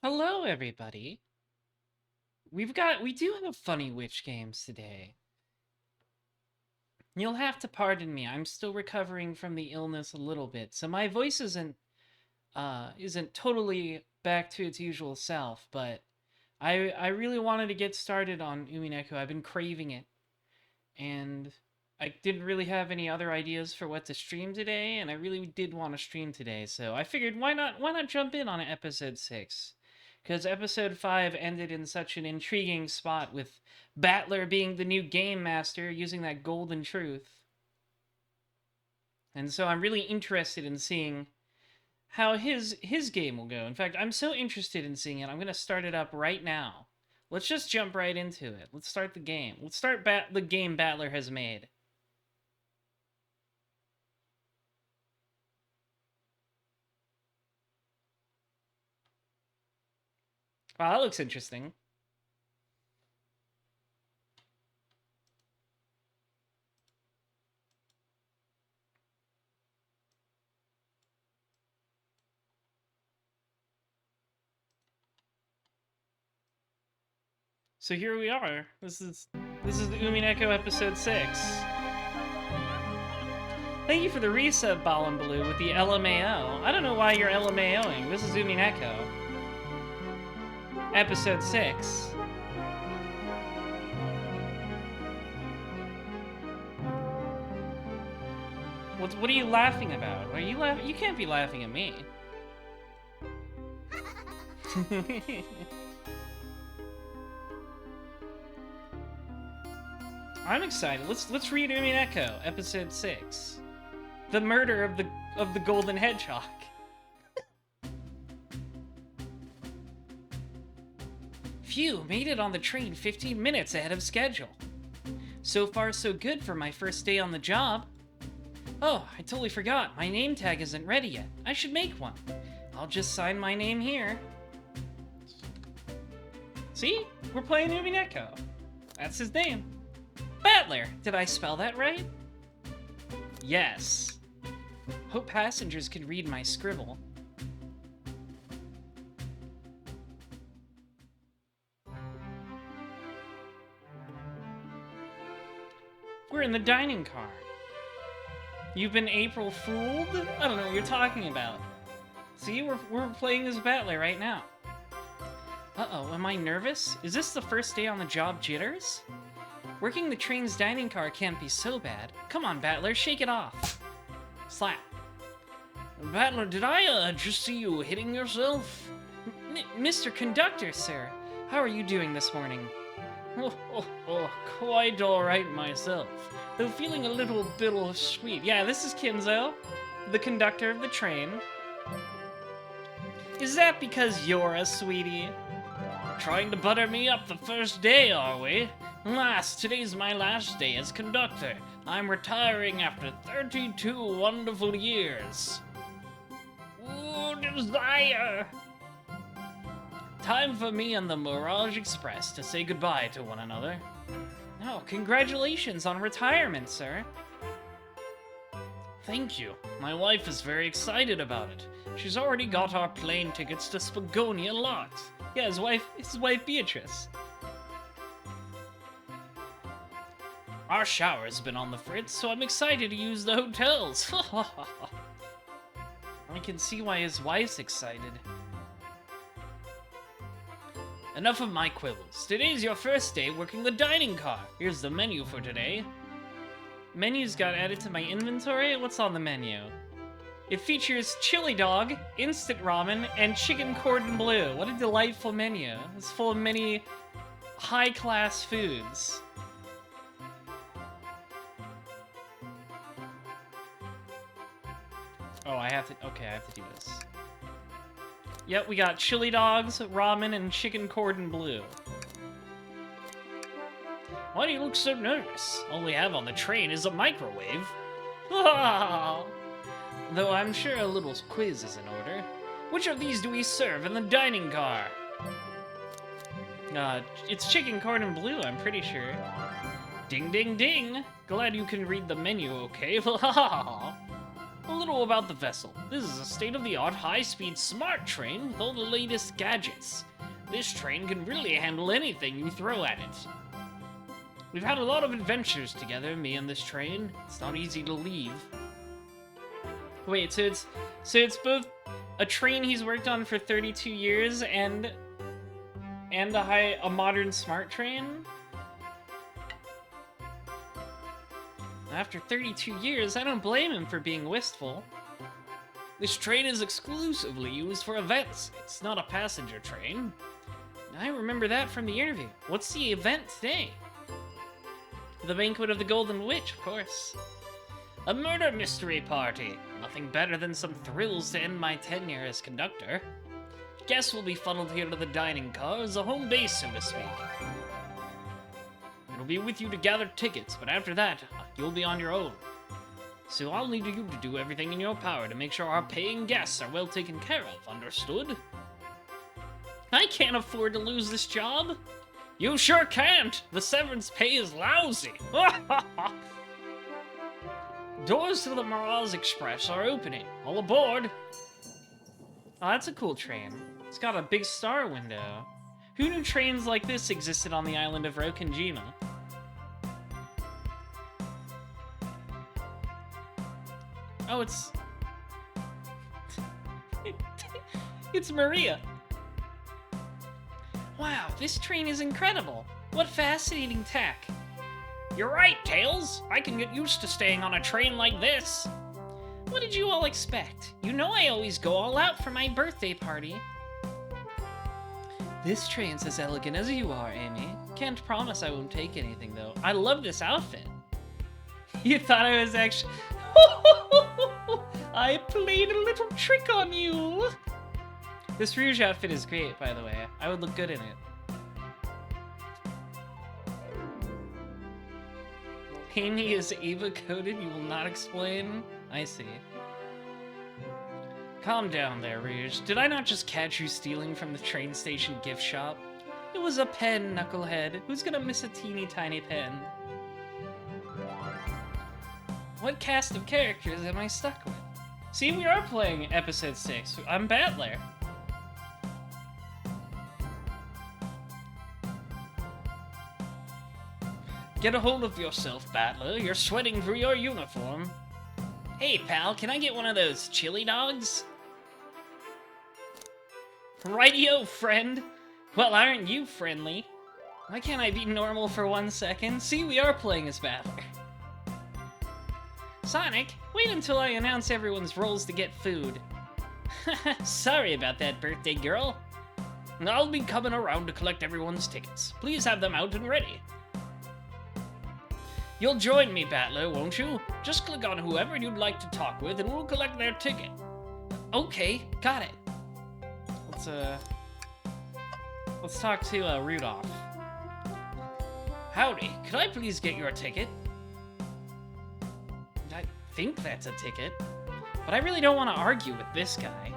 Hello, everybody. We do have funny witch games today. You'll have to pardon me. I'm still recovering from the illness a little bit, so my voice isn't totally back to its usual self. But I really wanted to get started on Umineko. I've been craving it, and I didn't really have any other ideas for what to stream today, and I really did want to stream today. So I figured why not jump in on episode 6? Because episode 5 ended in such an intriguing spot with Battler being the new game master using that golden truth. And so I'm really interested in seeing how his game will go. In fact, I'm so interested in seeing it, I'm going to start it up right now. Let's just jump right into it. Let's start the game. Let's start the game Battler has made. Wow, that looks interesting. So here we are. This is the Umineko episode 6. Thank you for the resub, Ballenbaloo, with the LMAO. I don't know why you're LMAOing. This is Umineko. Episode 6. What are you laughing about? Are you laughing? You can't be laughing at me. I'm excited. Let's read Umineko, episode 6. The murder of the golden hedgehog. Phew, made it on the train 15 minutes ahead of schedule. So far so good for my first day on the job. Oh, I totally forgot. My name tag isn't ready yet. I should make one. I'll just sign my name here. See? We're playing Umineko. That's his name. Battler! Did I spell that right? Yes. Hope passengers can read my scribble. We're in the dining car. You've been April Fooled? I don't know what you're talking about. See, we're playing as Battler right now. Uh-oh, am I nervous? Is this the first day on the job jitters? Working the train's dining car can't be so bad. Come on, Battler, shake it off. Slap. Battler, did I just see you hitting yourself? Mr. Conductor, sir. How are you doing this morning? Oh, quite alright myself. Though feeling a little bittersweet. Yeah, this is Kinzo, the conductor of the train. Is that because you're a sweetie? Trying to butter me up the first day, are we? Alas, today's my last day as conductor. I'm retiring after 32 wonderful years. Ooh, desire! Time for me and the Mirage Express to say goodbye to one another. Oh, congratulations on retirement, sir. Thank you. My wife is very excited about it. She's already got our plane tickets to Spagonia locked. Yeah, his wife Beatrice. Our shower's been on the fritz, so I'm excited to use the hotels. I can see why his wife's excited. Enough of my quibbles. Today's your first day working the dining car. Here's the menu for today. Menus got added to my inventory? What's on the menu? It features chili dog, instant ramen, and chicken cordon bleu. What a delightful menu. It's full of many high-class foods. Oh, I have to do this. Yep, we got chili dogs, ramen, and chicken cordon bleu. Why do you look so nervous? All we have on the train is a microwave. Though I'm sure a little quiz is in order. Which of these do we serve in the dining car? It's chicken cordon bleu, I'm pretty sure. Ding, ding, ding! Glad you can read the menu, okay? A little little about the vessel. This is a state-of-the-art, high-speed smart train with all the latest gadgets. This train can really handle anything you throw at it. We've had a lot of adventures together, me and this train. It's not easy to leave. Wait, so it's both a train he's worked on for 32 years and a modern smart train? After 32 years, I don't blame him for being wistful. This train is exclusively used for events. It's not a passenger train. I remember that from the interview. What's the event today? The Banquet of the Golden Witch, of course. A murder mystery party. Nothing better than some thrills to end my tenure as conductor. Guests will be funneled here to the dining car as a home base, so to speak. It'll be with you to gather tickets, but after that, you'll be on your own. So I'll need you to do everything in your power to make sure our paying guests are well taken care of, understood? I can't afford to lose this job. You sure can't! The severance pay is lousy! Doors to the Mirage Express are opening. All aboard! Oh, that's a cool train. It's got a big star window. Who knew trains like this existed on the island of Rokenjima? Oh, it's... it's Maria! Wow, this train is incredible! What fascinating tech! You're right, Tails! I can get used to staying on a train like this! What did you all expect? You know I always go all out for my birthday party. This train's as elegant as you are, Amy. Can't promise I won't take anything, though. I love this outfit. You thought I was actually... I played a little trick on you! This Rouge outfit is great, by the way. I would look good in it. Amy is Ava-coded, you will not explain? I see. Calm down there, Rouge. Did I not just catch you stealing from the train station gift shop? It was a pen, knucklehead. Who's gonna miss a teeny tiny pen? What cast of characters am I stuck with? See, we are playing episode 6. I'm Battler. Get a hold of yourself, Battler. You're sweating through your uniform. Hey, pal, can I get one of those chili dogs? Rightio, friend. Well, aren't you friendly? Why can't I be normal for 1 second? See, we are playing as Battler. Sonic, wait until I announce everyone's roles to get food. Sorry about that, birthday girl. I'll be coming around to collect everyone's tickets. Please have them out and ready. You'll join me, Battler, won't you? Just click on whoever you'd like to talk with and we'll collect their ticket. Okay, got it. Let's talk to Rudolph. Howdy, could I please get your ticket? I think that's a ticket, but I really don't want to argue with this guy.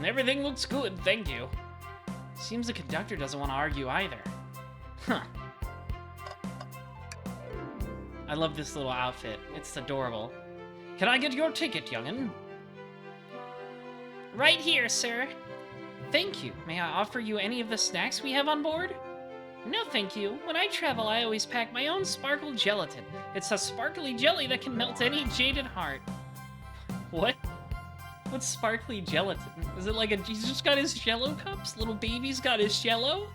Everything looks good, thank you. Seems the conductor doesn't want to argue either. Huh. I love this little outfit. It's adorable. Can I get your ticket, young'un? Right here, sir. Thank you. May I offer you any of the snacks we have on board? No, thank you. When I travel, I always pack my own sparkle gelatin. It's a sparkly jelly that can melt any jaded heart. What? What's sparkly gelatin? Is it like he's just got his Jello cups? Little baby's got his Jello?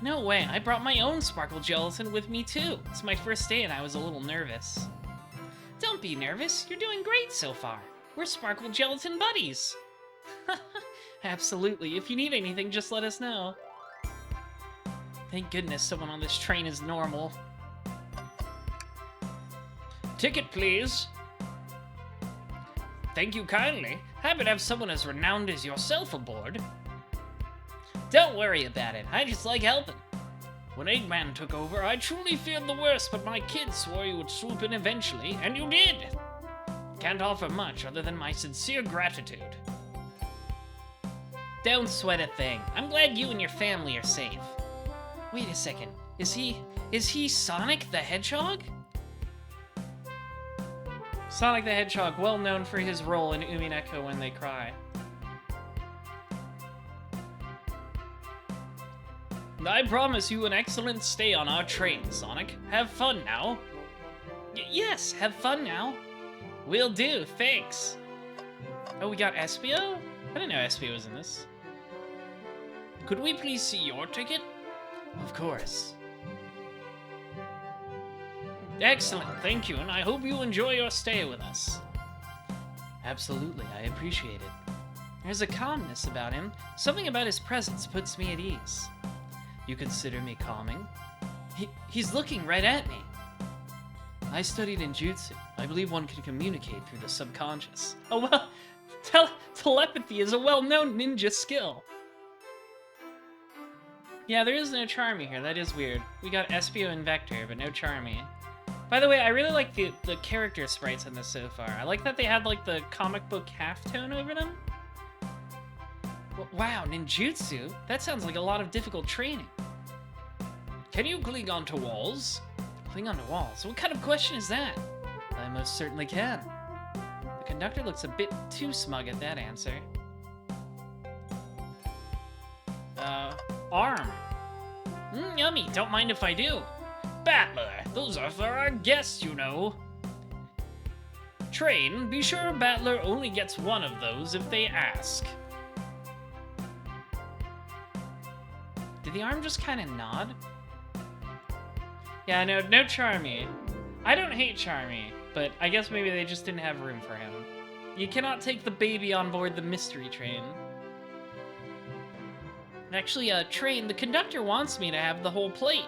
No way, I brought my own sparkle gelatin with me too. It's my first day and I was a little nervous. Don't be nervous, you're doing great so far. We're sparkle gelatin buddies. Absolutely, if you need anything, just let us know. Thank goodness someone on this train is normal. Ticket, please. Thank you kindly. Happy to have someone as renowned as yourself aboard. Don't worry about it, I just like helping. When Eggman took over, I truly feared the worst, but my kids swore you would swoop in eventually, and you did! Can't offer much other than my sincere gratitude. Don't sweat a thing. I'm glad you and your family are safe. Wait a second, is he Sonic the Hedgehog? Sonic the Hedgehog, well known for his role in Umineko When They Cry. I promise you an excellent stay on our train, Sonic. Have fun now. Yes, have fun now. Will do, thanks. Oh, we got Espio? I didn't know Espio was in this. Could we please see your ticket? Of course. Excellent, thank you, and I hope you enjoy your stay with us. Absolutely, I appreciate it. There's a calmness about him. Something about his presence puts me at ease. You consider me calming? He's looking right at me. I studied in Jutsu. I believe one can communicate through the subconscious. Oh well, telepathy is a well-known ninja skill. Yeah, there is no Charmy here. That is weird. We got Espio and Vector, but no Charmy. By the way, I really like the character sprites in this so far. I like that they had, like, the comic book halftone over them. Wow, ninjutsu? That sounds like a lot of difficult training. Can you cling onto walls? Cling onto walls? What kind of question is that? I most certainly can. The conductor looks a bit too smug at that answer. Arm. Yummy, don't mind if I do. Battler, those are for our guests, you know. Train, be sure Battler only gets one of those if they ask. Did the arm just kind of nod? Yeah, no Charmy. I don't hate Charmy, but I guess maybe they just didn't have room for him. You cannot take the baby on board the mystery train. Actually, train, the conductor wants me to have the whole plate.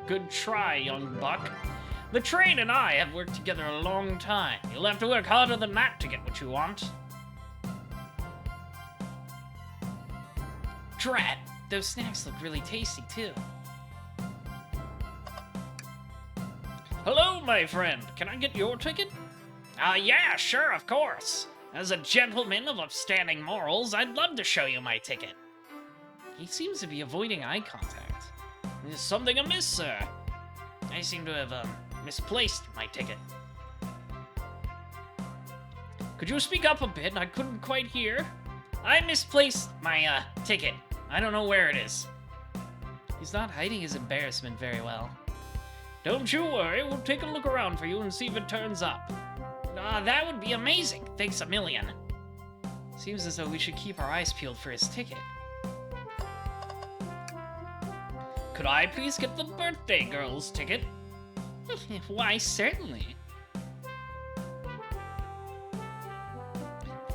Good try, young buck. The train and I have worked together a long time. You'll have to work harder than that to get what you want. Drat, those snacks look really tasty, too. Hello, my friend. Can I get your ticket? Yeah, sure, of course. As a gentleman of upstanding morals, I'd love to show you my ticket. He seems to be avoiding eye contact. Is something amiss, sir? I seem to have, misplaced my ticket. Could you speak up a bit? I couldn't quite hear. I misplaced my, ticket. I don't know where it is. He's not hiding his embarrassment very well. Don't you worry, we'll take a look around for you and see if it turns up. That would be amazing. Thanks a million. Seems as though we should keep our eyes peeled for his ticket. Could I please get the birthday girl's ticket? Why, certainly.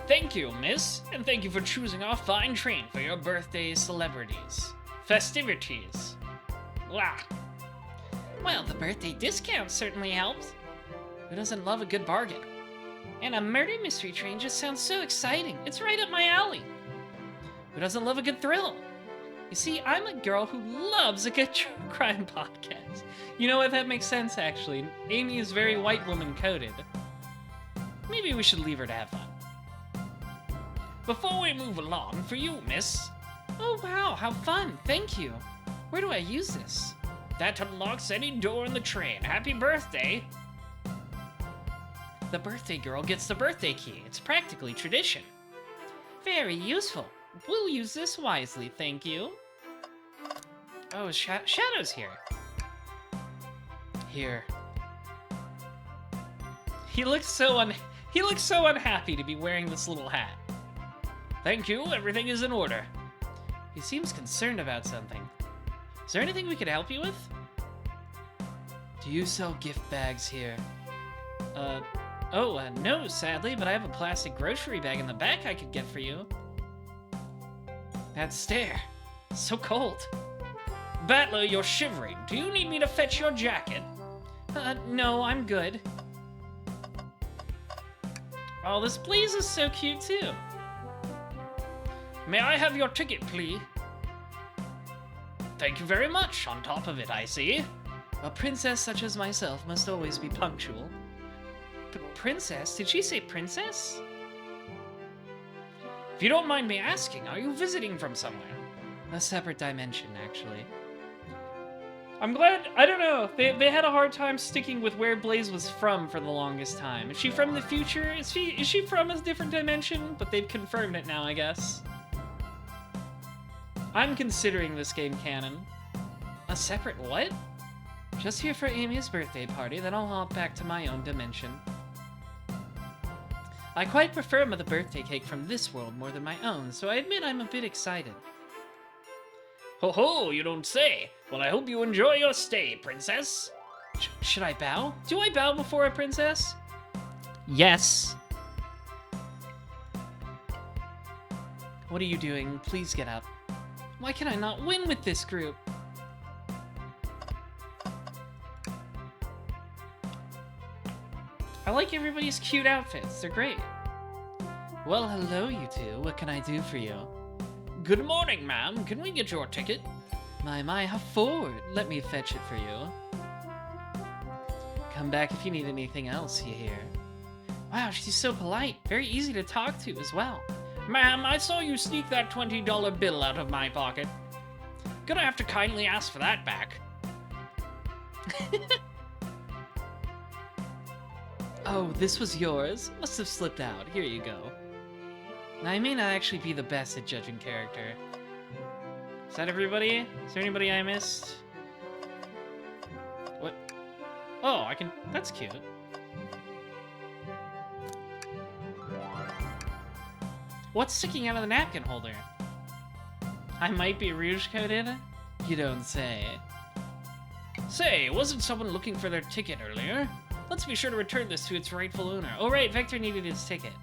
Thank you, miss, and thank you for choosing our fine train for your birthday festivities. Wow. Well, the birthday discount certainly helps. Who doesn't love a good bargain? And a murder mystery train just sounds so exciting. It's right up my alley. Who doesn't love a good thrill? You see, I'm a girl who loves a good true crime podcast. You know what? That makes sense, actually. Amy is very white woman coded. Maybe we should leave her to have fun. Before we move along, for you, miss. Oh, wow, how fun. Thank you. Where do I use this? That unlocks any door in the train. Happy birthday. The birthday girl gets the birthday key. It's practically tradition. Very useful. We'll use this wisely, thank you. Oh, Shadow's here. Here. He looks so unhappy to be wearing this little hat. Thank you, everything is in order. He seems concerned about something. Is there anything we could help you with? Do you sell gift bags here? No, sadly, but I have a plastic grocery bag in the back I could get for you. That stare. So cold. Battler, you're shivering. Do you need me to fetch your jacket? No, I'm good. Oh, this blaze is so cute, too. May I have your ticket, please? Thank you very much. On top of it, I see. A princess such as myself must always be punctual. Princess? Did she say princess? If you don't mind me asking, are you visiting from somewhere? A separate dimension, actually. I'm glad, I don't know, they had a hard time sticking with where Blaze was from for the longest time. Is she from the future? Is she from a different dimension? But they've confirmed it now, I guess. I'm considering this game canon. A separate what? Just here for Amy's birthday party, then I'll hop back to my own dimension. I quite prefer the birthday cake from this world more than my own, so I admit I'm a bit excited. Ho ho, you don't say. Well, I hope you enjoy your stay, princess. Should I bow? Do I bow before a princess? Yes. What are you doing? Please get up. Why can I not win with this group? I like everybody's cute outfits. They're great. Well, hello, you two. What can I do for you? Good morning, ma'am. Can we get your ticket? My, how forward. Let me fetch it for you. Come back if you need anything else, you hear. Wow, she's so polite. Very easy to talk to as well. Ma'am, I saw you sneak that $20 bill out of my pocket. Gonna have to kindly ask for that back. Oh, this was yours? Must have slipped out. Here you go. Now, I may not actually be the best at judging character. Is that everybody? Is there anybody I missed? What? Oh, I can... That's cute. What's sticking out of the napkin holder? I might be rouge-coated? You don't say. Say, wasn't someone looking for their ticket earlier? Let's be sure to return this to its rightful owner. Oh right, Vector needed his ticket.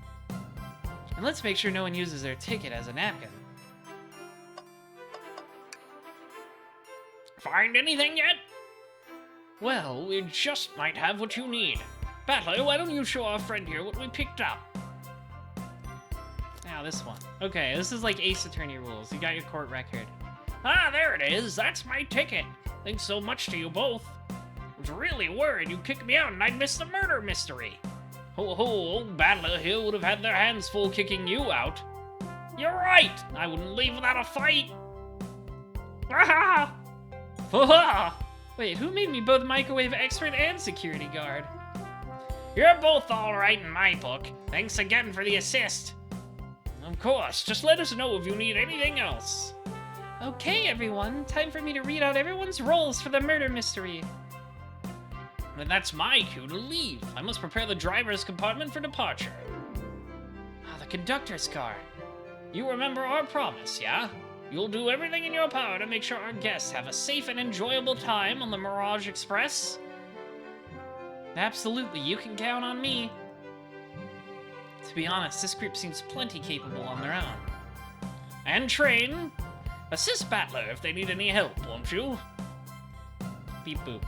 And let's make sure no one uses their ticket as a napkin. Find anything yet? Well, we just might have what you need. Battler, why don't you show our friend here what we picked up? Now this one. Okay, this is like Ace Attorney rules. You got your court record. Ah, there it is. That's my ticket. Thanks so much to you both. I was really worried you'd kick me out and I'd miss the murder mystery. Ho ho, old Battler here would have had their hands full kicking you out. You're right. I wouldn't leave without a fight. Ah! Wait, who made me both microwave expert and security guard? You're both alright in my book. Thanks again for the assist. Of course, just let us know if you need anything else. Okay, everyone. Time for me to read out everyone's roles for the murder mystery. Then that's my cue to leave. I must prepare the driver's compartment for departure. Ah, the conductor's car. You remember our promise, yeah? You'll do everything in your power to make sure our guests have a safe and enjoyable time on the Mirage Express? Absolutely, you can count on me. To be honest, this group seems plenty capable on their own. And train. Assist Battler if they need any help, won't you? Beep boop.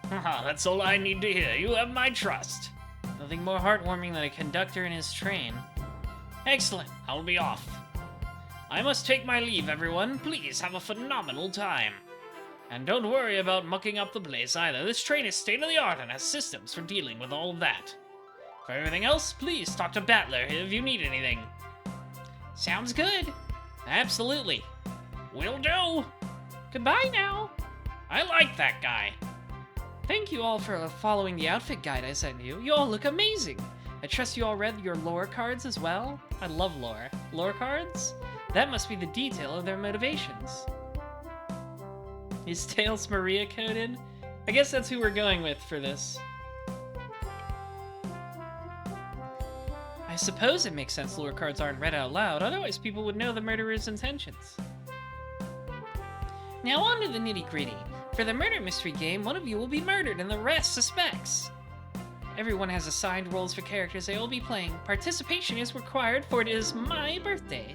Haha, that's all I need to hear. You have my trust. Nothing more heartwarming than a conductor in his train. Excellent. I'll be off. I must take my leave, everyone. Please have a phenomenal time. And don't worry about mucking up the place either. This train is state-of-the-art and has systems for dealing with all of that. For everything else, please talk to Battler if you need anything. Sounds good. Absolutely. Will do. Goodbye now. I like that guy. Thank you all for following the outfit guide I sent you. You all look amazing. I trust you all read your lore cards as well. I love lore. Lore cards? That must be the detail of their motivations. Is Tails Maria coded? I guess that's who we're going with for this. I suppose it makes sense lore cards aren't read out loud, otherwise people would know the murderer's intentions. Now on to the nitty-gritty. For the murder mystery game, one of you will be murdered and the rest suspects. Everyone has assigned roles for characters they will be playing. Participation is required, for it is my birthday.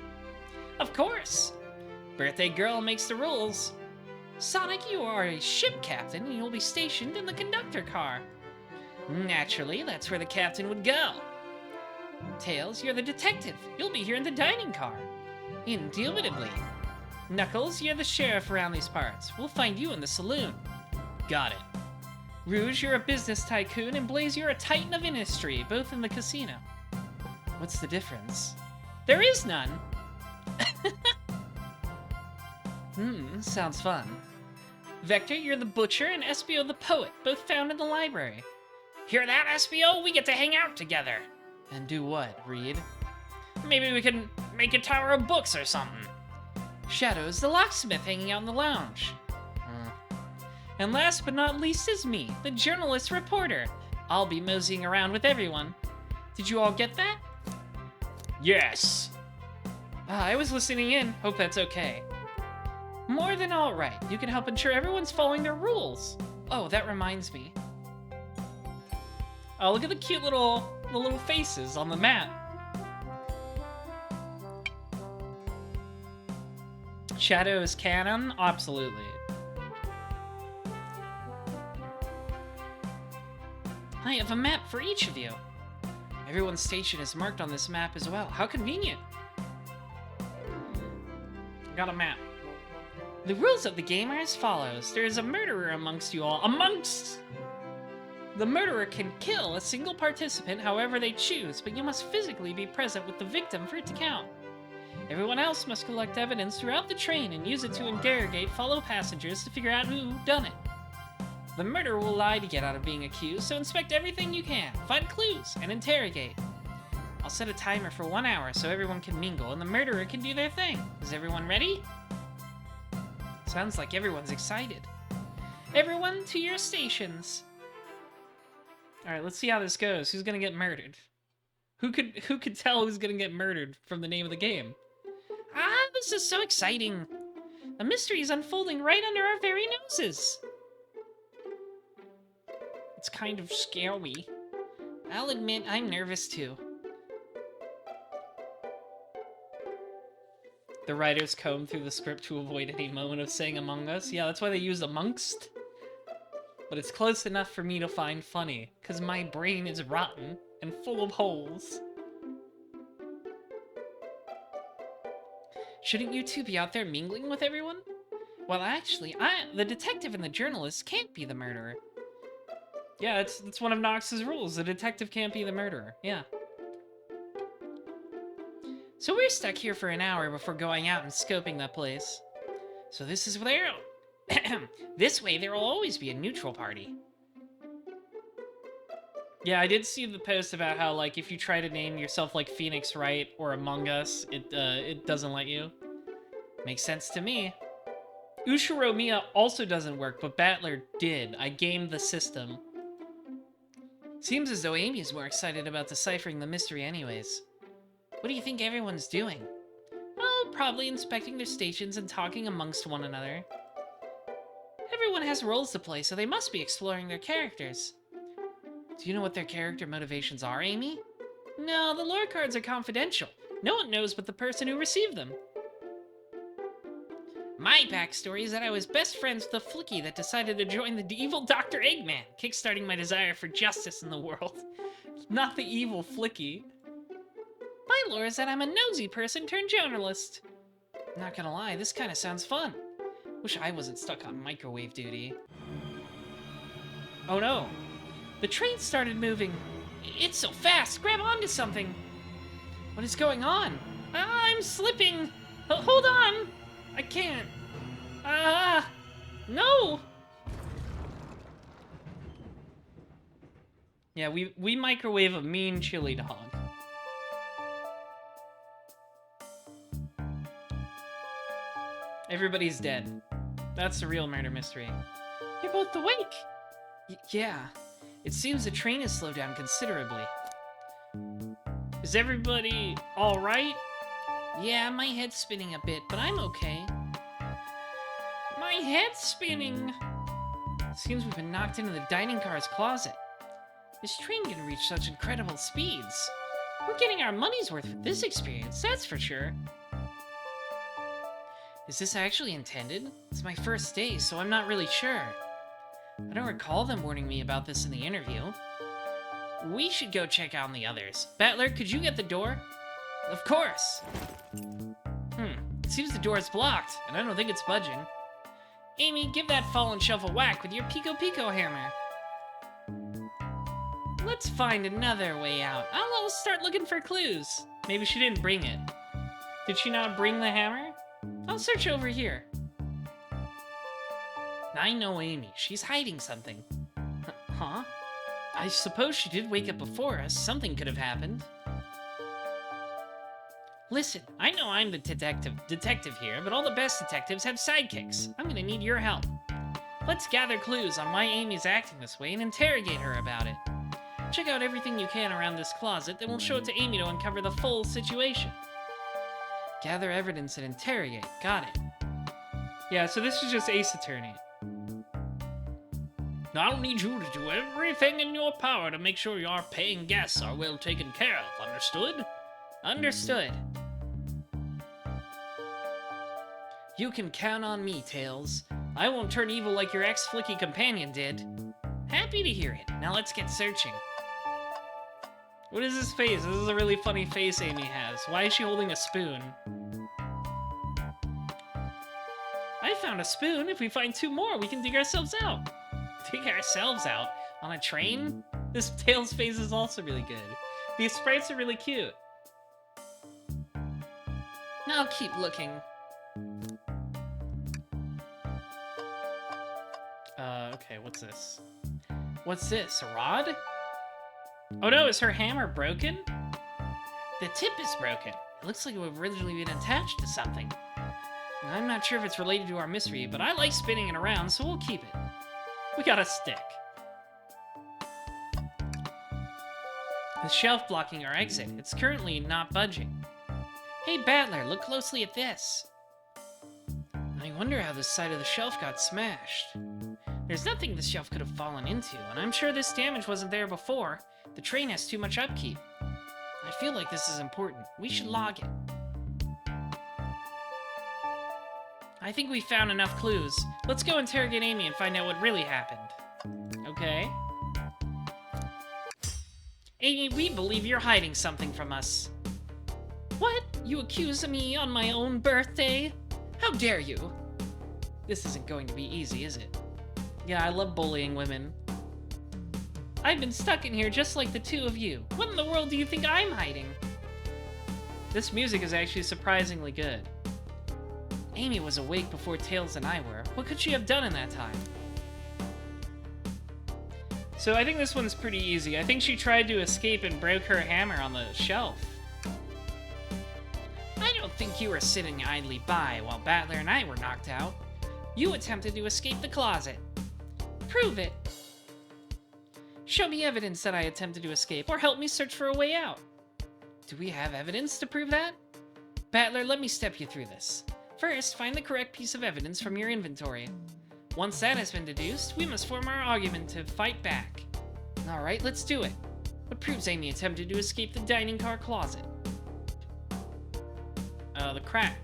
Of course! Birthday girl makes the rules. Sonic, you are a ship captain and you'll be stationed in the conductor car. Naturally, that's where the captain would go. Tails, you're the detective. You'll be here in the dining car. Indubitably. Knuckles, you're the sheriff around these parts. We'll find you in the saloon. Got it. Rouge, you're a business tycoon, and Blaze, you're a titan of industry, both in the casino. What's the difference? There is none! Sounds fun. Vector, you're the butcher, and Espio the poet, both found in the library. Hear that, Espio? We get to hang out together. And do what, Reed? Maybe we can make a tower of books or something. Shadow's the locksmith hanging out in the lounge. And last but not least is me, the journalist reporter. I'll be moseying around with everyone. Did you all get that? Yes. I was listening in. Hope that's okay. More than all right. You can help ensure everyone's following their rules. Oh, that reminds me. Oh, look at the cute little faces on the map. Shadow is canon? Absolutely. I have a map for each of you. Everyone's station is marked on this map as well. How convenient. Got a map. The rules of the game are as follows. There is a murderer amongst you all. The murderer can kill a single participant however they choose, but you must physically be present with the victim for it to count. Everyone else must collect evidence throughout the train and use it to interrogate fellow passengers to figure out who done it. The murderer will lie to get out of being accused, so inspect everything you can, find clues, and interrogate. I'll set a timer for 1 hour so everyone can mingle and the murderer can do their thing. Is everyone ready? Sounds like everyone's excited. Everyone to your stations. Alright, let's see how this goes. Who's gonna get murdered? Who could tell who's gonna get murdered from the name of the game? Ah, this is so exciting. A mystery is unfolding right under our very noses. It's kind of scary. I'll admit I'm nervous too. The writers comb through the script to avoid any moment of saying Among Us. Yeah, that's why they use amongst. But it's close enough for me to find funny, because my brain is rotten and full of holes. Shouldn't you two be out there mingling with everyone? Well, actually, the detective and the journalist can't be the murderer. Yeah, it's one of Nox's rules. The detective can't be the murderer. Yeah. So we're stuck here for an hour before going out and scoping that place. So this is where... this way there will always be a neutral party. Yeah, I did see the post about how, like, if you try to name yourself, like, Phoenix Wright or Among Us, it doesn't let you. Makes sense to me. Ushiromiya also doesn't work, but Battler did. I gamed the system. Seems as though Amy is more excited about deciphering the mystery anyways. What do you think everyone's doing? Oh, probably inspecting their stations and talking amongst one another. Everyone has roles to play, so they must be exploring their characters. Do you know what their character motivations are, Amy? No, the lore cards are confidential. No one knows but the person who received them. My backstory is that I was best friends with a flicky that decided to join the evil Dr. Eggman, kickstarting my desire for justice in the world. Not the evil flicky. My lore is that I'm a nosy person turned journalist. Not gonna lie, this kinda sounds fun. Wish I wasn't stuck on microwave duty. Oh no! The train started moving. It's so fast! Grab onto something! What is going on? I'm slipping! Hold on! I can't. No! Yeah, we microwave a mean chili dog. Everybody's dead. That's the real murder mystery. You're both awake! Yeah. It seems the train has slowed down considerably. Is everybody alright? Yeah, my head's spinning a bit, but I'm okay. My head's spinning! Seems we've been knocked into the dining car's closet. This train can reach such incredible speeds. We're getting our money's worth with this experience, that's for sure. Is this actually intended? It's my first day, so I'm not really sure. I don't recall them warning me about this in the interview. We should go check out on the others. Battler, could you get the door? Of course! It seems the door is blocked, and I don't think it's budging. Amy, give that fallen shelf a whack with your Pico Pico hammer. Let's find another way out. I'll start looking for clues. Maybe she didn't bring it. Did she not bring the hammer? I'll search over here. I know Amy. She's hiding something. Huh? I suppose she did wake up before us. Something could have happened. Listen, I know I'm the detective here, but all the best detectives have sidekicks. I'm gonna need your help. Let's gather clues on why Amy's acting this way and interrogate her about it. Check out everything you can around this closet, then we'll show it to Amy to uncover the full situation. Gather evidence and interrogate. Got it. Yeah, so this is just Ace Attorney. I'll need you to do everything in your power to make sure your paying guests are well taken care of. Understood? Understood. You can count on me, Tails. I won't turn evil like your ex-flicky companion did. Happy to hear it. Now let's get searching. What is this face? This is a really funny face Amy has. Why is she holding a spoon? I found a spoon. If we find 2 more, we can dig ourselves out. Dig ourselves out? On a train? This Tails face is also really good. These sprites are really cute. I'll keep looking. Okay, what's this? What's this, a rod? Oh no, is her hammer broken? The tip is broken. It looks like it would have originally been attached to something. I'm not sure if it's related to our mystery, but I like spinning it around, so we'll keep it. We got a stick. The shelf blocking our exit. It's currently not budging. Hey, Battler, look closely at this. I wonder how this side of the shelf got smashed. There's nothing this shelf could have fallen into, and I'm sure this damage wasn't there before. The train has too much upkeep. I feel like this is important. We should log it. I think we found enough clues. Let's go interrogate Amy and find out what really happened. Okay. Amy, we believe you're hiding something from us. What? You accuse me on my own birthday? How dare you? This isn't going to be easy, is it? Yeah, I love bullying women. I've been stuck in here just like the 2 of you. What in the world do you think I'm hiding? This music is actually surprisingly good. Amy was awake before Tails and I were. What could she have done in that time? So I think this one's pretty easy. I think she tried to escape and broke her hammer on the shelf. I don't think you were sitting idly by while Battler and I were knocked out. You attempted to escape the closet. Prove it. Show me evidence that I attempted to escape, or help me search for a way out. Do we have evidence to prove that? Battler, let me step you through this. First, find the correct piece of evidence from your inventory. Once that has been deduced, we must form our argument to fight back. Alright, let's do it. What proves Amy attempted to escape the dining car closet? The crack.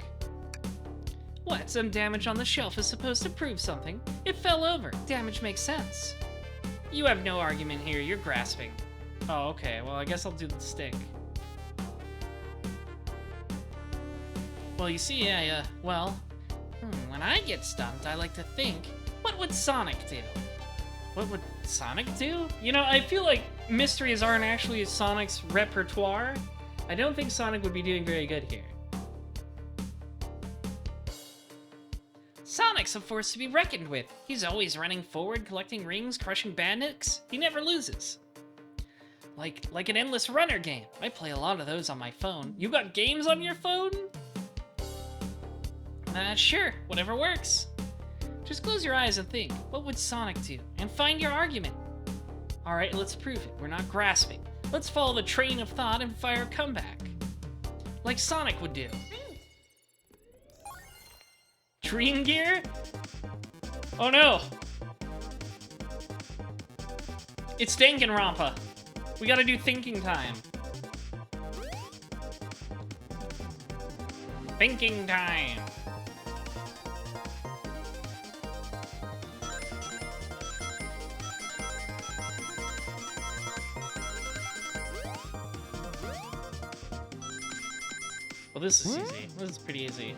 What? Some damage on the shelf is supposed to prove something. It fell over. Damage makes sense. You have no argument here. You're grasping. Oh, okay. Well, I guess I'll do the stick. Well, you see, when I get stumped, I like to think, what would Sonic do? What would Sonic do? You know, I feel like mysteries aren't actually Sonic's repertoire. I don't think Sonic would be doing very good here. Sonic's a force to be reckoned with. He's always running forward, collecting rings, crushing bandits. He never loses. Like an endless runner game. I play a lot of those on my phone. You got games on your phone? Sure, whatever works. Just close your eyes and think, what would Sonic do? And find your argument. Alright, let's prove it. We're not grasping. Let's follow the train of thought and fire a comeback. Like Sonic would do. Dream gear? Oh no! It's Danganronpa. We gotta do thinking time. Thinking time. Well, this is easy. This is pretty easy.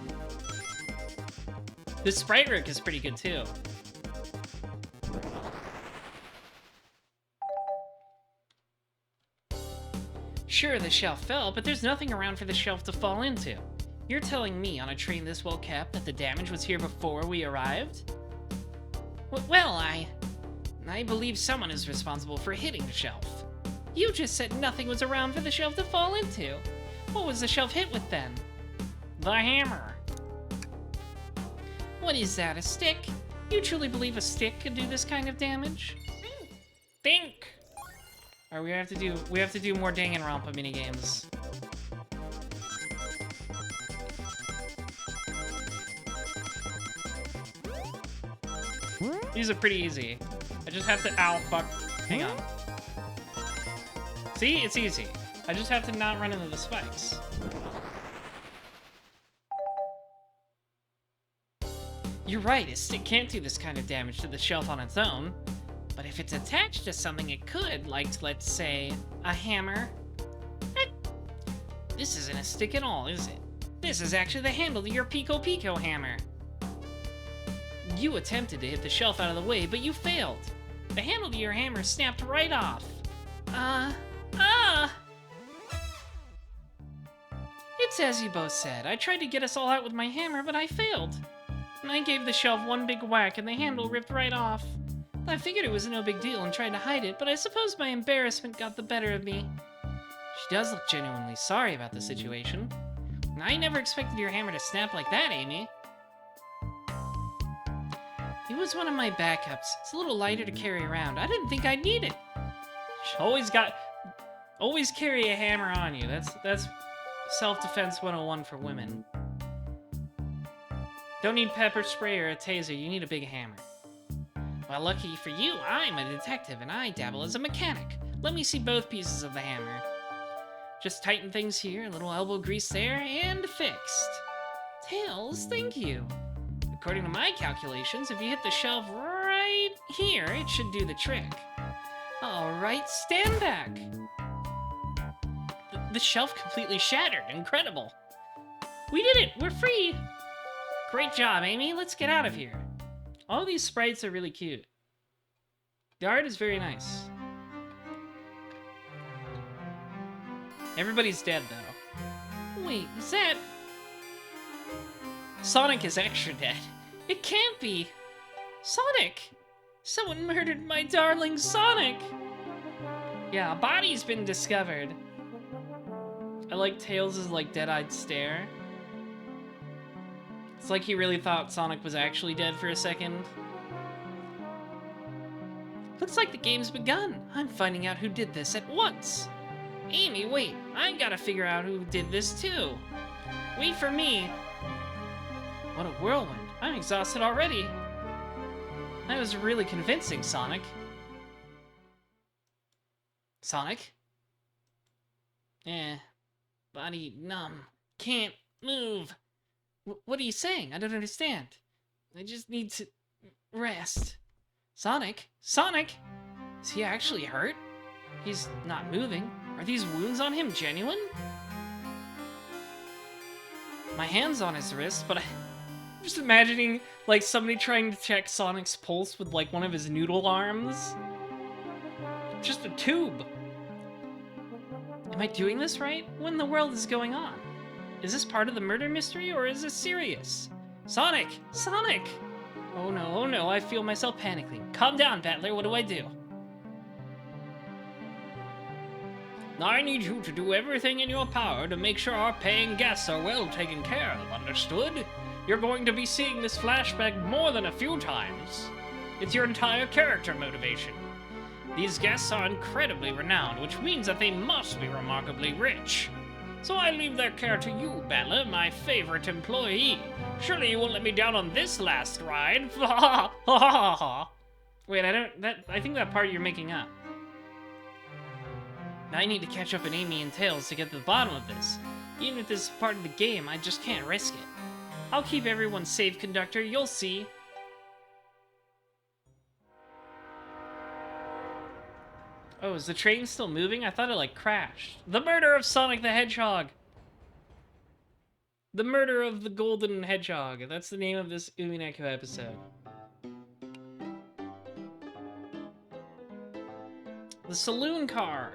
This sprite work is pretty good too. Sure, the shelf fell, but there's nothing around for the shelf to fall into. You're telling me on a train this well kept that the damage was here before we arrived? Well, I believe someone is responsible for hitting the shelf. You just said nothing was around for the shelf to fall into. What was the shelf hit with then? The hammer. What is that, a stick? You truly believe a stick could do this kind of damage? Think! Alright, we have to do more Danganronpa minigames. These are pretty easy. I just have to, ow, fuck, hang on. See, it's easy. I just have to not run into the spikes. You're right, a stick can't do this kind of damage to the shelf on its own. But if it's attached to something, it could, like, let's say, a hammer. This isn't a stick at all, is it? This is actually the handle to your Pico Pico hammer. You attempted to hit the shelf out of the way, but you failed. The handle to your hammer snapped right off. It's as you both said. I tried to get us all out with my hammer, but I failed. And I gave the shelf one big whack and the handle ripped right off. I figured it was no big deal and tried to hide it, but I suppose my embarrassment got the better of me. She does look genuinely sorry about the situation. I never expected your hammer to snap like that, Amy. It was one of my backups. It's a little lighter to carry around. I didn't think I'd need it. Always carry a hammer on you. That's self-defense 101 for women. Don't need pepper spray or a taser. You need a big hammer. Well, lucky for you, I'm a detective and I dabble as a mechanic. Let me see both pieces of the hammer. Just tighten things here, a little elbow grease there, and fixed. Tails, thank you. According to my calculations, if you hit the shelf right here, it should do the trick. Alright, stand back. The shelf completely shattered. Incredible. We did it! We're free! Great job, Amy. Let's get out of here. All these sprites are really cute. The art is very nice. Everybody's dead, though. Wait, is that... Sonic is extra dead. It can't be! Sonic! Someone murdered my darling Sonic! Yeah, a body's been discovered. I like Tails' like dead-eyed stare. It's like he really thought Sonic was actually dead for a second. Looks like the game's begun. I'm finding out who did this at once. Amy, wait. I gotta figure out who did this too. Wait for me. What a whirlwind. I'm exhausted already. That was really convincing, Sonic. Sonic? Body numb. Can't move. What are you saying? I don't understand. I just need to rest. Sonic? Sonic? Is he actually hurt? He's not moving. Are these wounds on him genuine? My hand's on his wrist, but I'm just imagining, like, somebody trying to check Sonic's pulse with, like, one of his noodle arms. Just a tube. Am I doing this right? What in the world is going on? Is this part of the murder mystery, or is this serious? Sonic! Sonic! Oh no, I feel myself panicking. Calm down, Battler, what do I do? I need you to do everything in your power to make sure our paying guests are well taken care of, understood? You're going to be seeing this flashback more than a few times. It's your entire character motivation. These guests are incredibly renowned, which means that they must be remarkably rich. So I leave their care to you, Battler, my favorite employee. Surely you won't let me down on this last ride. Wait, I think that part you're making up. I need to catch up on Amy and Tails to get to the bottom of this. Even if this is part of the game, I just can't risk it. I'll keep everyone safe, Conductor, you'll see. Oh, is the train still moving? I thought it, like, crashed. The murder of Sonic the Hedgehog! The murder of the Golden Hedgehog. That's the name of this Umineko episode. The saloon car!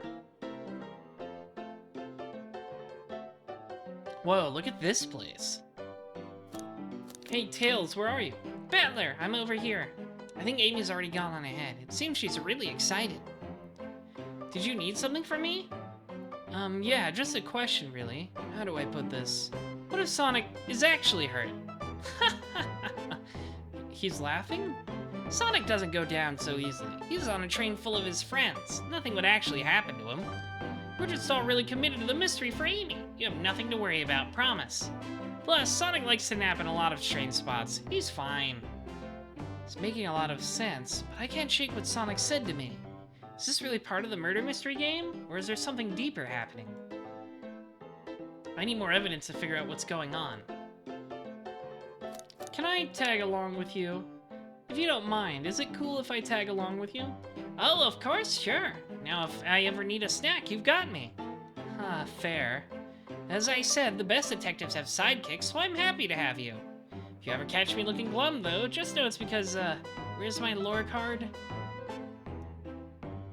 Whoa, look at this place. Hey, Tails, where are you? Battler, I'm over here. I think Amy's already gone on ahead. It seems she's really excited. Did you need something from me? Yeah, just a question, really. How do I put this? What if Sonic is actually hurt? He's laughing? Sonic doesn't go down so easily. He's on a train full of his friends. Nothing would actually happen to him. We're just all really committed to the mystery for Amy. You have nothing to worry about, promise. Plus, Sonic likes to nap in a lot of train spots. He's fine. It's making a lot of sense, but I can't shake what Sonic said to me. Is this really part of the murder mystery game? Or is there something deeper happening? I need more evidence to figure out what's going on. Can I tag along with you? If you don't mind, is it cool if I tag along with you? Oh, of course, sure. Now, if I ever need a snack, you've got me. Ah, fair. As I said, the best detectives have sidekicks, so I'm happy to have you. If you ever catch me looking glum, though, just know it's because, where's my lore card?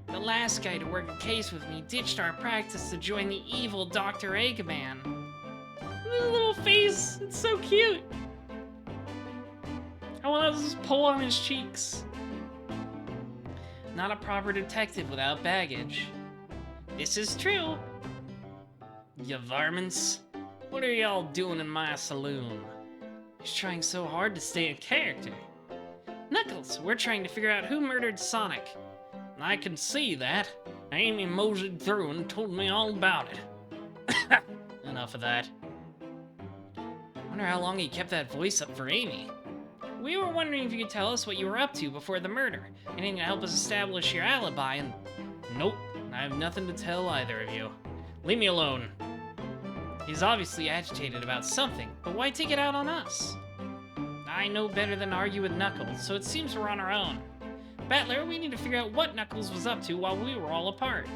The last guy to work a case with me ditched our practice to join the evil Dr. Eggman. The little face, it's so cute. I want to just pull on his cheeks. Not a proper detective without baggage. This is true. You varmints. What are y'all doing in my saloon? He's trying so hard to stay in character. Knuckles, we're trying to figure out who murdered Sonic. I can see that. Amy moseyed through and told me all about it. Enough of that. Wonder how long he kept that voice up for Amy. We were wondering if you could tell us what you were up to before the murder. Anything to help us establish your alibi, and... Nope, I have nothing to tell either of you. Leave me alone. He's obviously agitated about something, but why take it out on us? I know better than argue with Knuckles, so it seems we're on our own. Battler, we need to figure out what Knuckles was up to while we were all apart.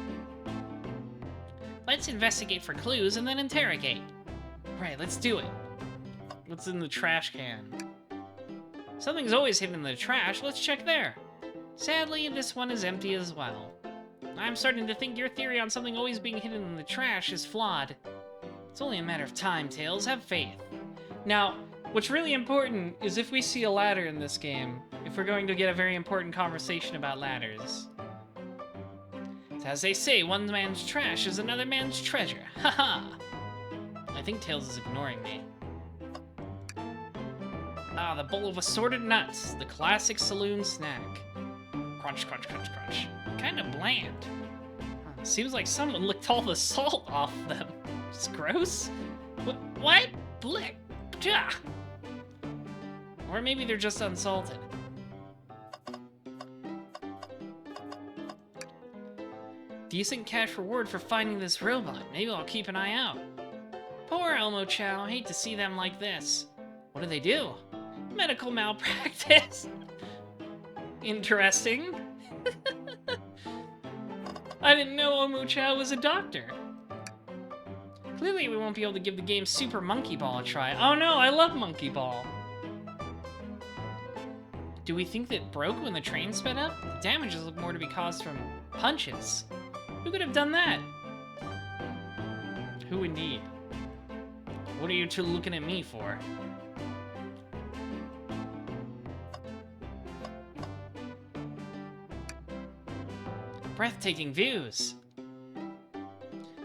Let's investigate for clues and then interrogate. Right, let's do it. What's in the trash can? Something's always hidden in the trash. Let's check there. Sadly, this one is empty as well. I'm starting to think your theory on something always being hidden in the trash is flawed. It's only a matter of time, Tails. Have faith. Now, what's really important is if we see a ladder in this game, if we're going to get a very important conversation about ladders. It's as they say, one man's trash is another man's treasure. Haha! I think Tails is ignoring me. Ah, the bowl of assorted nuts, the classic saloon snack. Crunch, crunch, crunch, crunch. Kinda bland. Seems like someone licked all the salt off them. It's gross. What? Blick. Gah. Or maybe they're just unsalted. Decent cash reward for finding this robot. Maybe I'll keep an eye out. Poor Elmo Chow. Hate to see them like this. What do they do? Medical malpractice. Interesting. I didn't know Elmo Chow was a doctor. Clearly we won't be able to give the game Super Monkey Ball a try. Oh no, I love Monkey Ball. Do we think that it broke when the train sped up? The damages look more to be caused from punches. Who could have done that? Who indeed? What are you two looking at me for? Breathtaking views.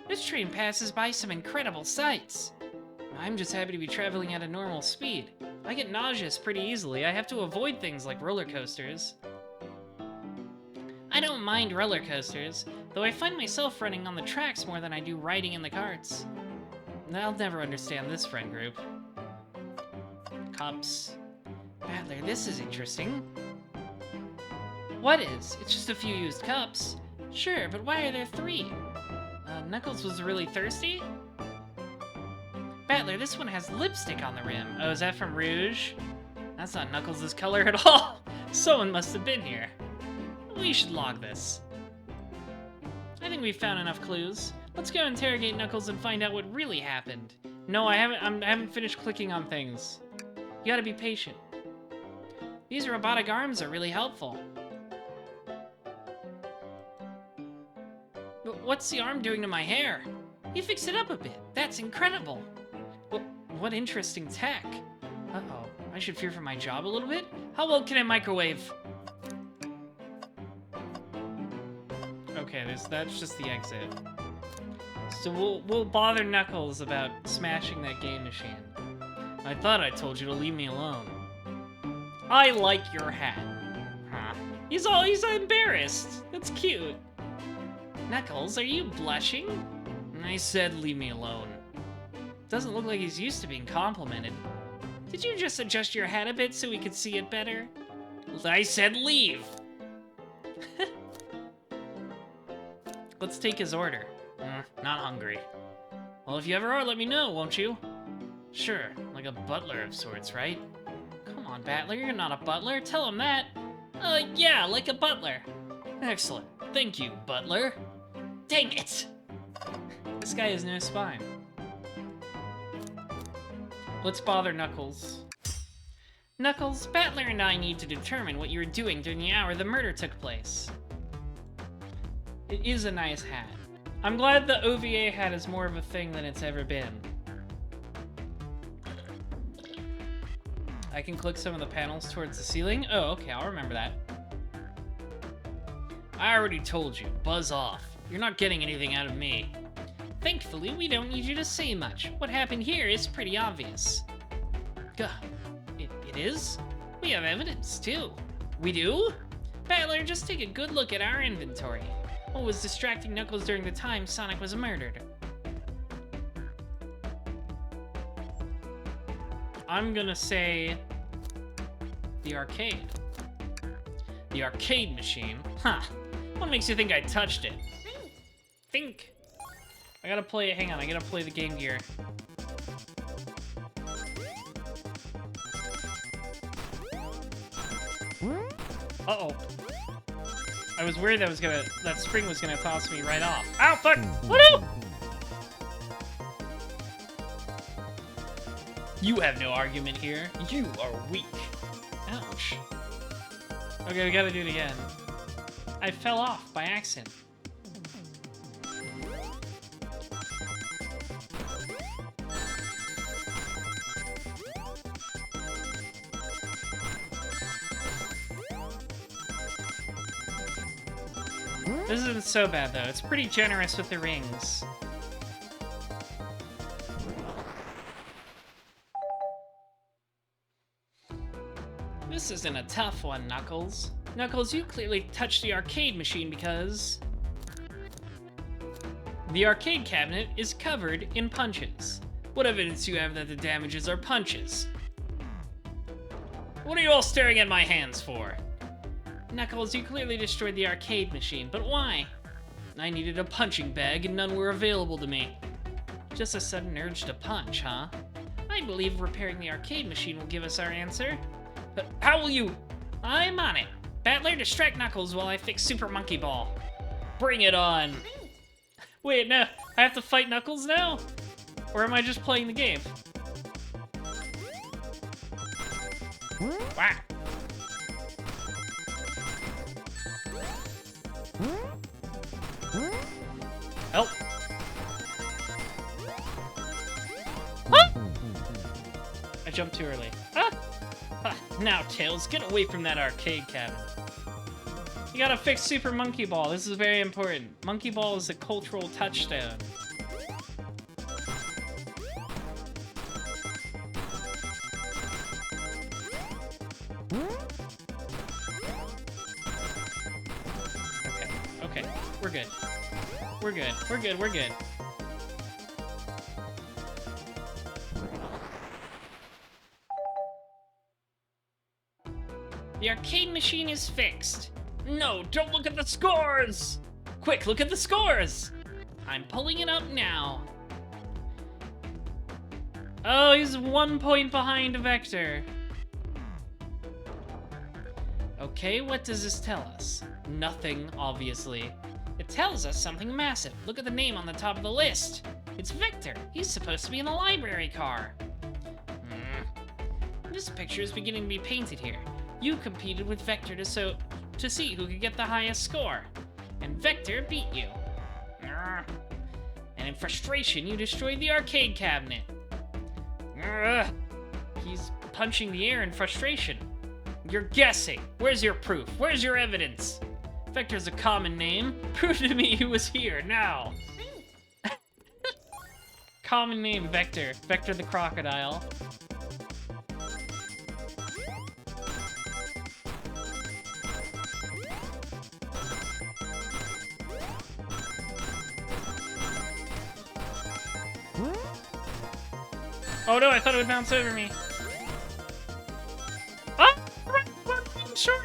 This train passes by some incredible sights. I'm just happy to be traveling at a normal speed. I get nauseous pretty easily. I have to avoid things like roller coasters. I don't mind roller coasters, though I find myself running on the tracks more than I do riding in the carts. I'll never understand this friend group. Cups. Battler, this is interesting. What is? It's just a few used cups. Sure, but why are there 3? Knuckles was really thirsty? Battler, this one has lipstick on the rim. Oh, is that from Rouge? That's not Knuckles' color at all. Someone must have been here. We should log this. I think we've found enough clues. Let's go interrogate Knuckles and find out what really happened. No, I haven't finished clicking on things. You gotta be patient. These robotic arms are really helpful. But what's the arm doing to my hair? You fixed it up a bit. That's incredible. What interesting tech. Uh-oh. I should fear for my job a little bit? How well can I microwave? Okay, that's just the exit. So we'll bother Knuckles about smashing that game machine. I thought I told you to leave me alone. I like your hat. Huh. He's embarrassed. That's cute. Knuckles, are you blushing? I said leave me alone. Doesn't look like he's used to being complimented. Did you just adjust your hat a bit so we could see it better? I said leave. Let's take his order. Not hungry. Well, if you ever are, let me know, won't you? Sure, like a butler of sorts, right? Come on, Battler, you're not a butler. Tell him that. Yeah, like a butler. Excellent. Thank you, butler. Dang it! This guy has no spine. Let's bother Knuckles. Knuckles, Battler and I need to determine what you were doing during the hour the murder took place. It is a nice hat. I'm glad the OVA hat is more of a thing than it's ever been. I can click some of the panels towards the ceiling. Oh, okay, I'll remember that. I already told you, buzz off. You're not getting anything out of me. Thankfully, we don't need you to say much. What happened here is pretty obvious. Gah. It is? We have evidence, too. We do? Battler, just take a good look at our inventory. What was distracting Knuckles during the time Sonic was murdered? I'm gonna say the arcade. The arcade machine? Huh. What makes you think I touched it? Think. I gotta play it. Hang on, I gotta play the Game Gear. Uh-oh. I was worried that spring was gonna toss me right off. Ow, fuck! Woo! You have no argument here. You are weak. Ouch. Okay, we gotta do it again. I fell off by accident. This isn't so bad, though. It's pretty generous with the rings. This isn't a tough one, Knuckles. Knuckles, you clearly touched the arcade machine because... the arcade cabinet is covered in punches. What evidence do you have that the damages are punches? What are you all staring at my hands for? Knuckles, you clearly destroyed the arcade machine, but why? I needed a punching bag and none were available to me. Just a sudden urge to punch, huh? I believe repairing the arcade machine will give us our answer. But how will you? I'm on it. Battler, distract Knuckles while I fix Super Monkey Ball. Bring it on. Wait, no. I have to fight Knuckles now? Or am I just playing the game? Wow. Help. Ah! I jumped too early. Ah! Ah! Now, Tails, get away from that arcade cabinet. You gotta fix Super Monkey Ball. This is very important. Monkey Ball is a cultural touchstone. Okay, we're good. We're good, we're good, we're good. The arcade machine is fixed. No, don't look at the scores! Quick, look at the scores! I'm pulling it up now. Oh, he's 1 point behind Vector. Okay, what does this tell us? Nothing, obviously. It tells us something massive. Look at the name on the top of the list. It's Vector. He's supposed to be in the library car. This picture is beginning to be painted here. You competed with Vector to see who could get the highest score. And Vector beat you. And in frustration, you destroyed the arcade cabinet. He's punching the air in frustration. You're guessing. Where's your proof? Where's your evidence? Vector's a common name. Prove to me who was here, now. Common name, Vector. Vector the crocodile. Oh no, I thought it would bounce over me. Oh, right, sure.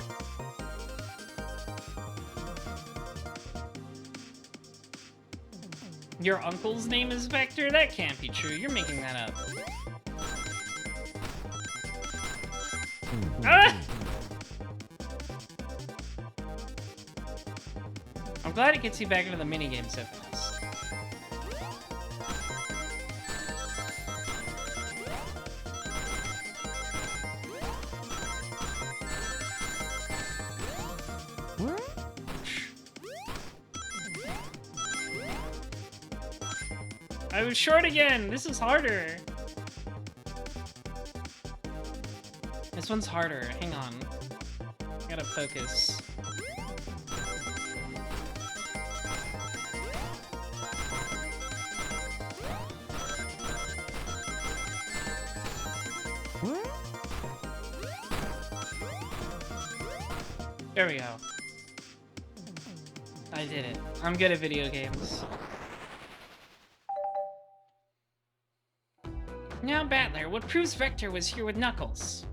Your uncle's name is Vector? That can't be true. You're making that up. Ah! I'm glad it gets you back into the minigame so fast. I was short again! This is harder! This one's harder. Hang on. I gotta focus. There we go. I did it. I'm good at video games. Now, Battler, what proves Vector was here with Knuckles?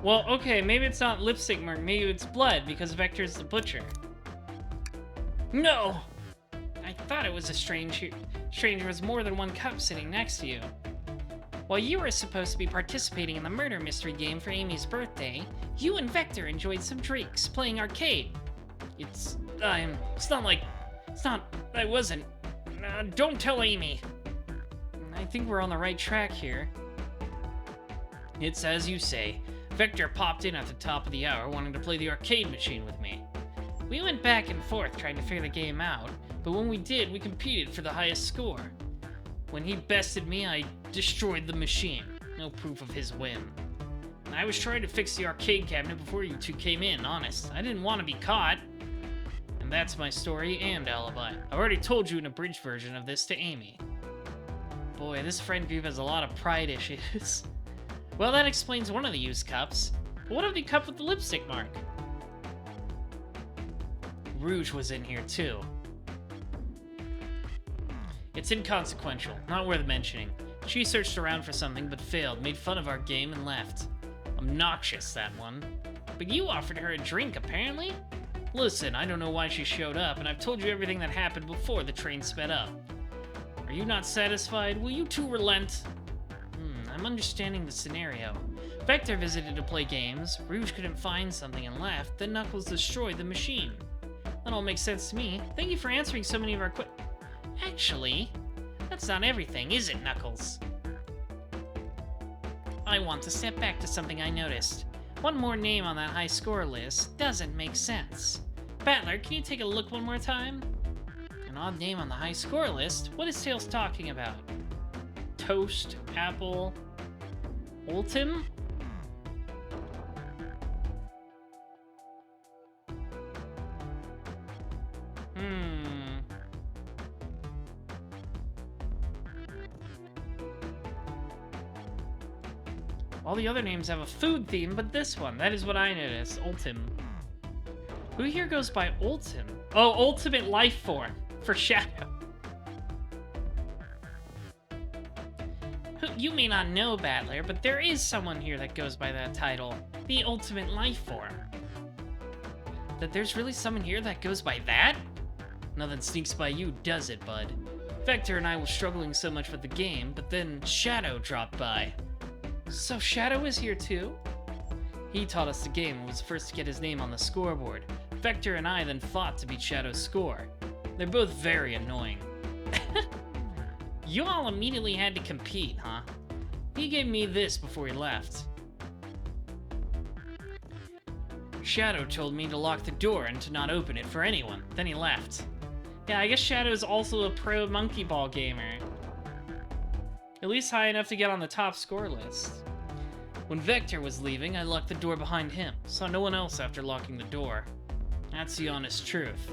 Well, okay, maybe it's not lipstick mark, maybe it's blood, because Vector's the butcher. No! I thought it was a stranger with more than one cup sitting next to you. While you were supposed to be participating in the murder mystery game for Amy's birthday, you and Vector enjoyed some drinks, playing arcade. I wasn't. Don't tell Amy. I think we're on the right track here. It's as you say. Vector popped in at the top of the hour wanting to play the arcade machine with me. We went back and forth trying to figure the game out, but when we did, we competed for the highest score. When he bested me, I destroyed the machine. No proof of his win. I was trying to fix the arcade cabinet before you two came in, honest. I didn't want to be caught. And that's my story and alibi. I've already told you an abridged version of this to Amy. Boy, this friend group has a lot of pride issues. Well, that explains one of the used cups. But what of the cup with the lipstick mark? Rouge was in here too. It's inconsequential, not worth mentioning. She searched around for something but failed, made fun of our game and left. Obnoxious, that one. But you offered her a drink, apparently? Listen, I don't know why she showed up, and I've told you everything that happened before the train sped up. Are you not satisfied? Will you two relent? I'm understanding the scenario. Vector visited to play games, Rouge couldn't find something and left, then Knuckles destroyed the machine. That all makes sense to me. Thank you for answering so many of our Actually, that's not everything, is it, Knuckles? I want to step back to something I noticed. One more name on that high score list doesn't make sense. Battler, can you take a look one more time? An odd name on the high score list? What is Tails talking about? Toast, Apple, Ultim? All the other names have a food theme, but this one, that is what I noticed. Ultim. Who here goes by Ultim? Oh, Ultimate Life Form for Shadow. You may not know, Battler, but there is someone here that goes by that title. The Ultimate Life Form. That there's really someone here that goes by that? Nothing sneaks by you, does it, bud? Vector and I were struggling so much with the game, but then Shadow dropped by. So Shadow is here too? He taught us the game and was the first to get his name on the scoreboard. Vector and I then fought to beat Shadow's score. They're both very annoying. You all immediately had to compete, huh? He gave me this before he left. Shadow told me to lock the door and to not open it for anyone. Then he left. Yeah, I guess Shadow is also a pro monkey ball gamer. At least high enough to get on the top score list. When Vector was leaving, I locked the door behind him. Saw no one else after locking the door. That's the honest truth.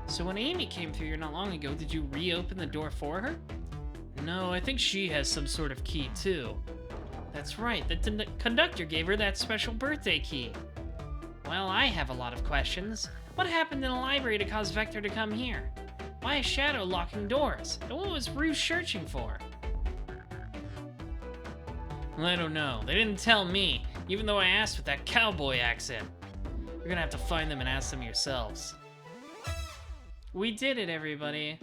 So when Amy came through here not long ago, did you reopen the door for her? No, I think she has some sort of key too. That's right, the conductor gave her that special birthday key. Well, I have a lot of questions. What happened in the library to cause Vector to come here? Why is Shadow locking doors? And what was Rouge searching for? I don't know. They didn't tell me, even though I asked with that cowboy accent. You're gonna have to find them and ask them yourselves. We did it, everybody.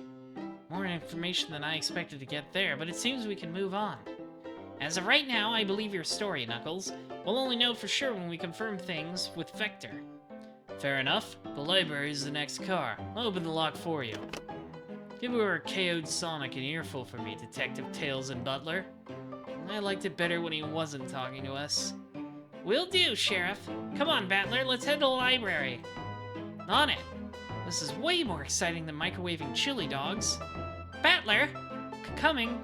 More information than I expected to get there, but it seems we can move on. As of right now, I believe your story, Knuckles. We'll only know for sure when we confirm things with Vector. Fair enough. The library is the next car. I'll open the lock for you. Give whoever KO'd Sonic an earful for me, Detective Tails and Butler. I liked it better when he wasn't talking to us. Will do, Sheriff. Come on, Battler, let's head to the library. On it. This is way more exciting than microwaving chili dogs. Battler, coming.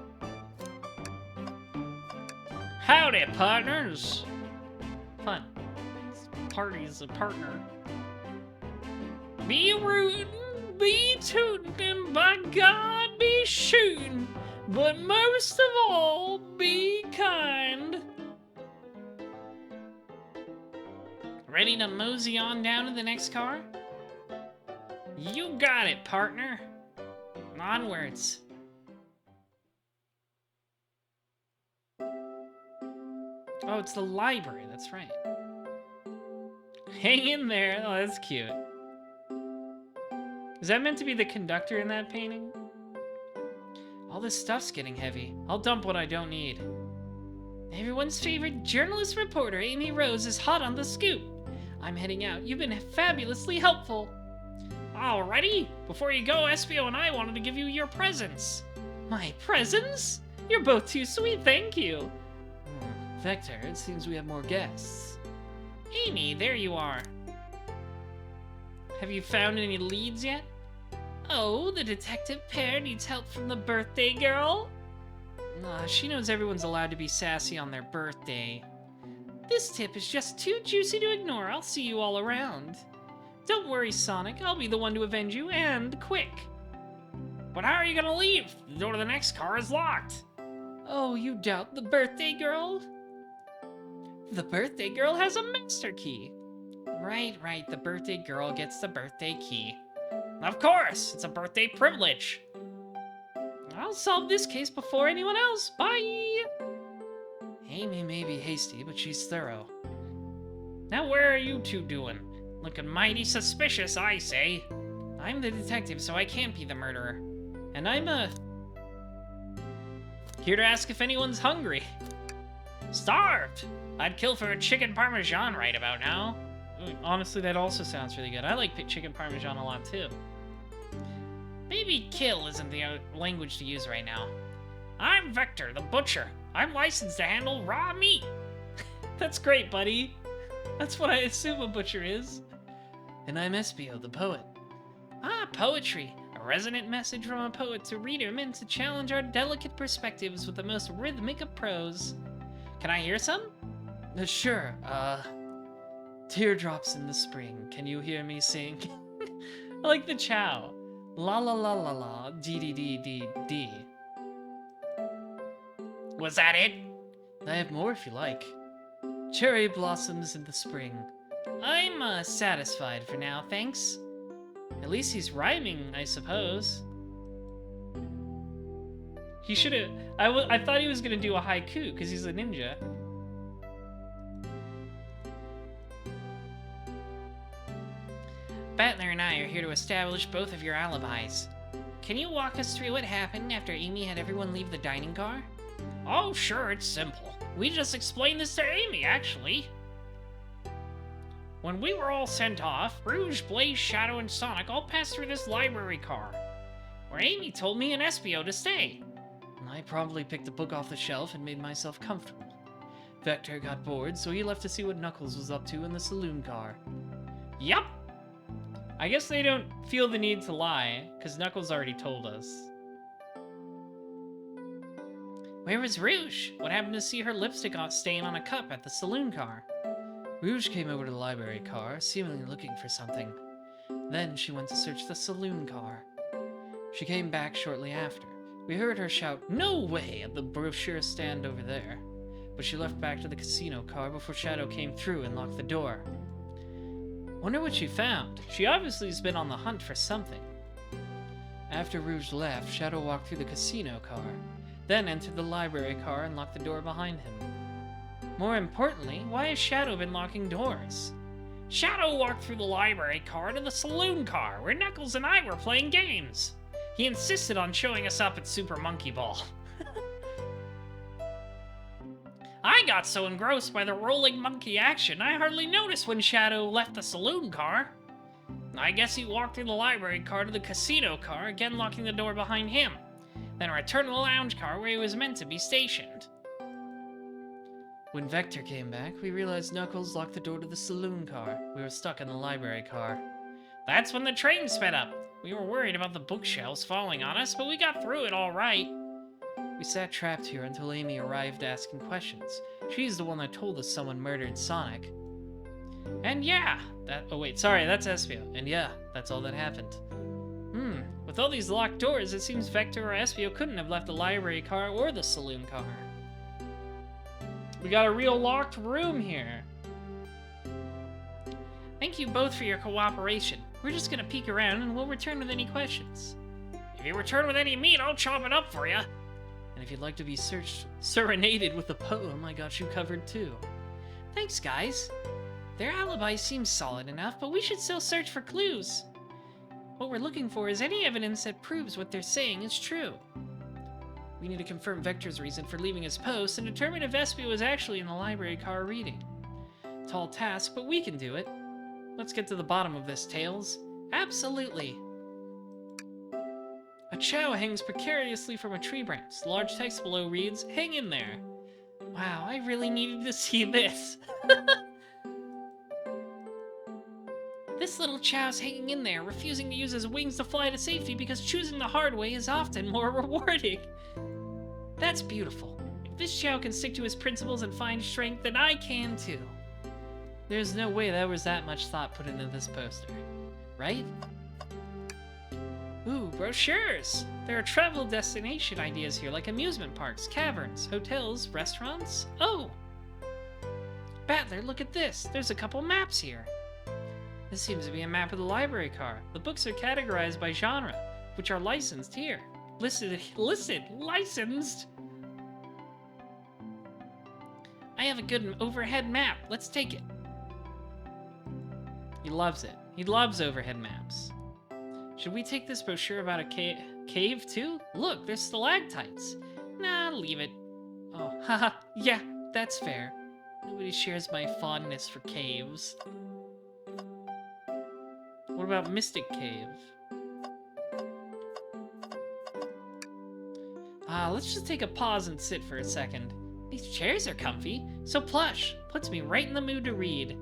Howdy, partners. Fun. Party's a partner. Be rootin', be tootin', and by God, be shootin'. But most of all, be kind. Ready to mosey on down to the next car? You got it, partner. Onwards. Oh, it's the library, that's right. Hang in there. Oh, that's cute. Is that meant to be the conductor in that painting? All this stuff's getting heavy. I'll dump what I don't need. Everyone's favorite journalist reporter, Amy Rose, is hot on the scoop. I'm heading out. You've been fabulously helpful. Alrighty. Before you go, Espio and I wanted to give you your presents. My presents? You're both too sweet, thank you. Vector, it seems we have more guests. Amy, there you are. Have you found any leads yet? Oh, the detective pair needs help from the birthday girl? She knows everyone's allowed to be sassy on their birthday. This tip is just too juicy to ignore. I'll see you all around. Don't worry, Sonic. I'll be the one to avenge you, and quick. But how are you gonna leave? The door to the next car is locked. Oh, you doubt the birthday girl? The birthday girl has a master key. Right. The birthday girl gets the birthday key. Of course, it's a birthday privilege. I'll solve this case before anyone else. Bye! Amy may be hasty, but she's thorough. Now where are you two doing? Looking mighty suspicious, I say. I'm the detective, so I can't be the murderer. And I'm, here to ask if anyone's hungry. Starved! I'd kill for a chicken parmesan right about now. Honestly, that also sounds really good. I like chicken parmesan a lot, too. Maybe kill isn't the language to use right now. I'm Vector, the butcher. I'm licensed to handle raw meat. That's great, buddy. That's what I assume a butcher is. And I'm Espio, the poet. Ah, poetry. A resonant message from a poet to reader meant to challenge our delicate perspectives with the most rhythmic of prose. Can I hear some? Sure, Teardrops in the spring, can you hear me sing? I like the chow. La la la la la, dee dee dee dee dee. Was that it? I have more if you like. Cherry blossoms in the spring. I'm, satisfied for now, thanks. At least he's rhyming, I suppose. He should've... I thought he was gonna do a haiku, because he's a ninja. Battler and I are here to establish both of your alibis. Can you walk us through what happened after Amy had everyone leave the dining car? Oh, sure, it's simple. We just explained this to Amy, actually. When we were all sent off, Rouge, Blaze, Shadow, and Sonic all passed through this library car, where Amy told me and Espio to stay. I probably picked a book off the shelf and made myself comfortable. Vector got bored, so he left to see what Knuckles was up to in the saloon car. Yup! I guess they don't feel the need to lie, because Knuckles already told us. Where was Rouge? What happened to see her lipstick stain on a cup at the saloon car? Rouge came over to the library car, seemingly looking for something. Then she went to search the saloon car. She came back shortly after. We heard her shout, "No way!" at the brochure stand over there. But she left back to the casino car before Shadow came through and locked the door. Wonder what she found. She obviously has been on the hunt for something. After Rouge left, Shadow walked through the casino car, then entered the library car and locked the door behind him. More importantly, why has Shadow been locking doors? Shadow walked through the library car to the saloon car, where Knuckles and I were playing games. He insisted on showing us up at Super Monkey Ball. I got so engrossed by the rolling monkey action, I hardly noticed when Shadow left the saloon car. I guess he walked through the library car to the casino car, again locking the door behind him, then returned to the lounge car where he was meant to be stationed. When Vector came back, we realized Knuckles locked the door to the saloon car. We were stuck in the library car. That's when the train sped up. We were worried about the bookshelves falling on us, but we got through it all right. We sat trapped here until Amy arrived asking questions. She's the one that told us someone murdered Sonic. And yeah, oh wait, sorry, that's Espio. And yeah, that's all that happened. With all these locked doors, it seems Vector or Espio couldn't have left the library car or the saloon car. We got a real locked room here. Thank you both for your cooperation. We're just gonna peek around and we'll return with any questions. If you return with any meat, I'll chop it up for you. And if you'd like to be serenaded with a poem, I got you covered too. Thanks, guys. Their alibi seems solid enough, but we should still search for clues. What we're looking for is any evidence that proves what they're saying is true. We need to confirm Vector's reason for leaving his post and determine if Espio was actually in the library car reading. Tall task, but we can do it. Let's get to the bottom of this, Tails. Absolutely. A chow hangs precariously from a tree branch. The large text below reads, "Hang in there." Wow, I really needed to see this. This little chow's hanging in there, refusing to use his wings to fly to safety because choosing the hard way is often more rewarding. That's beautiful. If this chow can stick to his principles and find strength, then I can too. There's no way there was that much thought put into this poster, right? Ooh, brochures! There are travel destination ideas here, like amusement parks, caverns, hotels, restaurants. Oh! Battler, look at this! There's a couple maps here. This seems to be a map of the library car. The books are categorized by genre, which are licensed here. Listed, licensed! I have a good overhead map. Let's take it. He loves it. He loves overhead maps. Should we take this brochure about a cave too? Look, there's stalactites. Nah, leave it. Oh, haha, yeah, that's fair. Nobody shares my fondness for caves. What about Mystic Cave? Let's just take a pause and sit for a second. These chairs are comfy, so plush. Puts me right in the mood to read.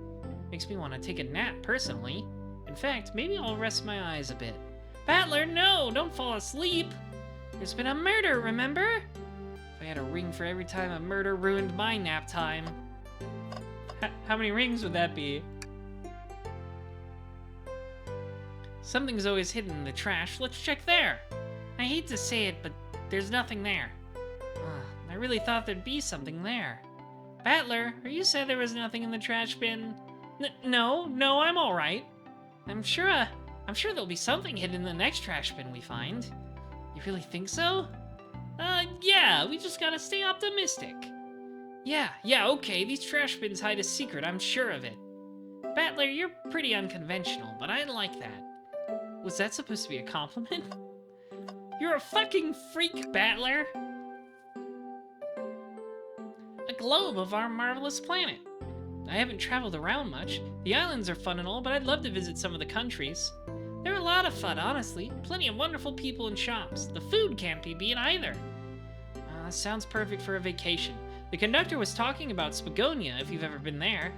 Makes me want to take a nap, personally. In fact, maybe I'll rest my eyes a bit. Battler, no! Don't fall asleep! There's been a murder, remember? If I had a ring for every time a murder ruined my nap time. How many rings would that be? Something's always hidden in the trash. Let's check there. I hate to say it, but there's nothing there. I really thought there'd be something there. Battler, are you said there was nothing in the trash bin? No, I'm all right. I'm sure there'll be something hidden in the next trash bin we find. You really think so? Yeah, we just gotta stay optimistic. Yeah, okay, these trash bins hide a secret, I'm sure of it. Battler, you're pretty unconventional, but I like that. Was that supposed to be a compliment? You're a fucking freak, Battler! A globe of our marvelous planet. I haven't traveled around much. The islands are fun and all, but I'd love to visit some of the countries. They're a lot of fun, honestly. Plenty of wonderful people and shops. The food can't be beat either. Sounds perfect for a vacation. The conductor was talking about Spagonia, if you've ever been there.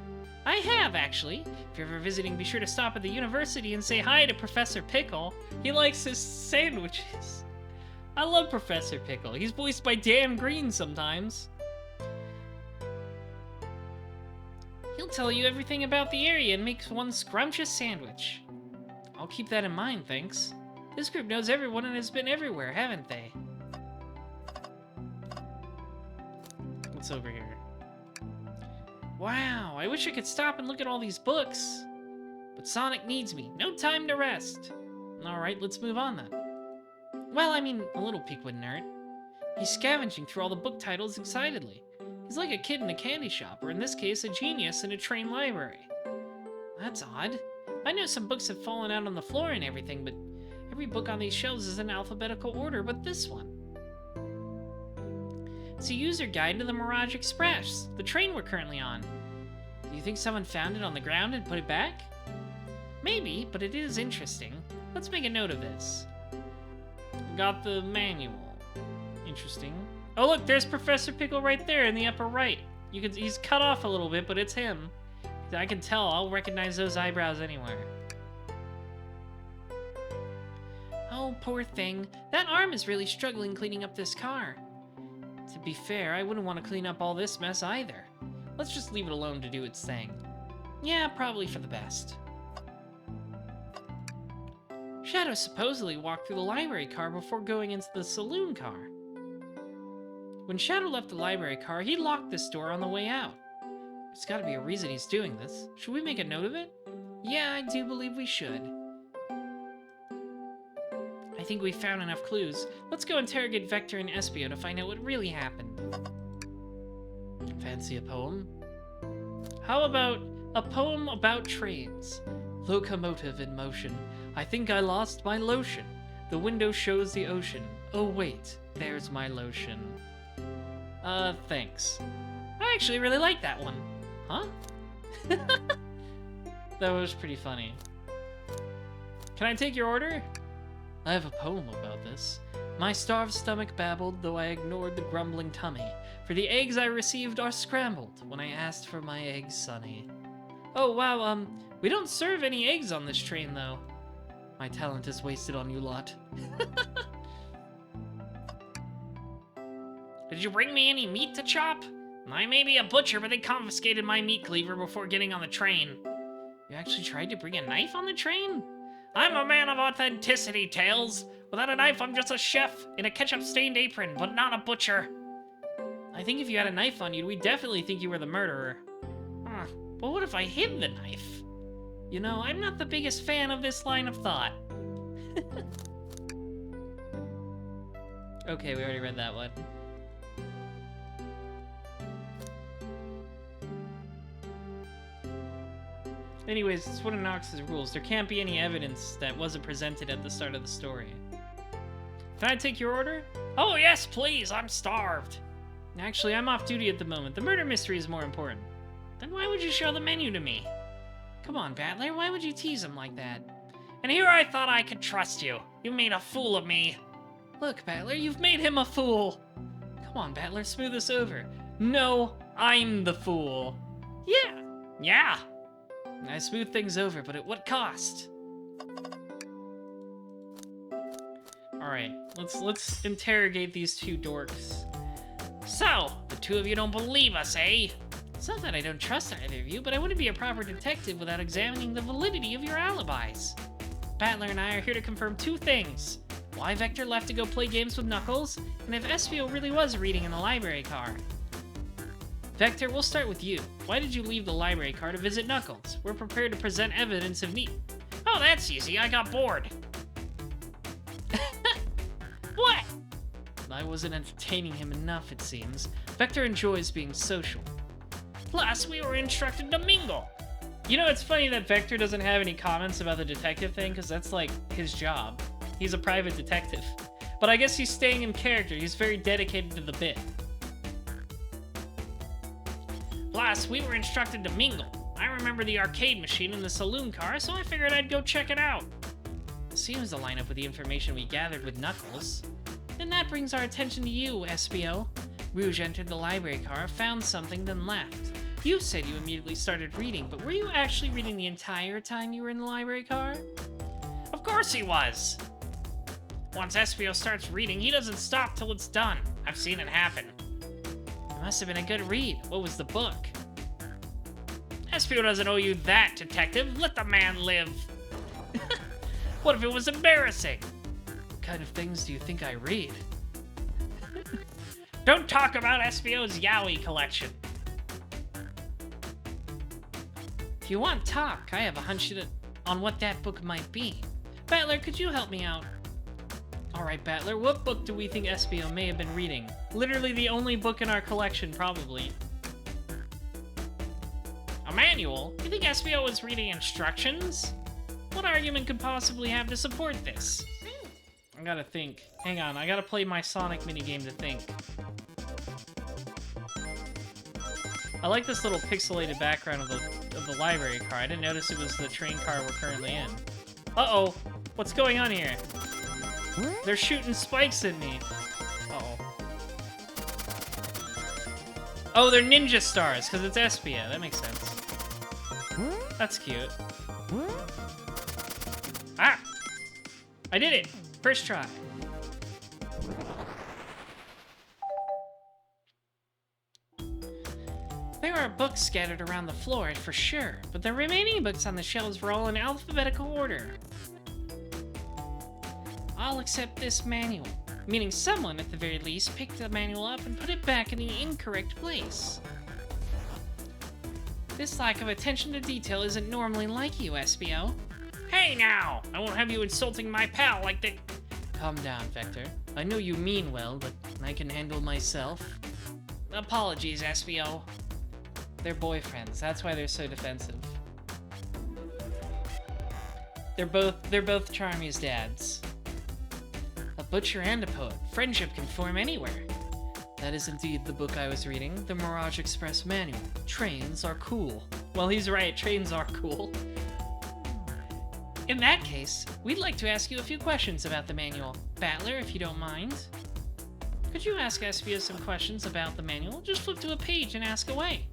I have, actually. If you're ever visiting, be sure to stop at the university and say hi to Professor Pickle. He likes his sandwiches. I love Professor Pickle. He's voiced by Dan Green sometimes. He'll tell you everything about the area and makes one scrumptious sandwich. I'll keep that in mind, thanks. This group knows everyone and has been everywhere, haven't they? What's over here? Wow, I wish I could stop and look at all these books. But Sonic needs me. No time to rest. Alright, let's move on then. Well, I mean, a little peek wouldn't hurt. He's scavenging through all the book titles excitedly. He's like a kid in a candy shop, or in this case, a genius in a train library. That's odd. I know some books have fallen out on the floor and everything, but every book on these shelves is in alphabetical order but this one. It's a user guide to the Mirage Express, the train we're currently on. Do you think someone found it on the ground and put it back? Maybe, but it is interesting. Let's make a note of this. Got the manual. Interesting. Oh look, there's Professor Pickle right there in the upper right. He's cut off a little bit, but it's him. I can tell, I'll recognize those eyebrows anywhere. Oh, poor thing. That arm is really struggling cleaning up this car. To be fair, I wouldn't want to clean up all this mess either. Let's just leave it alone to do its thing. Yeah, probably for the best. Shadow supposedly walked through the library car before going into the saloon car. When Shadow left the library car, he locked this door on the way out. There's gotta be a reason he's doing this. Should we make a note of it? Yeah, I do believe we should. I think we've found enough clues. Let's go interrogate Vector and Espio to find out what really happened. Fancy a poem? How about a poem about trains? Locomotive in motion. I think I lost my lotion. The window shows the ocean. Oh wait, there's my lotion. Thanks. I actually really like that one. Huh? That was pretty funny. Can I take your order? I have a poem about this. My starved stomach babbled, though I ignored the grumbling tummy. For the eggs I received are scrambled when I asked for my eggs, Sonny. Oh, wow, we don't serve any eggs on this train, though. My talent is wasted on you lot. Did you bring me any meat to chop? I may be a butcher, but they confiscated my meat cleaver before getting on the train. You actually tried to bring a knife on the train? I'm a man of authenticity, Tails. Without a knife, I'm just a chef in a ketchup-stained apron, but not a butcher. I think if you had a knife on you, we'd definitely think you were the murderer. But what if I hid the knife? You know, I'm not the biggest fan of this line of thought. Okay, we already read that one. Anyways, it's one of Nox's rules. There can't be any evidence that wasn't presented at the start of the story. Can I take your order? Oh yes, please, I'm starved. Actually, I'm off duty at the moment. The murder mystery is more important. Then why would you show the menu to me? Come on, Battler, why would you tease him like that? And here I thought I could trust you. You made a fool of me. Look, Battler, you've made him a fool. Come on, Battler, smooth this over. No, I'm the fool. Yeah. I smooth things over, but at what cost? Alright, let's interrogate these two dorks. So, the two of you don't believe us, eh? It's not that I don't trust either of you, but I wouldn't be a proper detective without examining the validity of your alibis. Battler and I are here to confirm two things. Why Vector left to go play games with Knuckles, and if Espio really was reading in the library car. Vector, we'll start with you. Why did you leave the library car to visit Knuckles? We're prepared to present evidence of need. Oh, that's easy. I got bored. What? I wasn't entertaining him enough, it seems. Vector enjoys being social. Plus, we were instructed to mingle. You know, it's funny that Vector doesn't have any comments about the detective thing, because that's, like, his job. He's a private detective. But I guess he's staying in character. He's very dedicated to the bit. Plus, we were instructed to mingle. I remember the arcade machine in the saloon car, so I figured I'd go check it out. It seems to line up with the information we gathered with Knuckles. And that brings our attention to you, Espio. Rouge entered the library car, found something, then left. You said you immediately started reading, but were you actually reading the entire time you were in the library car? Of course he was! Once Espio starts reading, he doesn't stop till it's done. I've seen it happen. It must have been a good read. What was the book? Espio doesn't owe you that, detective. Let the man live. What if it was embarrassing? What kind of things do you think I read? Don't talk about Espio's yaoi collection. If you want talk, I have a hunch on what that book might be. Battler, could you help me out? Alright, Battler, what book do we think Espio may have been reading? Literally the only book in our collection, probably. A manual? You think Espio was reading instructions? What argument could possibly have to support this? I gotta think. Hang on, I gotta play my Sonic minigame to think. I like this little pixelated background of the library car. I didn't notice it was the train car we're currently in. Uh-oh! What's going on here? They're shooting spikes at me. Uh-oh. Oh, they're ninja stars, because it's Espia. That makes sense. That's cute. Ah! I did it! First try. There are books scattered around the floor, for sure, but the remaining books on the shelves were all in alphabetical order. I'll accept this manual, meaning someone, at the very least, picked the manual up and put it back in the incorrect place. This lack of attention to detail isn't normally like you, Espio. Hey now! I won't have you insulting my pal like that. Calm down, Vector. I know you mean well, but I can handle myself. Apologies, Espio. They're boyfriends. That's why they're so defensive. They're both Charmy's dads. A butcher and a poet. Friendship can form anywhere. That is indeed the book I was reading, the Mirage Express Manual. Trains are cool. Well, he's right, trains are cool. In that case, we'd like to ask you a few questions about the manual. Battler, if you don't mind. Could you ask Espio some questions about the manual? Just flip to a page and ask away.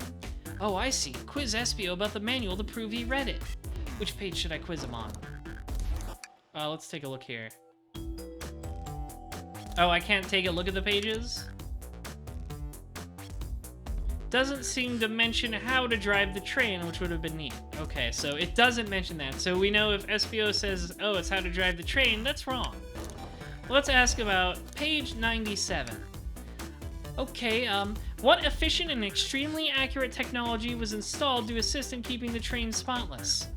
Oh, I see. Quiz Espio about the manual to prove he read it. Which page should I quiz him on? Let's take a look here. Oh, I can't take a look at the pages? Doesn't seem to mention how to drive the train, which would have been neat. Okay, so it doesn't mention that. So we know if Espio says, oh, it's how to drive the train, that's wrong. Let's ask about page 97. Okay, what efficient and extremely accurate technology was installed to assist in keeping the train spotless?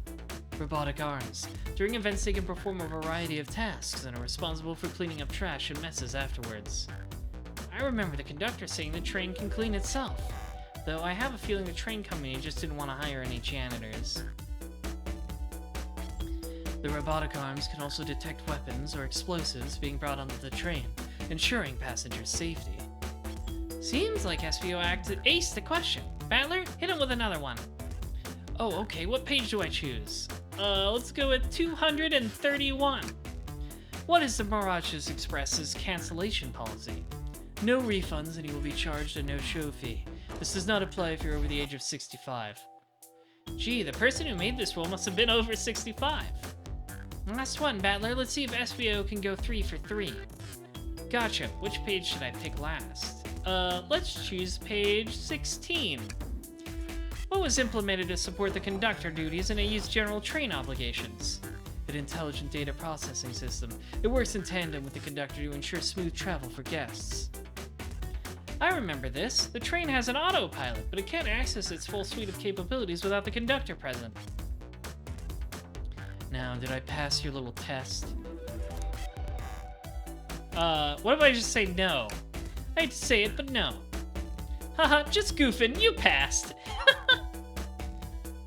Robotic arms. During events, they can perform a variety of tasks and are responsible for cleaning up trash and messes afterwards. I remember the conductor saying the train can clean itself, though I have a feeling the train company just didn't want to hire any janitors. The robotic arms can also detect weapons or explosives being brought onto the train, ensuring passengers' safety. Seems like Espio aced the question. Battler, hit him with another one. Oh, okay, what page do I choose? Let's go with 231. What is the Mirage Express's cancellation policy? No refunds, and you will be charged a no-show fee. This does not apply if you're over the age of 65. Gee, the person who made this rule must have been over 65. Last one, Battler. Let's see if Espio can go 3 for 3. Gotcha. Which page should I pick last? Let's choose page 16. What was implemented to support the conductor duties and AU's general train obligations? An intelligent data processing system. It works in tandem with the conductor to ensure smooth travel for guests. I remember this. The train has an autopilot, but it can't access its full suite of capabilities without the conductor present. Now, did I pass your little test? What if I just say no? I hate to say it, but no. Haha, just goofing, you passed!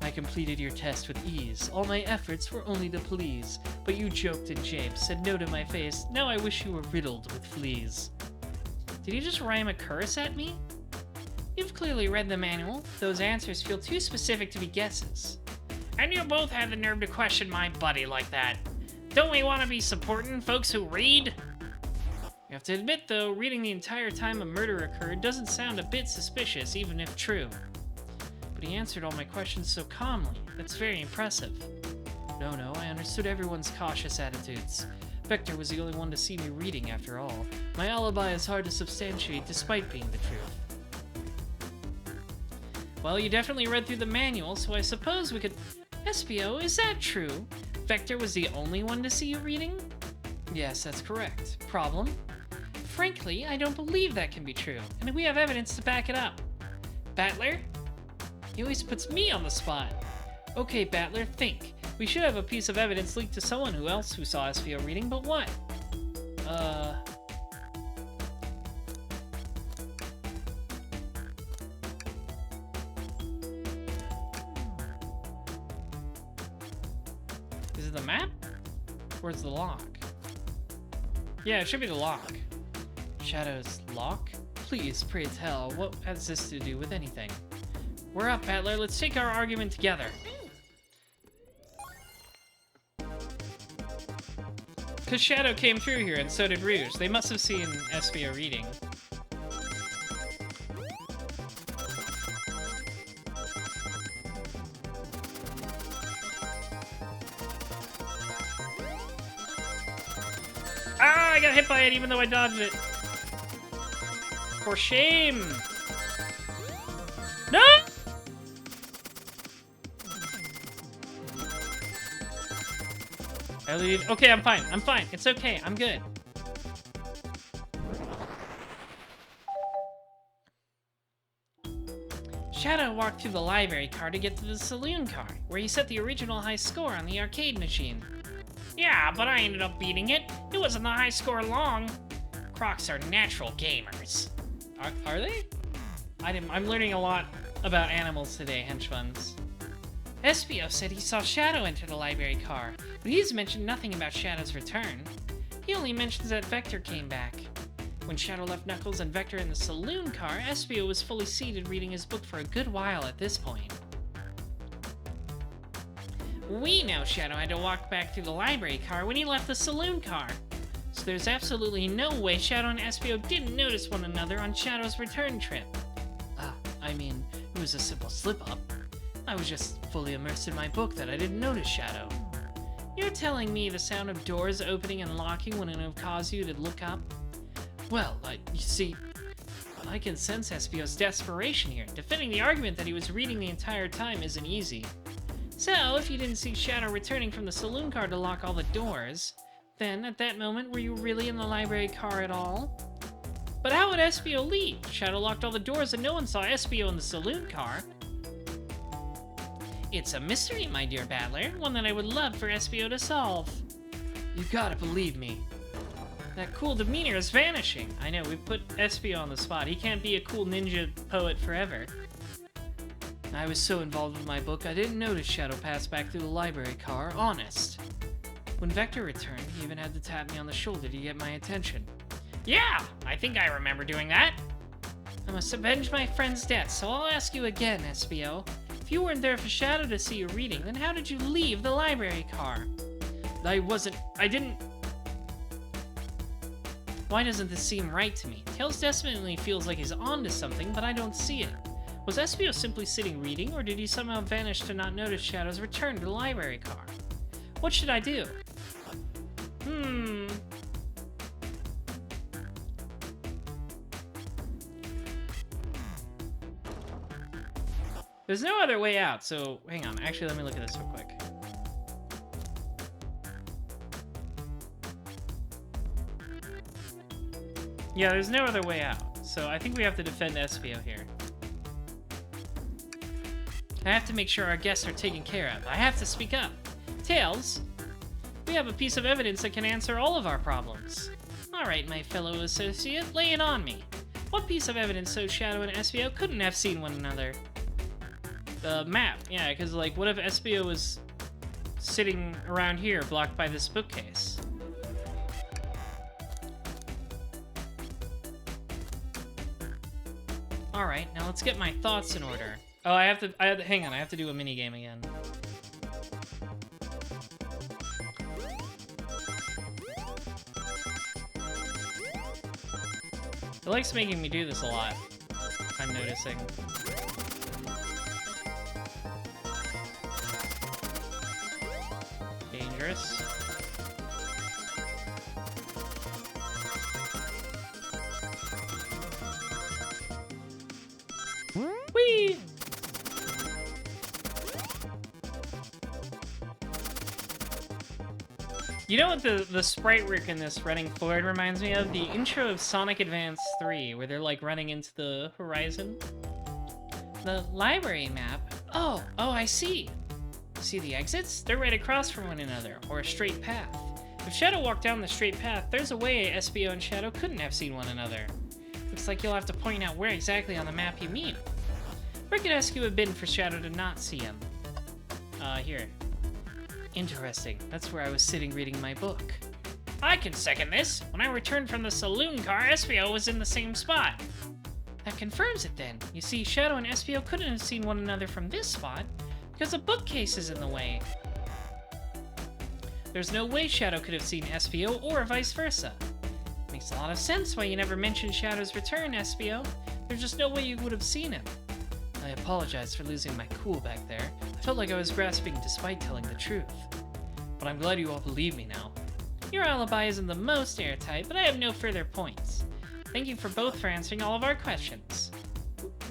I completed your test with ease. All my efforts were only to please. But you joked and japed, said no to my face. Now I wish you were riddled with fleas. Did you just rhyme a curse at me? You've clearly read the manual. Those answers feel too specific to be guesses. And you both had the nerve to question my buddy like that. Don't we want to be supporting folks who read? You have to admit, though, reading the entire time a murder occurred doesn't sound a bit suspicious, even if true. but he answered all my questions so calmly. That's very impressive. No, I understood everyone's cautious attitudes. Vector was the only one to see me reading, after all. My alibi is hard to substantiate despite being the truth. Well, you definitely read through the manual, so I suppose we could... Espio, is that true? Vector was the only one to see you reading? Yes, that's correct. Problem? Frankly, I don't believe that can be true, and we have evidence to back it up. Battler? He always puts me on the spot. Okay, Battler, think. We should have a piece of evidence linked to someone else who saw Espio reading, but what? Is it the map? Where's the lock? Yeah, it should be the lock. Shadow's lock? Please, pray tell, what has this to do with anything? We're up, Battler. Let's take our argument together. Because Shadow came through here, and so did Rouge. They must have seen Espio reading. Ah, I got hit by it even though I dodged it. For shame! No! Okay, I'm fine. I'm fine. It's okay. I'm good. Shadow walked through the library car to get to the saloon car, where he set the original high score on the arcade machine. Yeah, but I ended up beating it. It wasn't the high score long. Crocs are natural gamers. Are they? I'm learning a lot about animals today, hench funds. Espio said he saw Shadow enter the library car, but he's mentioned nothing about Shadow's return. He only mentions that Vector came back. When Shadow left Knuckles and Vector in the saloon car, Espio was fully seated reading his book for a good while at this point. We know Shadow had to walk back through the library car when he left the saloon car. So there's absolutely no way Shadow and Espio didn't notice one another on Shadow's return trip. I mean, it was a simple slip-up. I was just fully immersed in my book that I didn't notice Shadow. You're telling me the sound of doors opening and locking wouldn't have caused you to look up? Well, you see, I can sense Espio's desperation here. Defending the argument that he was reading the entire time isn't easy. So, if you didn't see Shadow returning from the saloon car to lock all the doors, then at that moment, were you really in the library car at all? But how would Espio leave? Shadow locked all the doors and no one saw Espio in the saloon car. It's a mystery, my dear Battler, one that I would love for Espio to solve. You gotta believe me. That cool demeanor is vanishing. I know, we put Espio on the spot. He can't be a cool ninja poet forever. I was so involved with my book, I didn't notice Shadow pass back through the library car, honest. When Vector returned, he even had to tap me on the shoulder to get my attention. Yeah, I think I remember doing that. I must avenge my friend's death, so I'll ask you again, Espio. If you weren't there for Shadow to see you reading, then how did you leave the library car? I didn't... Why doesn't this seem right to me? Tails definitely feels like he's onto something, but I don't see it. Was Espio simply sitting reading, or did he somehow vanish to not notice Shadow's return to the library car? What should I do? There's no other way out, so hang on. Actually, let me look at this real quick. Yeah, there's no other way out, so I think we have to defend Espio here. I have to make sure our guests are taken care of. I have to speak up. Tails, we have a piece of evidence that can answer all of our problems. Alright, my fellow associate, lay it on me. What piece of evidence shows Shadow and Espio couldn't have seen one another? The map, yeah, because, like, what if Espio was sitting around here, blocked by this bookcase? Alright, now let's get my thoughts in order. Oh, hang on, I have to do a minigame again. It likes making me do this a lot, I'm noticing. dangerous. Whee! You know what the sprite work in this running forward reminds me of? The intro of Sonic Advance 3, where they're like running into the horizon. The library map? Oh, I see. See the exits? They're right across from one another, or a straight path. If Shadow walked down the straight path, there's a way SBO and Shadow couldn't have seen one another. Looks like you'll have to point out where exactly on the map you mean. Where could Eskew have been for Shadow to not see him? Here. Interesting. That's where I was sitting reading my book. I can second this. When I returned from the saloon car, SBO was in the same spot. That confirms it then. You see, Shadow and SBO couldn't have seen one another from this spot because a bookcase is in the way. There's no way Shadow could have seen SBO or vice versa. Makes a lot of sense why you never mentioned Shadow's return, SBO. There's just no way you would have seen him. I apologize for losing my cool back there. I felt like I was grasping despite telling the truth. But I'm glad you all believe me now. Your alibi isn't the most airtight, but I have no further points. Thank you for both for answering all of our questions.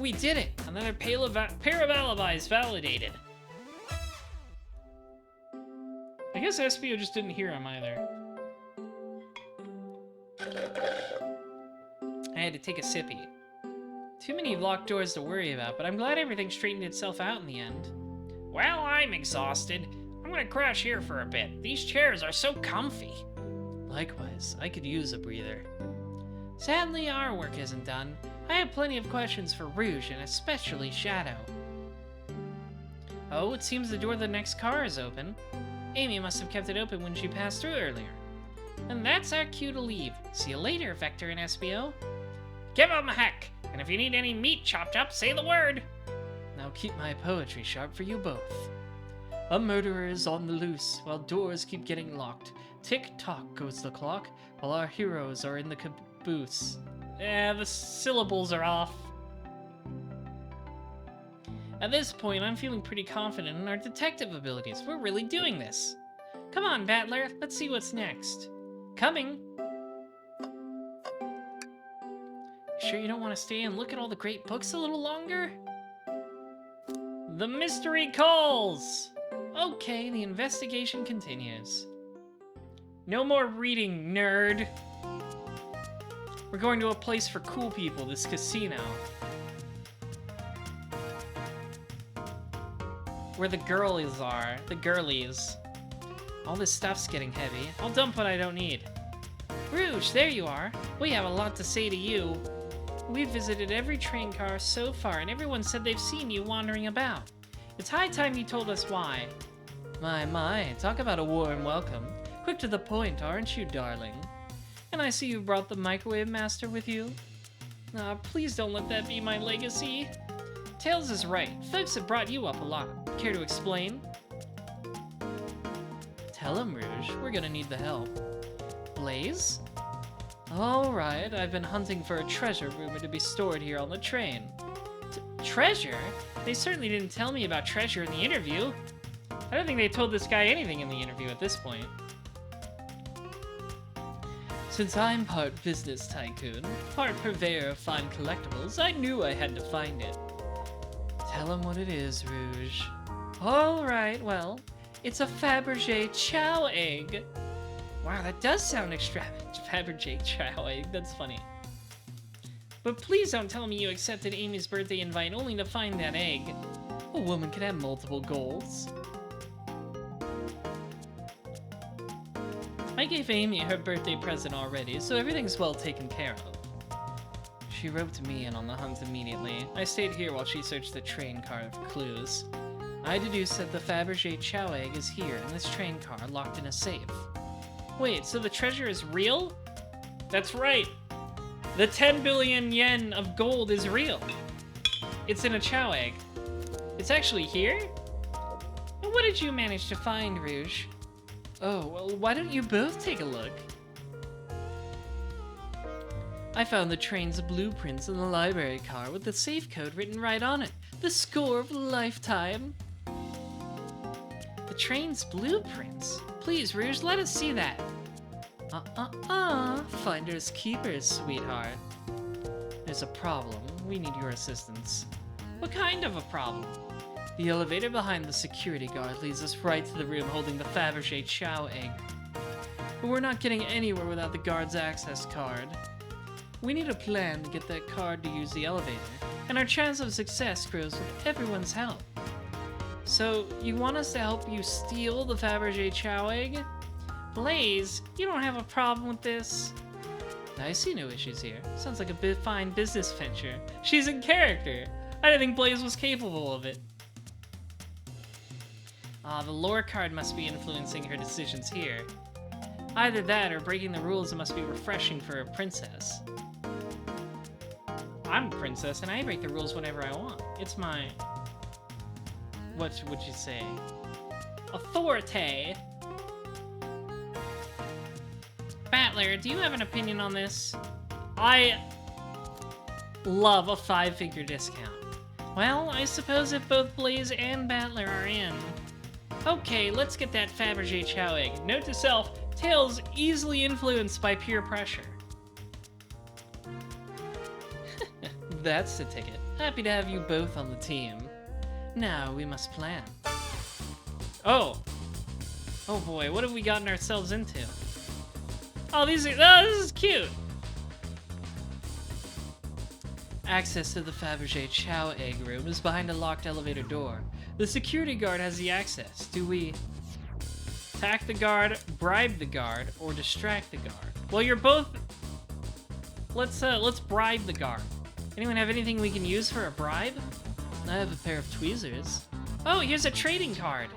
We did it! Another pair of alibis validated. I guess SBO just didn't hear him either. I had to take a sippy. Too many locked doors to worry about, but I'm glad everything straightened itself out in the end. Well, I'm exhausted. I'm gonna crash here for a bit. These chairs are so comfy. Likewise, I could use a breather. Sadly, our work isn't done. I have plenty of questions for Rouge, and especially Shadow. Oh, it seems the door to the next car is open. Amy must have kept it open when she passed through earlier. And that's our cue to leave. See you later, Vector and SBO. Give 'em a heck! And if you need any meat chopped up, say the word! Now keep my poetry sharp for you both. A murderer is on the loose, while doors keep getting locked. Tick-tock goes the clock, while our heroes are in the caboose. The syllables are off. At this point, I'm feeling pretty confident in our detective abilities. We're really doing this. Come on, Battler, let's see what's next. Coming! Sure you don't want to stay and look at all the great books a little longer? The mystery calls! Okay, the investigation continues. No more reading, nerd! We're going to a place for cool people, this casino. Where the girlies are. The girlies. All this stuff's getting heavy. I'll dump what I don't need. Rouge, there you are. We have a lot to say to you. We've visited every train car so far, and everyone said they've seen you wandering about. It's high time you told us why. My, talk about a warm welcome. Quick to the point, aren't you, darling? And I see you brought the Microwave Master with you. Please don't let that be my legacy. Tails is right. Folks have brought you up a lot. Care to explain? Tell him, Rouge. We're gonna need the help. Blaze? Alright, I've been hunting for a treasure rumored to be stored here on the train. Treasure? They certainly didn't tell me about treasure in the interview. I don't think they told this guy anything in the interview at this point. Since I'm part business tycoon, part purveyor of fine collectibles, I knew I had to find it. Tell him what it is, Rouge. Alright, well, it's a Fabergé chow egg. Wow, that does sound extravagant. Fabergé chow egg, that's funny. But please don't tell me you accepted Amy's birthday invite only to find that egg. A woman can have multiple goals. I gave Amy her birthday present already, so everything's well taken care of. She roped me in on the hunt immediately. I stayed here while she searched the train car for clues. I deduced that the Fabergé chow egg is here in this train car locked in a safe. Wait, so the treasure is real? That's right! The 10 billion yen of gold is real! It's in a chow egg. It's actually here? And what did you manage to find, Rouge? Oh, well, why don't you both take a look? I found the train's blueprints in the library car with the safe code written right on it. The score of a lifetime. The train's blueprints? Please, Rouge, let us see that. Finders keepers, sweetheart. There's a problem. We need your assistance. What kind of a problem? The elevator behind the security guard leads us right to the room holding the Fabergé Chow egg. But we're not getting anywhere without the guard's access card. We need a plan to get that card to use the elevator, and our chance of success grows with everyone's help. So, you want us to help you steal the Fabergé Chow egg? Blaze, you don't have a problem with this? I see no issues here. Sounds like a fine business venture. She's in character. I didn't think Blaze was capable of it. The lore card must be influencing her decisions here. Either that, or breaking the rules must be refreshing for a princess. I'm a princess, and I break the rules whenever I want. It's my... what would you say? Authority! Battler, do you have an opinion on this? I love a 5-figure discount. Well, I suppose if both Blaze and Battler are in. Okay, let's get that Fabergé Chow egg. Note to self, Tails easily influenced by peer pressure. That's the ticket. Happy to have you both on the team. Now we must plan. Oh boy, what have we gotten ourselves into? Oh, this is cute. Access to the Fabergé Chow egg room is behind a locked elevator door. The security guard has the access. Do we attack the guard, bribe the guard, or distract the guard? Well, you're both... Let's bribe the guard. Anyone have anything we can use for a bribe? I have a pair of tweezers. Oh, here's a trading card.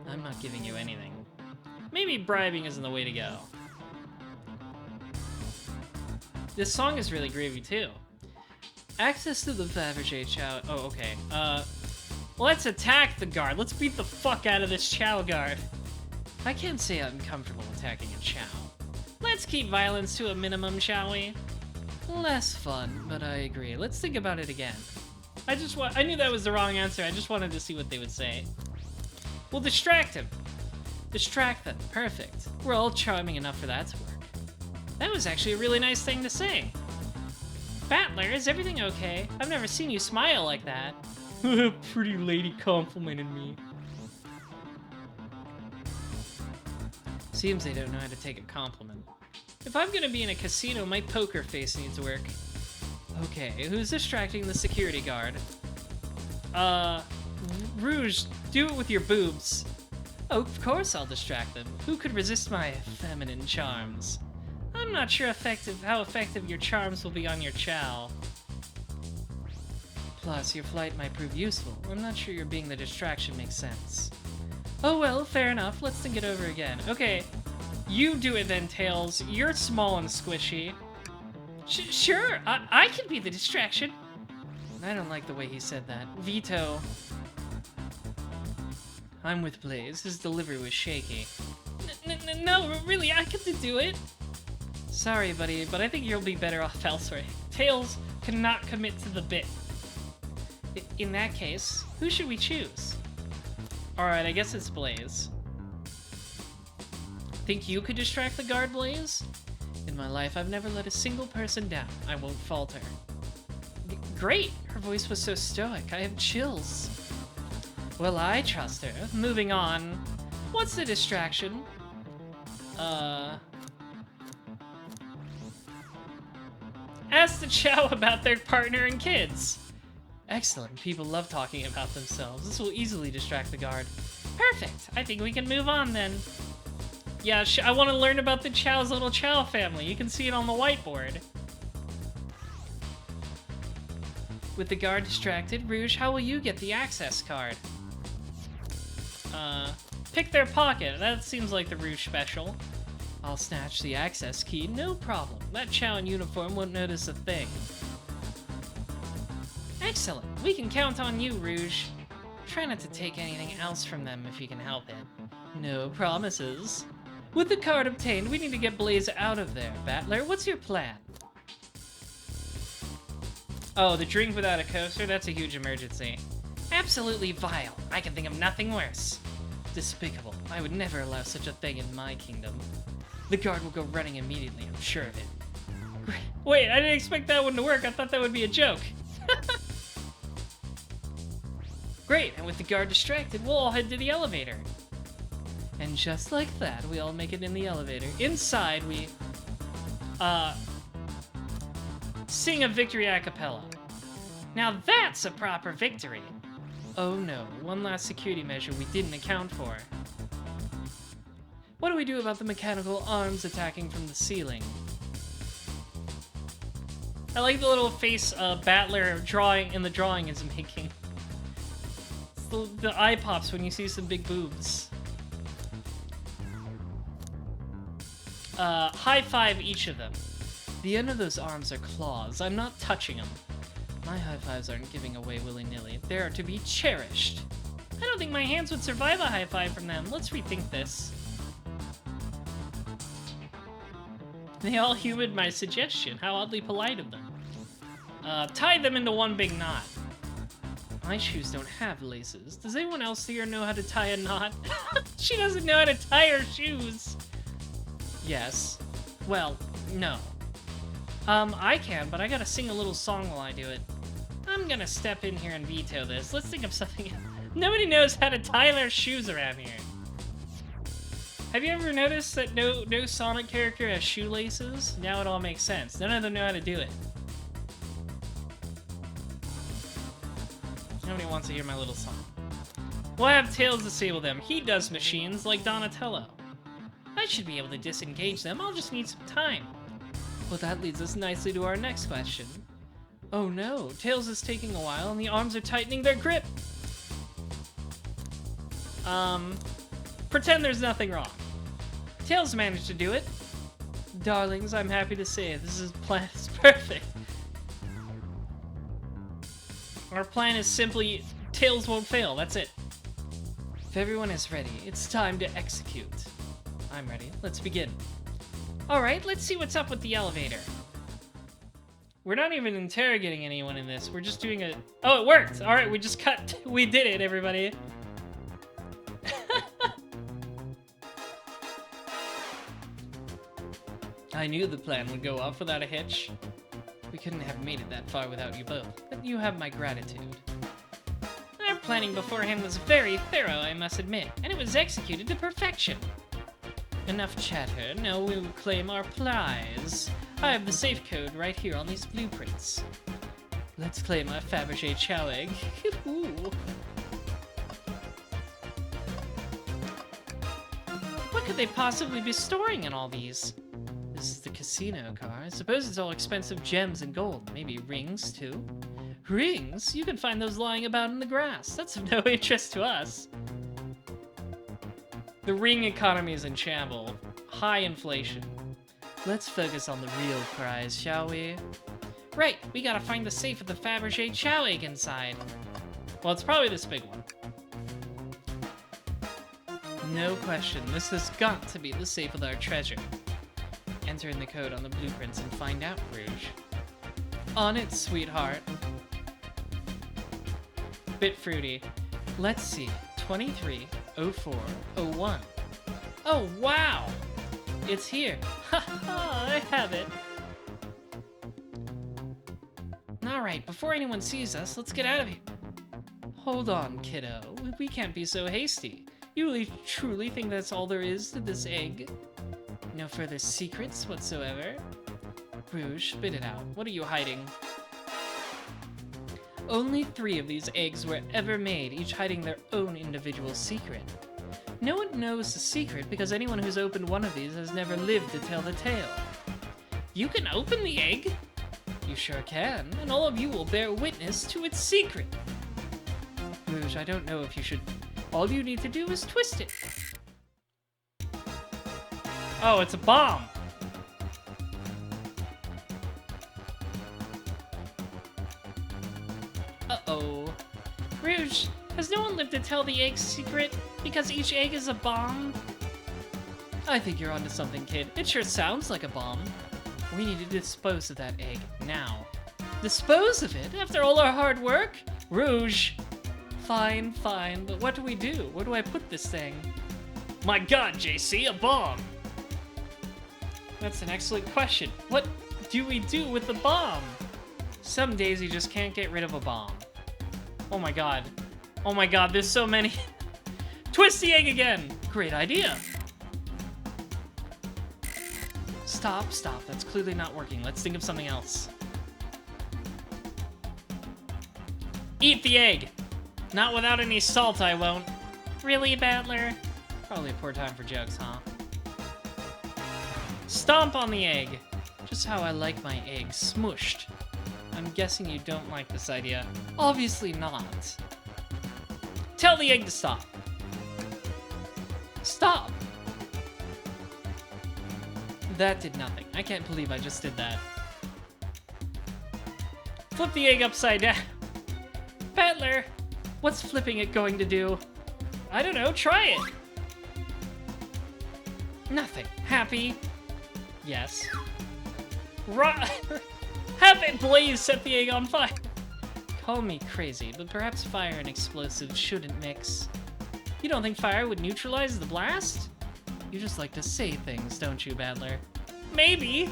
I'm not giving you anything. Maybe bribing isn't the way to go. This song is really groovy, too. Access to the Fabergé Chow... Oh, okay. Let's attack the guard. Let's beat the fuck out of this Chow guard. I can't say I'm comfortable attacking a Chow. Let's keep violence to a minimum, shall we? Less fun, but I agree. Let's think about it again. I knew that was the wrong answer. I just wanted to see what they would say. We'll distract him. Distract them. Perfect. We're all charming enough for that to work. That was actually a really nice thing to say. Battler, is everything okay? I've never seen you smile like that. Pretty lady complimented me. Seems they don't know how to take a compliment. If I'm gonna be in a casino, my poker face needs work. Okay, who's distracting the security guard? Rouge, do it with your boobs. Oh, of course I'll distract them. Who could resist my feminine charms? I'm not sure how effective your charms will be on your Chow. Plus, your flight might prove useful. I'm not sure being the distraction makes sense. Oh well, fair enough. Let's think it over again. Okay, you do it then, Tails. You're small and squishy. Sure, I can be the distraction. I don't like the way he said that. Veto. I'm with Blaze. His delivery was shaky. No, really, I get to do it. Sorry, buddy, but I think you'll be better off elsewhere. Tails cannot commit to the bit. In that case, who should we choose? Alright, I guess it's Blaze. Think you could distract the guard, Blaze? In my life, I've never let a single person down. I won't falter. Great! Her voice was so stoic, I have chills. Well, I trust her. Moving on. What's the distraction? Ask the Chow about their partner and kids. Excellent. People love talking about themselves. This will easily distract the guard. Perfect. I think we can move on then. Yeah, I want to learn about the Chow's little Chow family. You can see it on the whiteboard. With the guard distracted, Rouge, how will you get the access card? Pick their pocket. That seems like the Rouge special. I'll snatch the access key, no problem. That Chow in uniform won't notice a thing. Excellent. We can count on you, Rouge. Try not to take anything else from them if you can help it. No promises. With the card obtained, we need to get Blaze out of there. Battler, what's your plan? Oh, the drink without a coaster? That's a huge emergency. Absolutely vile. I can think of nothing worse. Despicable. I would never allow such a thing in my kingdom. The guard will go running immediately, I'm sure of it. Wait, I didn't expect that one to work. I thought that would be a joke. Great, and with the guard distracted, we'll all head to the elevator. And just like that, we all make it in the elevator. Inside, we, sing a victory a cappella. Now that's a proper victory. Oh no, one last security measure we didn't account for. What do we do about the mechanical arms attacking from the ceiling? I like the little face Battler drawing in the drawing is making. The eye pops when you see some big boobs. High five each of them. The end of those arms are claws. I'm not touching them. My high fives aren't giving away willy-nilly. They are to be cherished. I don't think my hands would survive a high five from them. Let's rethink this. They all humored my suggestion. How oddly polite of them. Tie them into one big knot. My shoes don't have laces. Does anyone else here know how to tie a knot? She doesn't know how to tie her shoes. Yes. Well, no. I can, but I gotta sing a little song while I do it. I'm gonna step in here and veto this. Let's think of something. Nobody knows how to tie their shoes around here. Have you ever noticed that no Sonic character has shoelaces? Now it all makes sense. None of them know how to do it. Nobody wants to hear my little song. We'll have Tails disable them. He does machines like Donatello. I should be able to disengage them. I'll just need some time. Well, that leads us nicely to our next question. Oh no, Tails is taking a while and the arms are tightening their grip. Pretend there's nothing wrong. Tails managed to do it. Darlings, I'm happy to say this plan is perfect. Our plan is simply Tails won't fail, that's it. If everyone is ready, it's time to execute. I'm ready, let's begin. Alright, let's see what's up with the elevator. We're not even interrogating anyone in this, we're just doing a... Oh, it worked! Alright, we just cut. We did it, everybody. I knew the plan would go off without a hitch. We couldn't have made it that far without you both, but you have my gratitude. Our planning beforehand was very thorough, I must admit, and it was executed to perfection. Enough chatter, now we will claim our prize. I have the safe code right here on these blueprints. Let's claim our Fabergé Chow egg. What could they possibly be storing in all these? This is the casino car. I suppose it's all expensive gems and gold. Maybe rings, too. Rings? You can find those lying about in the grass. That's of no interest to us. The ring economy is in shambles. High inflation. Let's focus on the real prize, shall we? Right, we gotta find the safe with the Fabergé Chow egg inside. Well, it's probably this big one. No question, this has got to be the safe with our treasure. Enter in the code on the blueprints and find out, Rouge. On it, sweetheart. Bit fruity. Let's see. 230401. Oh, wow! It's here. Ha, I have it. Alright, before anyone sees us, let's get out of here. Hold on, kiddo. We can't be so hasty. You really truly think that's all there is to this egg? No further secrets whatsoever? Rouge, spit it out. What are you hiding? Only 3 of these eggs were ever made, each hiding their own individual secret. No one knows the secret because anyone who's opened one of these has never lived to tell the tale. You can open the egg? You sure can, and all of you will bear witness to its secret. Rouge, I don't know if you should... All you need to do is twist it. Oh, it's a bomb! Uh-oh. Rouge, has no one lived to tell the egg's secret? Because each egg is a bomb? I think you're onto something, kid. It sure sounds like a bomb. We need to dispose of that egg, now. Dispose of it? After all our hard work? Rouge! Fine, fine, but what do we do? Where do I put this thing? My god, JC, a bomb! That's an excellent question. What do we do with the bomb? Some days you just can't get rid of a bomb. Oh my god. Oh my god, there's so many. Twist the egg again! Great idea! Stop, stop. That's clearly not working. Let's think of something else. Eat the egg! Not without any salt, I won't. Really, Battler? Probably a poor time for jokes, huh? Stomp on the egg! Just how I like my eggs, smushed. I'm guessing you don't like this idea. Obviously not. Tell the egg to stop. Stop! That did nothing. I can't believe I just did that. Flip the egg upside down. Battler, what's flipping it going to do? I don't know, try it. Nothing. Happy? Yes. Have it blaze, set the egg on fire. Call me crazy, but perhaps fire and explosives shouldn't mix. You don't think fire would neutralize the blast? You just like to say things, don't you, Battler? Maybe.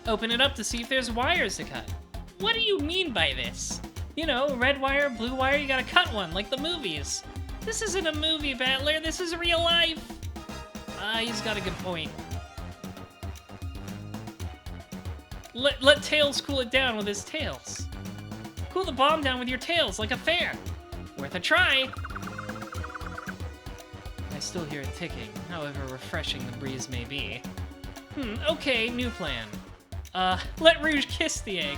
Open it up to see if there's wires to cut. What do you mean by this? You know, red wire, blue wire, you gotta cut one, like the movies. This isn't a movie, Battler, this is real life. He's got a good point. Let Tails cool it down with his tails. Cool the bomb down with your tails, like a fair. Worth a try. I still hear it ticking, however refreshing the breeze may be. Okay, new plan. Let Rouge kiss the egg.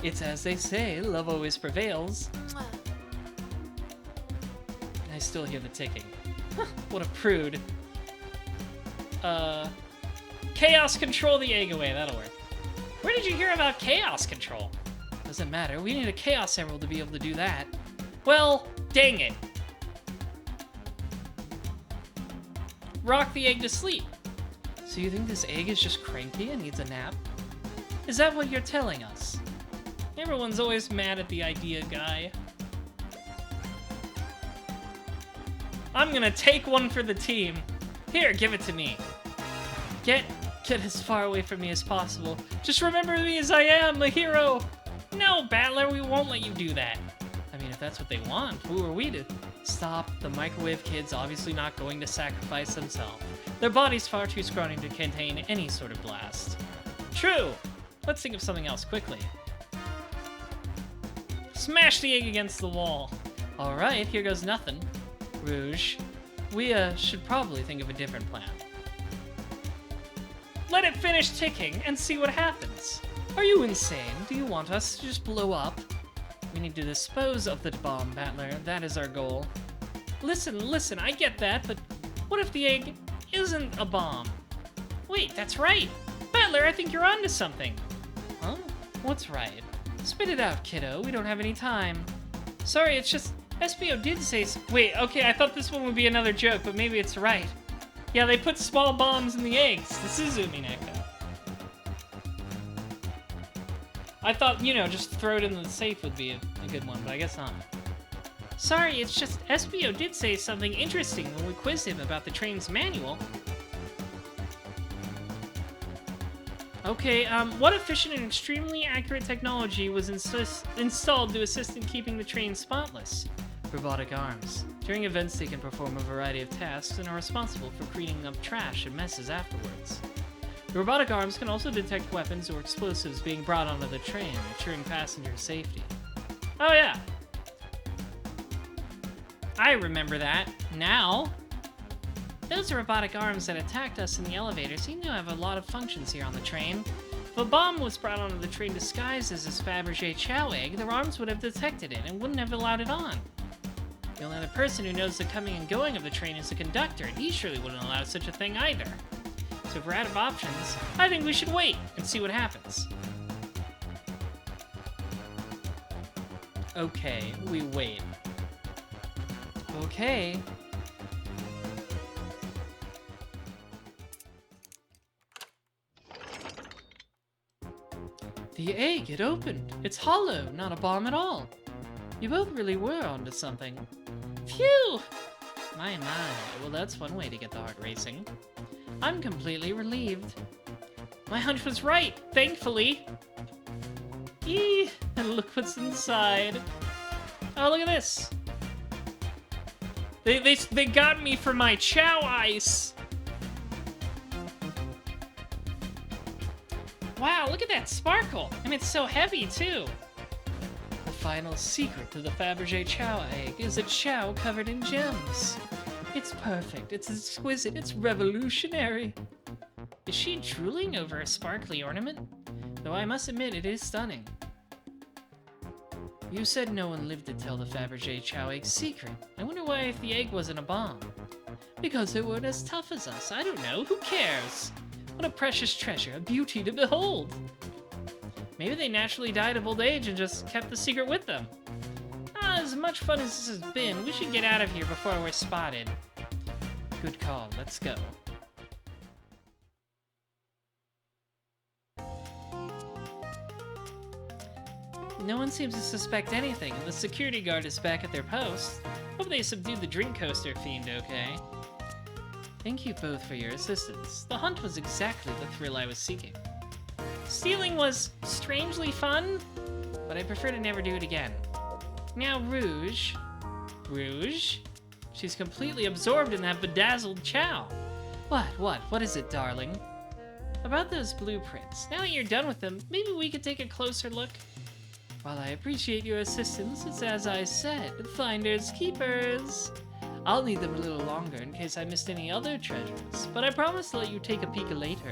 It's as they say, love always prevails. I still hear the ticking. What a prude. Chaos control the egg away, that'll work. Where did you hear about chaos control? Doesn't matter, we need a chaos emerald to be able to do that. Well, dang it. Rock the egg to sleep. So you think this egg is just cranky and needs a nap? Is that what you're telling us? Everyone's always mad at the idea guy. I'm gonna take one for the team. Here, give it to me. Get as far away from me as possible. Just remember me as I am, a hero. No, Battler, we won't let you do that. I mean, if that's what they want, who are we to... Stop. The microwave kid's obviously not going to sacrifice themselves. Their body's far too scrawny to contain any sort of blast. True. Let's think of something else quickly. Smash the egg against the wall. Alright, here goes nothing. Rouge, we should probably think of a different plan. Let it finish ticking and see what happens. Are you insane? Do you want us to just blow up? We need to dispose of the bomb, Battler. That is our goal. Listen, I get that, but what if the egg isn't a bomb? Wait, that's right. Battler, I think you're onto something. Huh? What's right? Spit it out, kiddo. We don't have any time. Sorry, it's just... SBO did say... Wait, okay, I thought this one would be another joke, but maybe it's right. Yeah, they put small bombs in the eggs. This is Umineko. I thought, you know, just throw it in the safe would be a good one, but I guess not. Sorry, it's just SBO did say something interesting when we quizzed him about the train's manual. Okay, what efficient and extremely accurate technology was installed to assist in keeping the train spotless? Robotic arms. During events, they can perform a variety of tasks and are responsible for cleaning up trash and messes afterwards. The robotic arms can also detect weapons or explosives being brought onto the train, ensuring passenger safety. Oh yeah! I remember that. Now! Those robotic arms that attacked us in the elevator seem to have a lot of functions here on the train. If a bomb was brought onto the train disguised as this Fabergé chow egg, their arms would have detected it and wouldn't have allowed it on. The only other person who knows the coming and going of the train is the conductor, and he surely wouldn't allow such a thing either. So if we're out of options, I think we should wait and see what happens. Okay, we wait. Okay. The egg, it opened. It's hollow, not a bomb at all. You both really were onto something. Phew! My. Well, that's one way to get the heart racing. I'm completely relieved. My hunch was right, thankfully. Eee, and look what's inside. Oh, look at this. They got me for my Chow Ice. Wow, look at that sparkle. And it's so heavy, too. The final secret to the Fabergé Chow egg is a chow covered in gems. It's perfect, it's exquisite, it's revolutionary. Is she drooling over a sparkly ornament? Though I must admit, it is stunning. You said no one lived to tell the Fabergé Chow egg's secret. I wonder why if the egg wasn't a bomb. Because they weren't as tough as us. I don't know, who cares? What a precious treasure, a beauty to behold. Maybe they naturally died of old age and just kept the secret with them. As much fun as this has been, we should get out of here before we're spotted. Good call, let's go. No one seems to suspect anything, and the security guard is back at their post. Hope they subdued the drink coaster fiend okay. Thank you both for your assistance. The hunt was exactly the thrill I was seeking. Stealing was strangely fun, but I prefer to never do it again. Now Rouge. Rouge? She's completely absorbed in that bedazzled chow. What is it, darling? About those blueprints. Now that you're done with them, maybe we could take a closer look? While I appreciate your assistance, it's as I said, finders keepers. I'll need them a little longer in case I missed any other treasures, but I promise to let you take a peek later.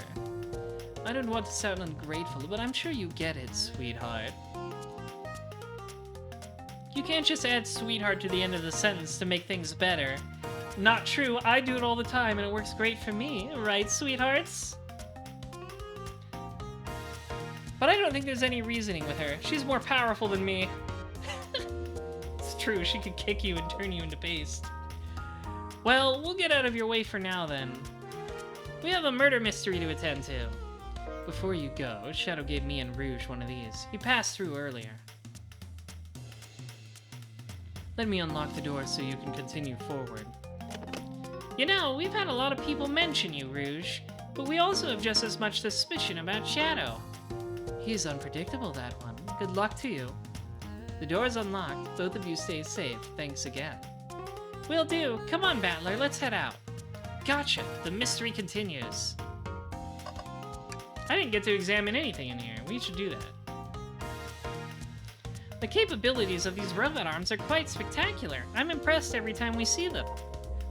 I don't want to sound ungrateful, but I'm sure you get it, sweetheart. You can't just add sweetheart to the end of the sentence to make things better. Not true, I do it all the time and it works great for me, right, sweethearts? But I don't think there's any reasoning with her. She's more powerful than me. It's true, she could kick you and turn you into paste. Well, we'll get out of your way for now then. We have a murder mystery to attend to. Before you go, Shadow gave me and Rouge one of these. He passed through earlier. Let me unlock the door so you can continue forward. You know, we've had a lot of people mention you, Rouge, but we also have just as much suspicion about Shadow. He's unpredictable, that one. Good luck to you. The door's unlocked. Both of you stay safe. Thanks again. Will do. Come on, Battler, let's head out. Gotcha. The mystery continues. I didn't get to examine anything in here. We should do that. The capabilities of these robot arms are quite spectacular. I'm impressed every time we see them.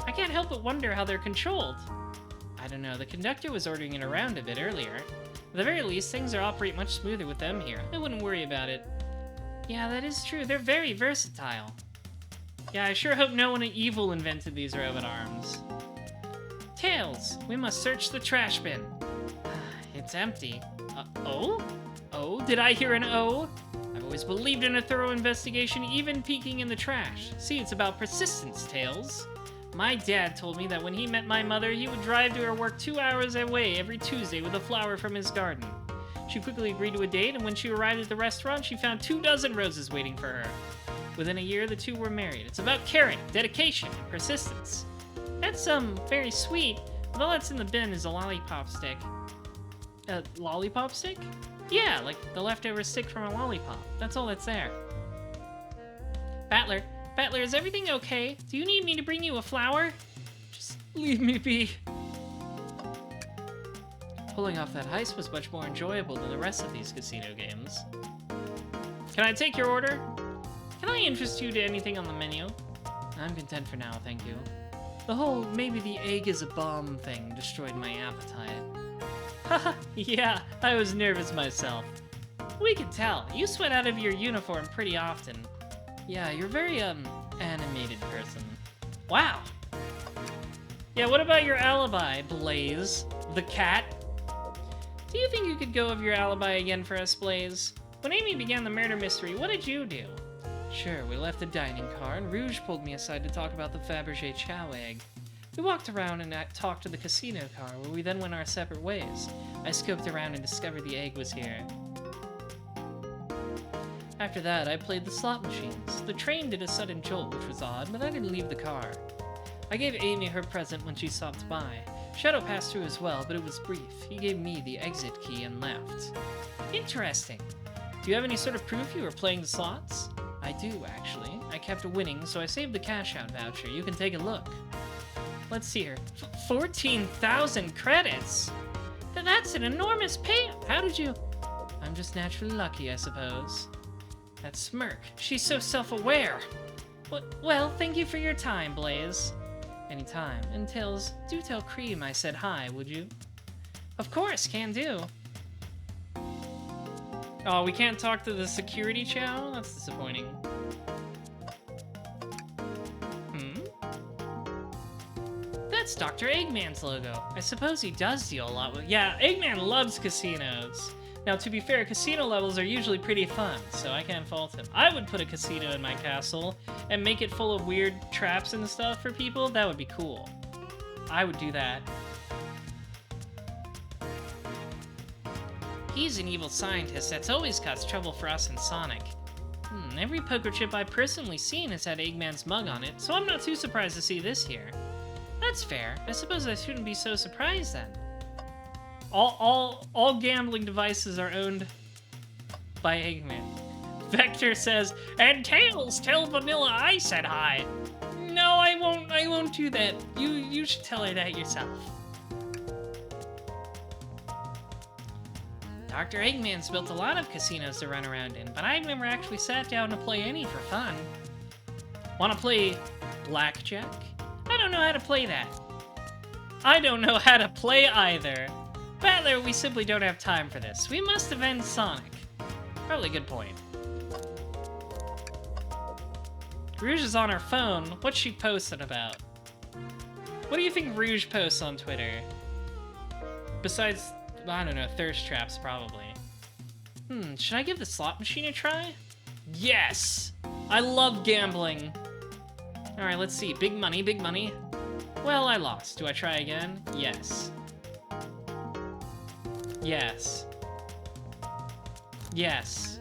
I can't help but wonder how they're controlled. I don't know, the conductor was ordering it around a bit earlier. At the very least, things operate much smoother with them here. I wouldn't worry about it. Yeah, that is true. They're very versatile. Yeah, I sure hope no one evil invented these robot arms. Tails, we must search the trash bin. It's empty. Oh? Oh, did I hear an O? I've always believed in a thorough investigation, even peeking in the trash. See, it's about persistence, Tails. My dad told me that when he met my mother, he would drive to her work 2 hours away every Tuesday with a flower from his garden. She quickly agreed to a date, and when she arrived at the restaurant, she found 24 roses waiting for her. Within a year, the two were married. It's about caring, dedication, and persistence. That's, very sweet, but all that's in the bin is a lollipop stick. A lollipop stick? Yeah, like the leftover stick from a lollipop. That's all that's there. Battler, is everything okay? Do you need me to bring you a flower? Just leave me be. Pulling off that heist was much more enjoyable than the rest of these casino games. Can I take your order? Can I interest you to anything on the menu? I'm content for now, thank you. The whole maybe the egg is a bomb thing destroyed my appetite. Haha, yeah, I was nervous myself. We can tell. You sweat out of your uniform pretty often. Yeah, you're a very, animated person. Wow. Yeah, what about your alibi, Blaze? The cat? Do you think you could go over your alibi again for us, Blaze? When Amy began the murder mystery, what did you do? Sure, we left the dining car, and Rouge pulled me aside to talk about the Fabergé Chow egg. We walked around and talked to the casino car, where we then went our separate ways. I scoped around and discovered the egg was here. After that, I played the slot machines. The train did a sudden jolt, which was odd, but I didn't leave the car. I gave Amy her present when she stopped by. Shadow passed through as well, but it was brief. He gave me the exit key and left. Interesting. Do you have any sort of proof you were playing the slots? I do, actually. I kept winning, so I saved the cash-out voucher. You can take a look. Let's see here. 14,000 credits? That's an enormous payout. How did you... I'm just naturally lucky, I suppose. That smirk. She's so self-aware. Well, thank you for your time, Blaze. Anytime. And Tails, do tell Cream I said hi, would you? Of course, can do. Oh, we can't talk to the security chow? That's disappointing. That's Dr. Eggman's logo. I suppose he does deal a lot with... Yeah, Eggman loves casinos. Now, to be fair, casino levels are usually pretty fun, so I can't fault him. I would put a casino in my castle and make it full of weird traps and stuff for people. That would be cool. I would do that. He's an evil scientist that's always caused trouble for us in Sonic. Every poker chip I've personally seen has had Eggman's mug on it, so I'm not too surprised to see this here. That's fair. I suppose I shouldn't be so surprised then. All gambling devices are owned by Eggman. Vector says, and Tails, tell Vanilla I said hi. No, I won't do that. You should tell her that yourself. Dr. Eggman's built a lot of casinos to run around in, but I've never actually sat down to play any for fun. Wanna play blackjack? I don't know how to play that. I don't know how to play either. Battler, we simply don't have time for this. We must avenge Sonic. Probably a good point. Rouge is on her phone. What's she posting about? What do you think Rouge posts on Twitter? Besides, I don't know, thirst traps, probably. Should I give the slot machine a try? Yes! I love gambling. Alright, let's see. Big money, big money. Well, I lost. Do I try again? Yes. Yes. Yes.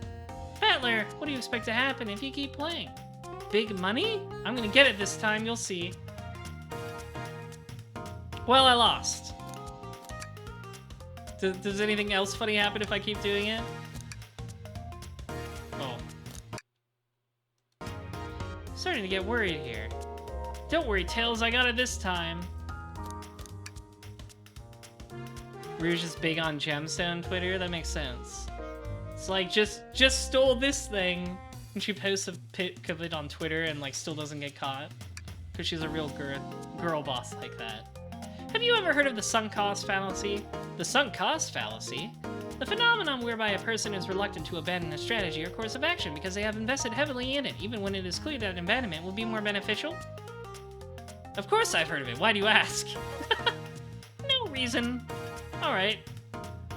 Battler, what do you expect to happen if you keep playing? Big money? I'm gonna get it this time, you'll see. Well, I lost. Does anything else funny happen if I keep doing it? Oh. Starting to get worried here. Don't worry, Tails, I got it this time. Rouge is big on Gemstone Twitter, that makes sense. It's like, just stole this thing, and she posts a pic of it on Twitter and like still doesn't get caught. Because she's a real girl boss like that. Have you ever heard of the sunk cost fallacy? The sunk cost fallacy? The phenomenon whereby a person is reluctant to abandon a strategy or course of action because they have invested heavily in it, even when it is clear that abandonment would be more beneficial? Of course I've heard of it, why do you ask? No reason. Alright.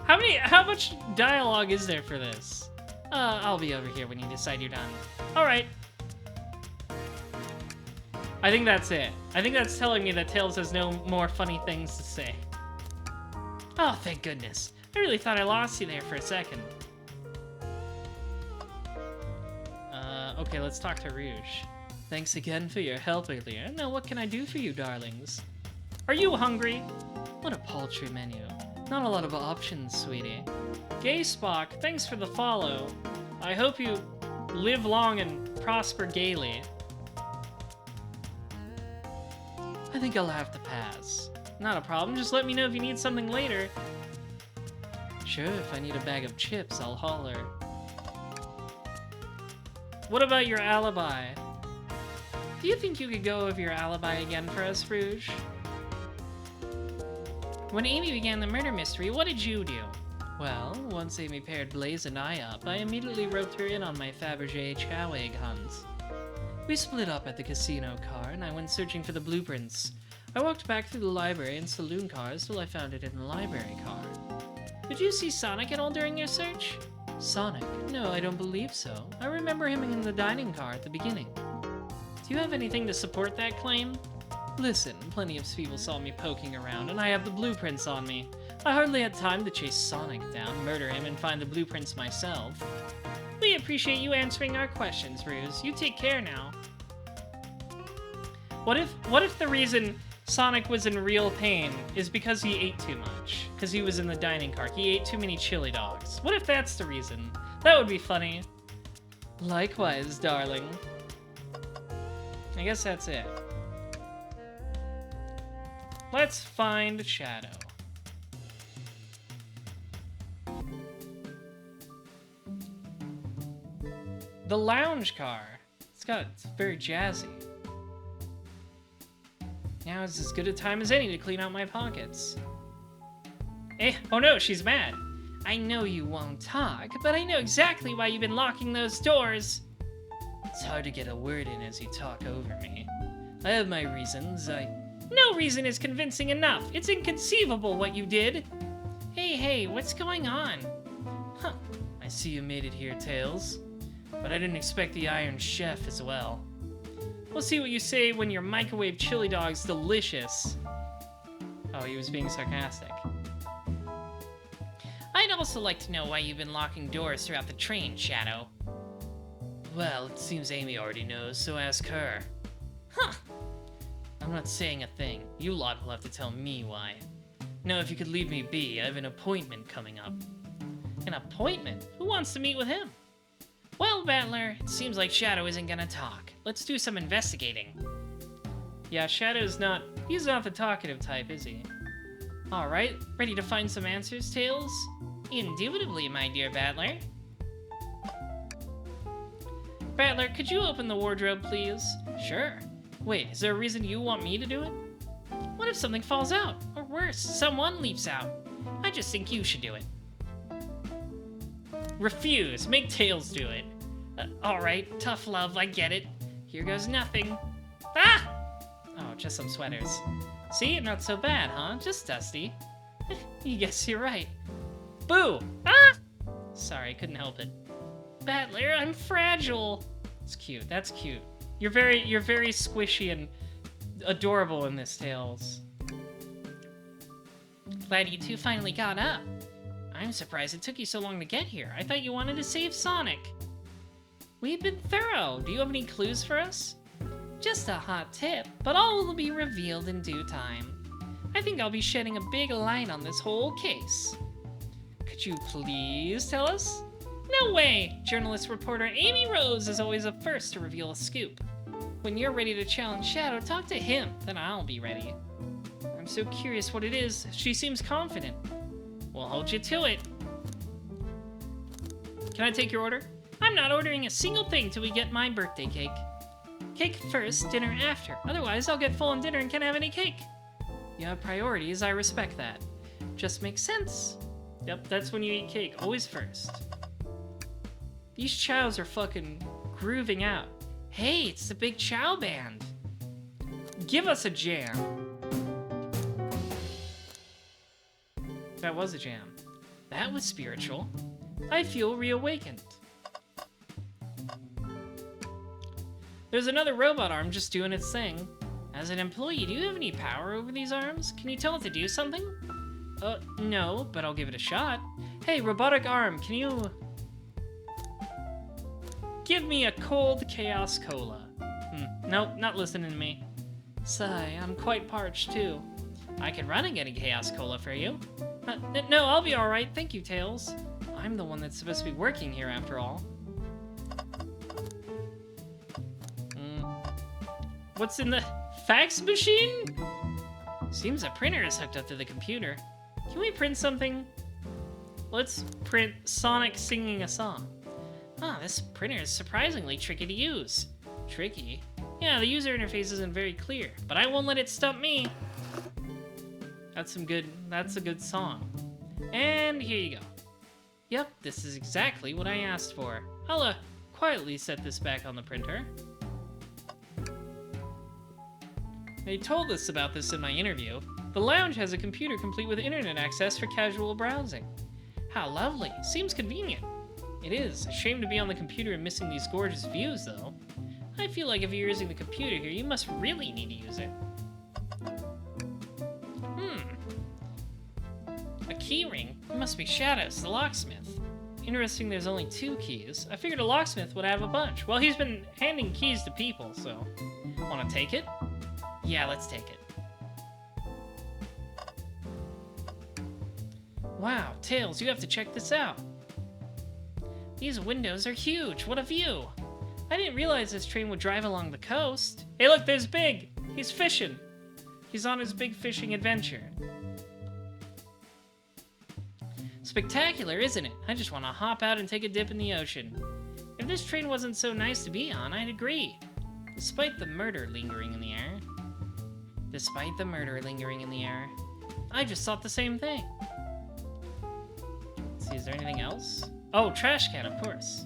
How much dialogue is there for this? I'll be over here when you decide you're done. Alright. I think that's it. I think that's telling me that Tails has no more funny things to say. Oh, thank goodness. I really thought I lost you there for a second. Okay, let's talk to Rouge. Thanks again for your help earlier. Now what can I do for you, darlings? Are you hungry? What a paltry menu. Not a lot of options, sweetie. Gay Spock, thanks for the follow. I hope you live long and prosper gaily. I think I'll have to pass. Not a problem, just let me know if you need something later. Sure, if I need a bag of chips, I'll holler. What about your alibi? Do you think you could go over your alibi again for us, Rouge? When Amy began the murder mystery, what did you do? Well, once Amy paired Blaze and I up, I immediately roped her in on my Fabergé chow egg hunt. We split up at the casino car, and I went searching for the blueprints. I walked back through the library and saloon cars till I found it in the library car. Did you see Sonic at all during your search? Sonic? No, I don't believe so. I remember him in the dining car at the beginning. Do you have anything to support that claim? Listen, plenty of people saw me poking around, and I have the blueprints on me. I hardly had time to chase Sonic down, murder him, and find the blueprints myself. We appreciate you answering our questions, Ruse. You take care now. What if the reason Sonic was in real pain is because he ate too much? Because he was in the dining car. He ate too many chili dogs. What if that's the reason? That would be funny. Likewise, darling. I guess that's it. Let's find Shadow. The lounge car. It's very jazzy. Now is as good a time as any to clean out my pockets. Oh no, she's mad. I know you won't talk, but I know exactly why you've been locking those doors. It's hard to get a word in as you talk over me. I have my reasons, No reason is convincing enough. It's inconceivable what you did. Hey, what's going on? Huh, I see you made it here, Tails. But I didn't expect the Iron Chef as well. We'll see what you say when your microwave chili dog's delicious. Oh, he was being sarcastic. I'd also like to know why you've been locking doors throughout the train, Shadow. Well, it seems Amy already knows, so ask her. Huh. I'm not saying a thing. You lot will have to tell me why. No, if you could leave me be, I have an appointment coming up. An appointment? Who wants to meet with him? Well, Battler, it seems like Shadow isn't gonna talk. Let's do some investigating. Yeah, Shadow's not... He's not the talkative type, is he? Alright, ready to find some answers, Tails? Indubitably, my dear Battler. Battler, could you open the wardrobe, please? Sure. Wait, is there a reason you want me to do it? What if something falls out? Or worse, someone leaps out? I just think you should do it. Refuse. Make Tails do it. Alright, tough love, I get it. Here goes nothing. Ah! Oh, just some sweaters. See? Not so bad, huh? Just dusty. Yes, you're right. Boo! Ah! Sorry, couldn't help it. Battler, I'm fragile. It's cute. That's cute. You're very squishy and adorable in this, Tails. Glad you two finally got up. I'm surprised it took you so long to get here. I thought you wanted to save Sonic. We've been thorough. Do you have any clues for us? Just a hot tip, but all will be revealed in due time. I think I'll be shedding a big light on this whole case. Could you please tell us? No way! Journalist reporter Amy Rose is always the first to reveal a scoop. When you're ready to challenge Shadow, talk to him, then I'll be ready. I'm so curious what it is. She seems confident. We'll hold you to it. Can I take your order? I'm not ordering a single thing till we get my birthday cake. Cake first, dinner after. Otherwise, I'll get full on dinner and can't have any cake. You have priorities, I respect that. Just makes sense. Yep, that's when you eat cake. Always first. These chows are fucking grooving out. Hey, it's the Big Chow Band. Give us a jam. That was a jam. That was spiritual. I feel reawakened. There's another robot arm just doing its thing. As an employee, do you have any power over these arms? Can you tell it to do something? No, but I'll give it a shot. Hey, robotic arm, can you... Give me a cold Chaos Cola. Nope, not listening to me. Sigh, I'm quite parched too. I can run and get a Chaos Cola for you. No, I'll be alright, thank you, Tails. I'm the one that's supposed to be working here after all. What's in the fax machine? Seems a printer is hooked up to the computer. Can we print something? Let's print Sonic singing a song. Ah, this printer is surprisingly tricky to use. Tricky? Yeah, the user interface isn't very clear, but I won't let it stump me. That's a good song. And here you go. Yep, this is exactly what I asked for. I'll quietly set this back on the printer. They told us about this in my interview. The lounge has a computer complete with internet access for casual browsing. How lovely. Seems convenient. It is. A shame to be on the computer and missing these gorgeous views, though. I feel like if you're using the computer here, you must really need to use it. A keyring? It must be Shadows, the locksmith. Interesting there's only 2 keys. I figured a locksmith would have a bunch. Well, he's been handing keys to people, so... Wanna take it? Yeah, let's take it. Wow, Tails, you have to check this out. These windows are huge. What a view. I didn't realize this train would drive along the coast. Hey, look, there's Big. He's fishing. He's on his big fishing adventure. Spectacular, isn't it? I just want to hop out and take a dip in the ocean. If this train wasn't so nice to be on, I'd agree. Despite the murder lingering in the air. Despite the murder lingering in the air. I just thought the same thing. Let's see, is there anything else? Oh, trash can, of course.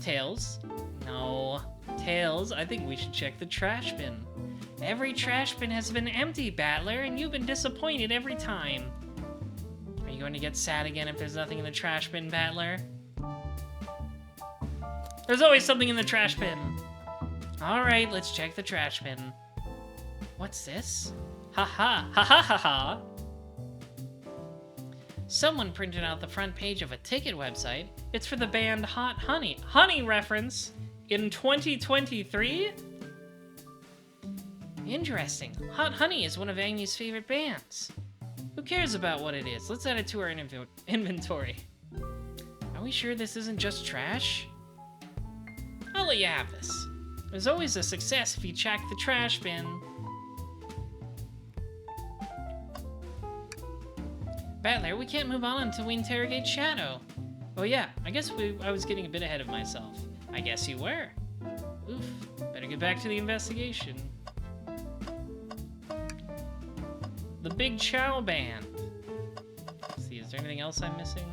Tails? No. Tails, I think we should check the trash bin. Every trash bin has been empty, Battler, and you've been disappointed every time. Are you going to get sad again if there's nothing in the trash bin, Battler? There's always something in the trash bin. Alright, let's check the trash bin. What's this? Ha ha, ha ha ha ha. Someone printed out the front page of a ticket website. It's for the band Hot Honey. Honey reference in 2023? Interesting. Hot Honey is one of Amy's favorite bands. Who cares about what it is? Let's add it to our inventory. Are we sure this isn't just trash? I'll let you have this. There's always a success if you check the trash bin. Battler, we can't move on until we interrogate Shadow. Oh yeah, I guess I was getting a bit ahead of myself. I guess you were. Oof, better get back to the investigation. The Big Chow Band. Let's see, is there anything else I'm missing?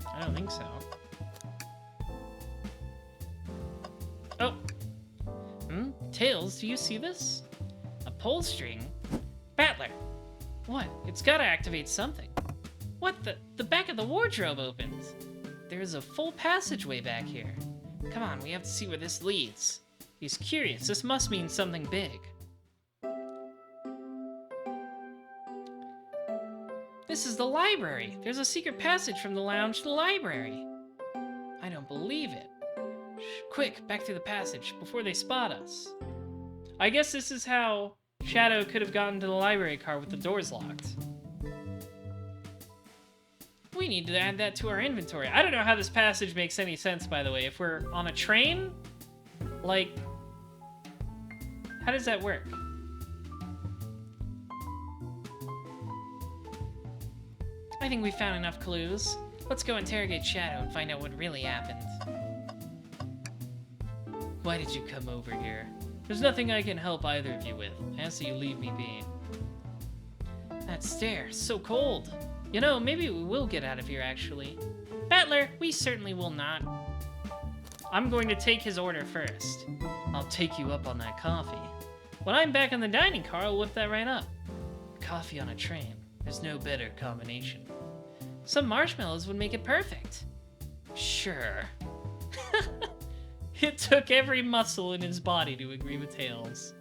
I don't think so. Oh! Tails, do you see this? A pull string? Battler! What? It's gotta activate something. What the? The back of the wardrobe opened. There's a full passageway back here. Come on, we have to see where this leads. He's curious. This must mean something big. This is the library. There's a secret passage from the lounge to the library. I don't believe it. Shh, quick, back through the passage before they spot us. I guess this is how Shadow could have gotten to the library car with the doors locked. We need to add that to our inventory. I don't know how this passage makes any sense, by the way. If we're on a train, like, how does that work? I think we found enough clues. Let's go interrogate Shadow and find out what really happened. Why did you come over here? There's nothing I can help either of you with. I ask that you leave me be. That stair, so cold. You know, maybe we will get out of here, actually. Battler, we certainly will not. I'm going to take his order first. I'll take you up on that coffee. When I'm back in the dining car, I'll whip that right up. Coffee on a train. There's no better combination. Some marshmallows would make it perfect. Sure. It took every muscle in his body to agree with Tails.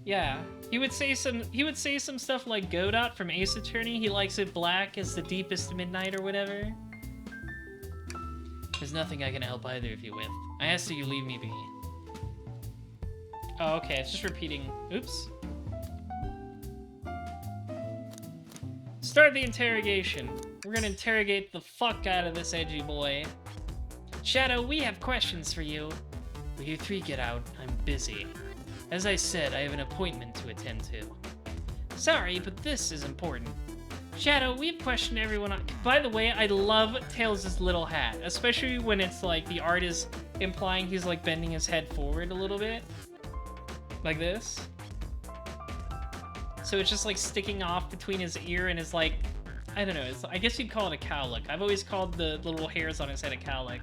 Yeah, he would say some stuff like Godot from Ace Attorney. He likes it black as the deepest midnight or whatever. There's nothing I can help either of you with. I ask that you leave me be. Oh, okay, it's just repeating. Oops. Start the interrogation. We're gonna interrogate the fuck out of this edgy boy. Shadow, we have questions for you. Will you three get out? I'm busy. As I said, I have an appointment to attend to. Sorry, but this is important. Shadow, we've questioned everyone on... By the way, I love Tails' little hat, especially when it's like the art is implying he's like bending his head forward a little bit. Like this. So it's just like sticking off between his ear and his like... I don't know, I guess you'd call it a cowlick. I've always called the little hairs on his head a cowlick.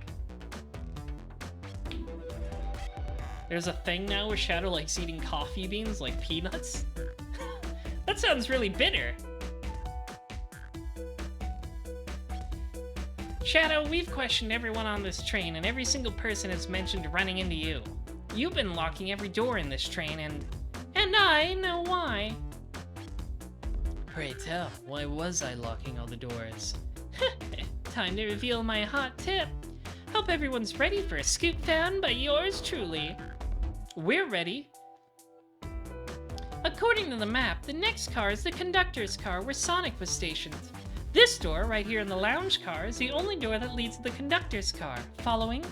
There's a thing now where Shadow likes eating coffee beans like peanuts. That sounds really bitter. Shadow, we've questioned everyone on this train, and every single person has mentioned running into you. You've been locking every door in this train, and I know why. Pray tell, why was I locking all the doors? Time to reveal my hot tip. Hope everyone's ready for a scoop found by yours truly. We're ready. According to the map, the next car is the conductor's car where Sonic was stationed. This door, right here in the lounge car, is the only door that leads to the conductor's car. Following?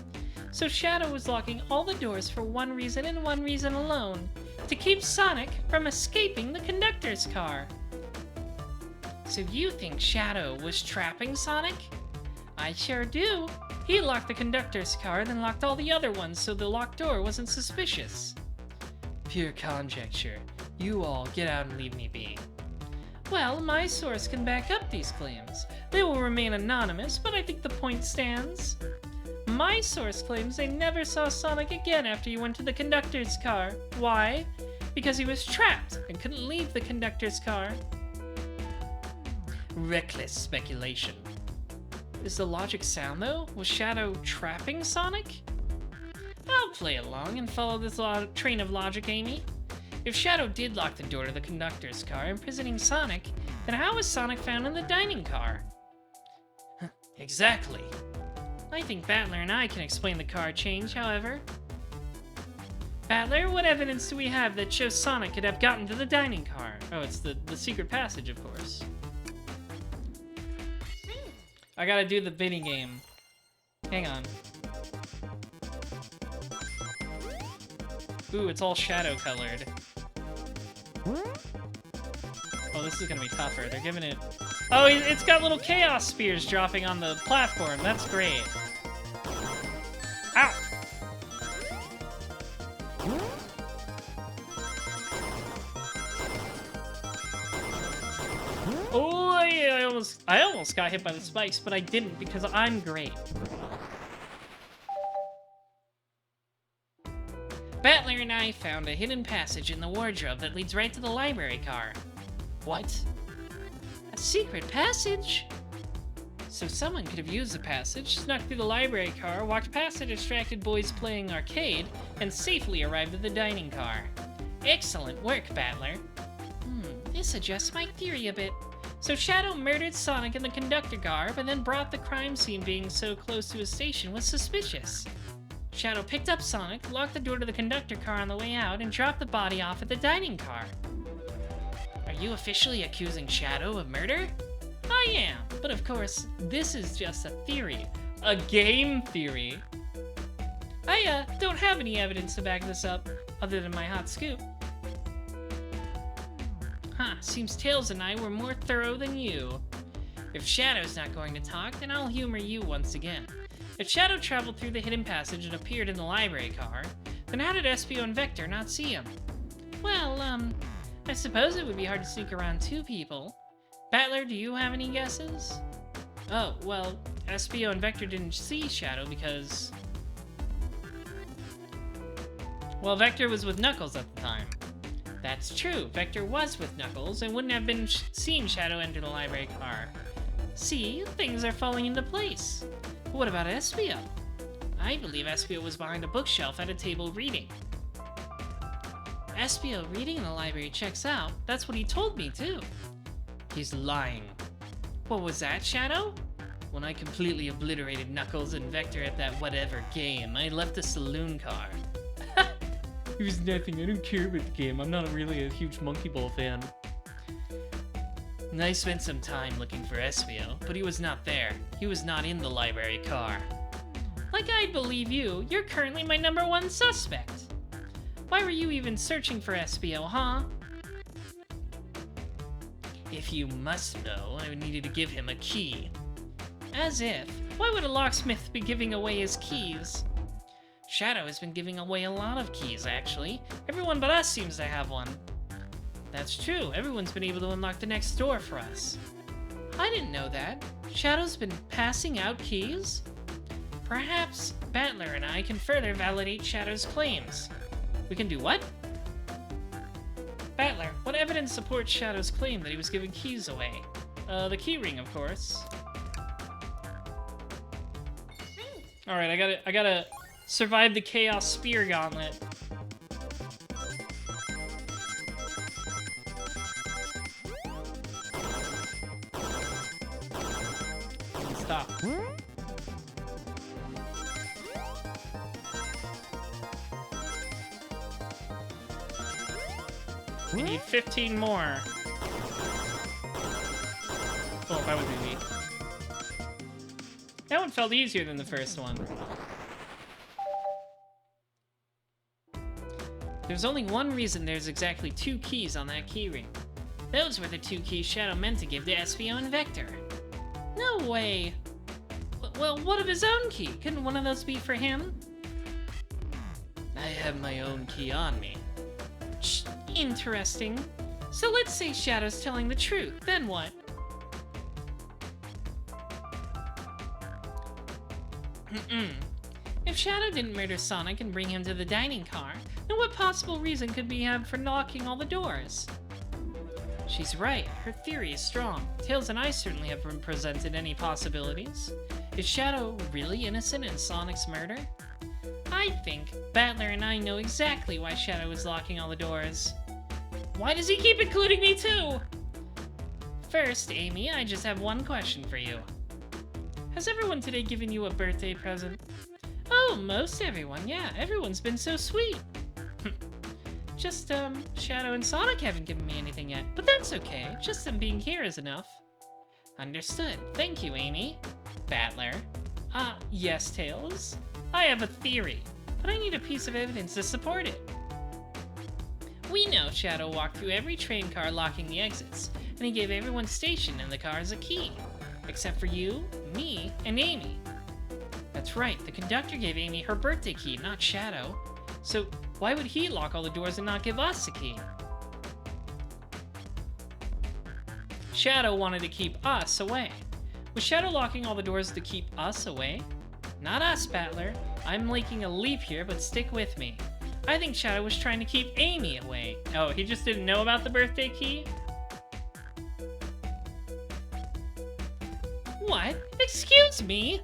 So Shadow was locking all the doors for one reason and one reason alone. To keep Sonic from escaping the conductor's car. So you think Shadow was trapping Sonic? I sure do. He locked the conductor's car, then locked all the other ones so the locked door wasn't suspicious. Pure conjecture. You all get out and leave me be. Well, my source can back up these claims. They will remain anonymous, but I think the point stands. My source claims they never saw Sonic again after he went to the conductor's car. Why? Because he was trapped and couldn't leave the conductor's car. Reckless speculation. Is the logic sound, though? Was Shadow trapping Sonic? I'll play along and follow this train of logic, Amy. If Shadow did lock the door to the conductor's car, imprisoning Sonic, then how was Sonic found in the dining car? Exactly. I think Battler and I can explain the car change, however. Battler, what evidence do we have that shows Sonic could have gotten to the dining car? Oh, it's the secret passage, of course. I gotta do the mini game. Hang on. Ooh, it's all shadow colored. Oh, this is gonna be tougher. They're giving it... Oh, it's got little chaos spears dropping on the platform. That's great. Ow! Oh, yeah, I almost got hit by the spikes, but I didn't because I'm great. Battler and I found a hidden passage in the wardrobe that leads right to the library car. What? A secret passage? So someone could have used the passage, snuck through the library car, walked past the distracted boys playing arcade, and safely arrived at the dining car. Excellent work, Battler. This adjusts my theory a bit. So Shadow murdered Sonic in the conductor car, but then brought the crime scene being so close to his station was suspicious. Shadow picked up Sonic, locked the door to the conductor car on the way out, and dropped the body off at the dining car. Are you officially accusing Shadow of murder? I am, but of course, this is just a theory. A game theory. I don't have any evidence to back this up, other than my hot scoop. Huh, seems Tails and I were more thorough than you. If Shadow's not going to talk, then I'll humor you once again. If Shadow traveled through the hidden passage and appeared in the library car, then how did Espio and Vector not see him? Well, I suppose it would be hard to sneak around two people. Battler, do you have any guesses? Oh, well, Espio and Vector didn't see Shadow because... Well, Vector was with Knuckles at the time. That's true, Vector was with Knuckles and wouldn't have been seen Shadow enter the library car. See, things are falling into place. But what about Espio? I believe Espio was behind a bookshelf at a table reading. Espio reading in the library checks out. That's what he told me, too. He's lying. What was that, Shadow? When I completely obliterated Knuckles and Vector at that whatever game, I left a saloon car. It was nothing. I don't care about the game. I'm not really a huge Monkey Ball fan. And I spent some time looking for Espio, but he was not there. He was not in the library car. Like I'd believe you, you're currently my #1 suspect. Why were you even searching for Espio, huh? If you must know, I needed to give him a key. As if. Why would a locksmith be giving away his keys? Shadow has been giving away a lot of keys, actually. Everyone but us seems to have one. That's true. Everyone's been able to unlock the next door for us. I didn't know that. Shadow's been passing out keys? Perhaps Battler and I can further validate Shadow's claims. We can do what? Battler, what evidence supports Shadow's claim that he was giving keys away? The key ring, of course. Alright, I gotta survive the Chaos Spear Gauntlet. We need 15 more. Oh, that was easy. That one felt easier than the first one. There's only one reason there's exactly 2 keys on that keyring. Those were the 2 keys Shadow meant to give to SVO and Vector. No way! Well, what of his own key? Couldn't one of those be for him? I have my own key on me. Interesting. So let's say Shadow's telling the truth, then what? If Shadow didn't murder Sonic and bring him to the dining car, then what possible reason could we have for locking all the doors? She's right. Her theory is strong. Tails and I certainly haven't presented any possibilities. Is Shadow really innocent in Sonic's murder? I think Battler and I know exactly why Shadow is locking all the doors. Why does he keep including me too? First, Amy, I just have one question for you. Has everyone today given you a birthday present? Oh, most everyone, yeah. Everyone's been so sweet. Just, Shadow and Sonic haven't given me anything yet, but that's okay. Just them being here is enough. Understood. Thank you, Amy. Battler. Yes, Tails. I have a theory, but I need a piece of evidence to support it. We know Shadow walked through every train car locking the exits, and he gave everyone stationed in the cars a key. Except for you, me, and Amy. That's right, the conductor gave Amy her birthday key, not Shadow. So, why would he lock all the doors and not give us a key? Shadow wanted to keep us away. Was Shadow locking all the doors to keep us away? Not us, Battler. I'm making a leap here, but stick with me. I think Shadow was trying to keep Amy away. Oh, he just didn't know about the birthday key? What? Excuse me?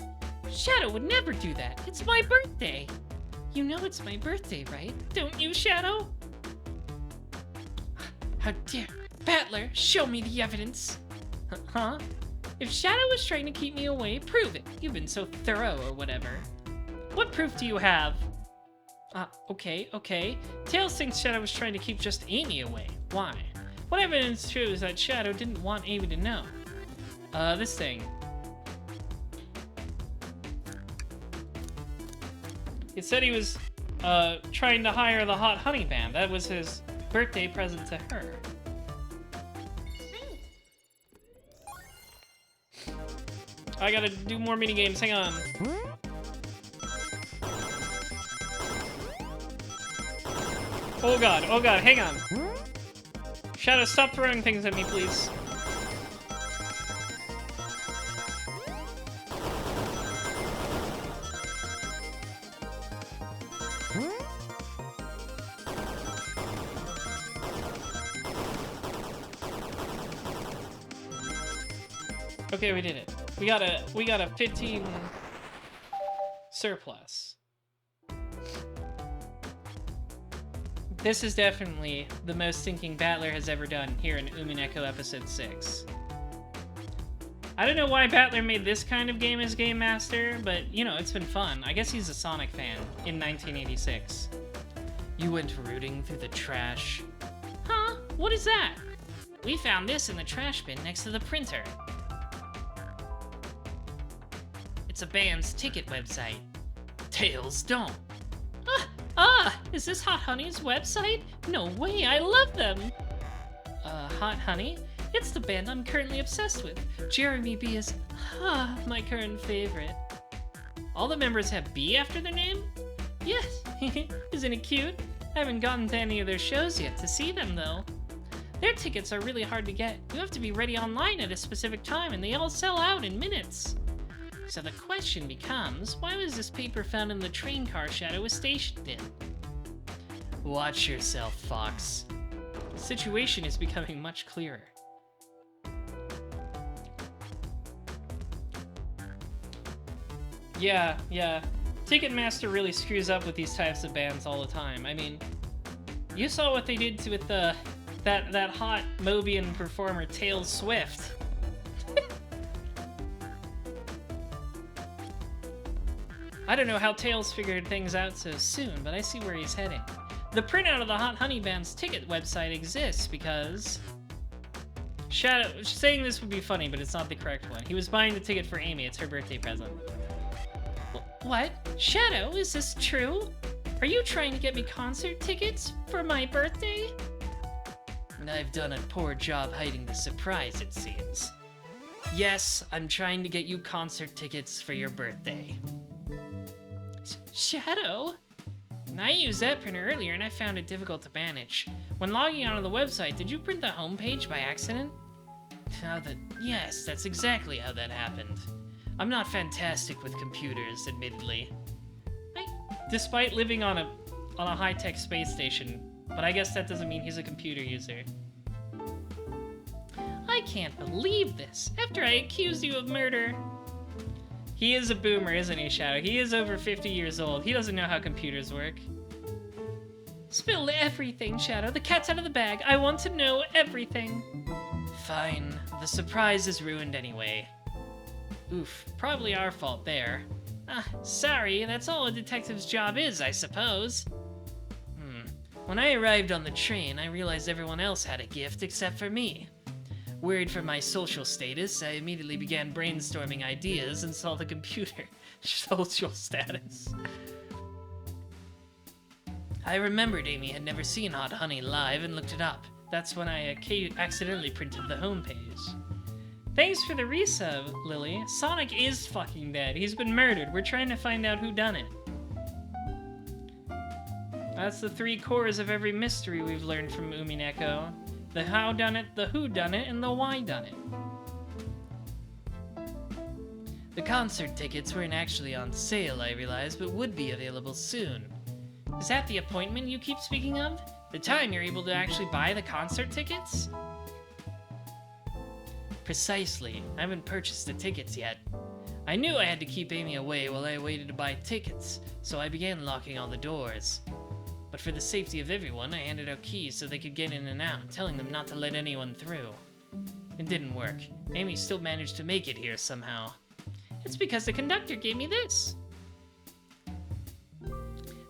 Shadow would never do that. It's my birthday. You know it's my birthday, right? Don't you, Shadow? How dare... Battler, show me the evidence. Huh? If Shadow was trying to keep me away, prove it. You've been so thorough or whatever. What proof do you have? Okay. Tails thinks Shadow was trying to keep just Amy away. Why? What evidence shows that Shadow didn't want Amy to know? This thing. It said he was, trying to hire the Hot Honey Band. That was his birthday present to her. I gotta do more minigames, hang on. Oh god, hang on. Shadow, stop throwing things at me, please. Okay, we did it. We got a 15 surplus. This is definitely the most thinking Battler has ever done here in Umineko Episode 6. I don't know why Battler made this kind of game as Game Master, but, you know, it's been fun. I guess he's a Sonic fan in 1986. You went rooting through the trash. Huh? What is that? We found this in the trash bin next to the printer. It's a band's ticket website. Tails, don't. Is this Hot Honey's website? No way, I love them! Hot Honey? It's the band I'm currently obsessed with. Jeremy B is, my current favorite. All the members have B after their name? Yes, isn't it cute? I haven't gotten to any of their shows yet to see them, though. Their tickets are really hard to get. You have to be ready online at a specific time, and they all sell out in minutes. So the question becomes, why was this paper found in the train car Shadow was stationed in? Watch yourself, Fox. The situation is becoming much clearer. Yeah. Ticketmaster really screws up with these types of bands all the time. I mean, you saw what they did with that hot Mobian performer Tails Swift. I don't know how Tails figured things out so soon, but I see where he's heading. The printout of the Hot Honey Band's ticket website exists because... Shadow... Saying this would be funny, but it's not the correct one. He was buying the ticket for Amy. It's her birthday present. What? Shadow, is this true? Are you trying to get me concert tickets for my birthday? I've done a poor job hiding the surprise, it seems. Yes, I'm trying to get you concert tickets for your birthday. Shadow? I used that printer earlier and I found it difficult to manage. When logging onto the website, did you print the homepage by accident? Yes, that's exactly how that happened. I'm not fantastic with computers, admittedly. Despite living on a high-tech space station, but I guess that doesn't mean he's a computer user. I can't believe this. After I accused you of murder. He is a boomer, isn't he, Shadow? He is over 50 years old. He doesn't know how computers work. Spill everything, Shadow. The cat's out of the bag. I want to know everything. Fine. The surprise is ruined anyway. Oof. Probably our fault there. Sorry. That's all a detective's job is, I suppose. When I arrived on the train, I realized everyone else had a gift except for me. Worried for my social status, I immediately began brainstorming ideas and saw the computer. Social status. I remembered Amy had never seen Hot Honey live and looked it up. That's when I accidentally printed the homepage. Thanks for the resub, Lily. Sonic is fucking dead. He's been murdered. We're trying to find out who done it. That's the 3 cores of every mystery we've learned from Umineko. The how done it, the who done it, and the why done it. The concert tickets weren't actually on sale, I realized, but would be available soon. Is that the appointment you keep speaking of? The time you're able to actually buy the concert tickets? Precisely. I haven't purchased the tickets yet. I knew I had to keep Amy away while I waited to buy tickets, so I began locking all the doors. But for the safety of everyone, I handed out keys so they could get in and out, telling them not to let anyone through. It didn't work. Amy still managed to make it here somehow. It's because the conductor gave me this.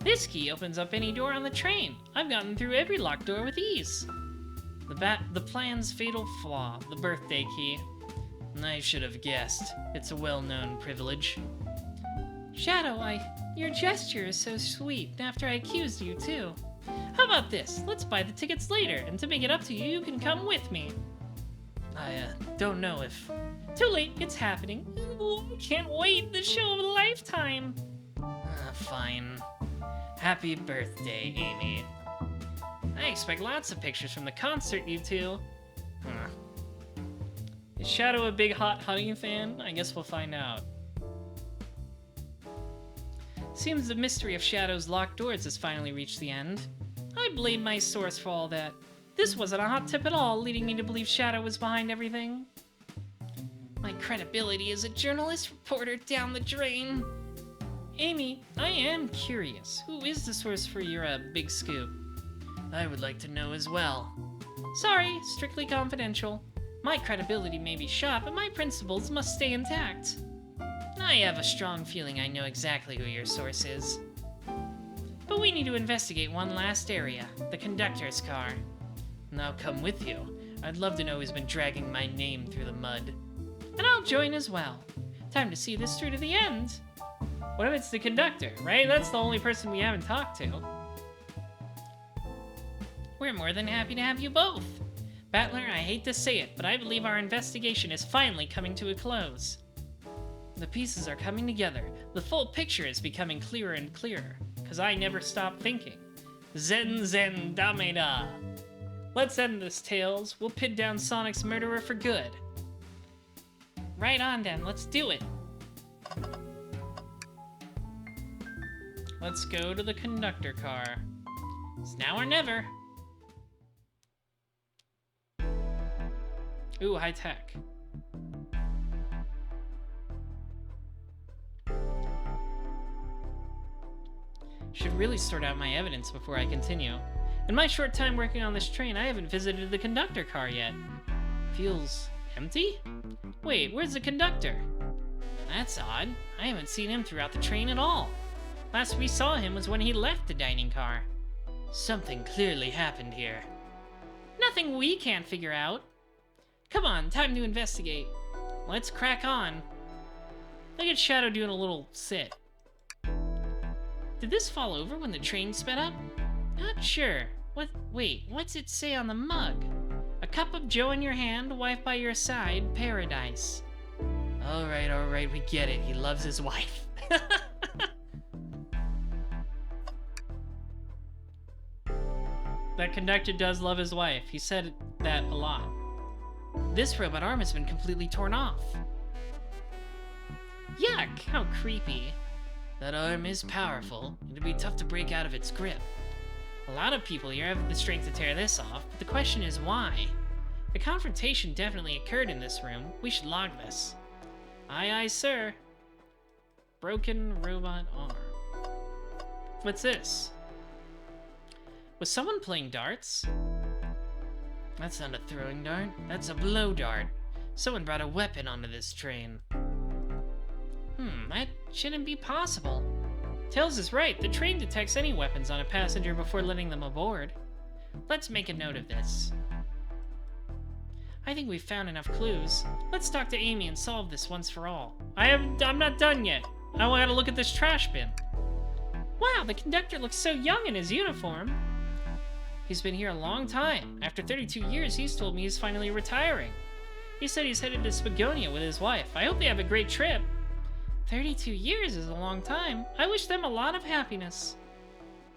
This key opens up any door on the train. I've gotten through every locked door with ease. The plan's fatal flaw, the birthday key. I should have guessed. It's a well-known privilege. Shadow, your gesture is so sweet, after I accused you, too. How about this? Let's buy the tickets later, and to make it up to you, you can come with me. I, don't know if... Too late, it's happening. Ooh, can't wait, the show of a lifetime. Fine. Happy birthday, Amy. I expect lots of pictures from the concert, you two. Is Shadow a big Hot Honey fan? I guess we'll find out. Seems the mystery of Shadow's locked doors has finally reached the end. I blame my source for all that. This wasn't a hot tip at all, leading me to believe Shadow was behind everything. My credibility as a journalist reporter down the drain. Amy, I am curious. Who is the source for your big scoop? I would like to know as well. Sorry, strictly confidential. My credibility may be shot, but my principles must stay intact. I have a strong feeling I know exactly who your source is. But we need to investigate one last area, the conductor's car. And I'll come with you. I'd love to know who's been dragging my name through the mud. And I'll join as well. Time to see this through to the end. What if it's the conductor, right? That's the only person we haven't talked to. We're more than happy to have you both. Battler, I hate to say it, but I believe our investigation is finally coming to a close. The pieces are coming together. The full picture is becoming clearer and clearer, because I never stop thinking. Zen Zen Dameda. Let's end this, Tails. We'll pin down Sonic's murderer for good. Right on then, let's do it. Let's go to the conductor car. It's now or never. Ooh, high tech. Should really sort out my evidence before I continue. In my short time working on this train, I haven't visited the conductor car yet. Feels empty? Wait, where's the conductor? That's odd. I haven't seen him throughout the train at all. Last we saw him was when he left the dining car. Something clearly happened here. Nothing we can't figure out. Come on, time to investigate. Let's crack on. Look at Shadow doing a little sit. Did this fall over when the train sped up? Not sure. Wait, what's it say on the mug? A cup of joe in your hand, wife by your side, paradise. Alright, we get it. He loves his wife. That conductor does love his wife. He said that a lot. This robot arm has been completely torn off. Yuck, how creepy. That arm is powerful. It'd be tough to break out of its grip. A lot of people here have the strength to tear this off, but the question is why? The confrontation definitely occurred in this room. We should log this. Aye, sir. Broken robot arm. What's this? Was someone playing darts? That's not a throwing dart. That's a blow dart. Someone brought a weapon onto this train. That shouldn't be possible. Tails is right. The train detects any weapons on a passenger before letting them aboard. Let's make a note of this. I think we've found enough clues. Let's talk to Amy and solve this once for all. I'm not done yet. I gotta look at this trash bin. Wow, the conductor looks so young in his uniform. He's been here a long time. After 32 years, he's told me he's finally retiring. He said he's headed to Spagonia with his wife. I hope they have a great trip. 32 years is a long time. I wish them a lot of happiness.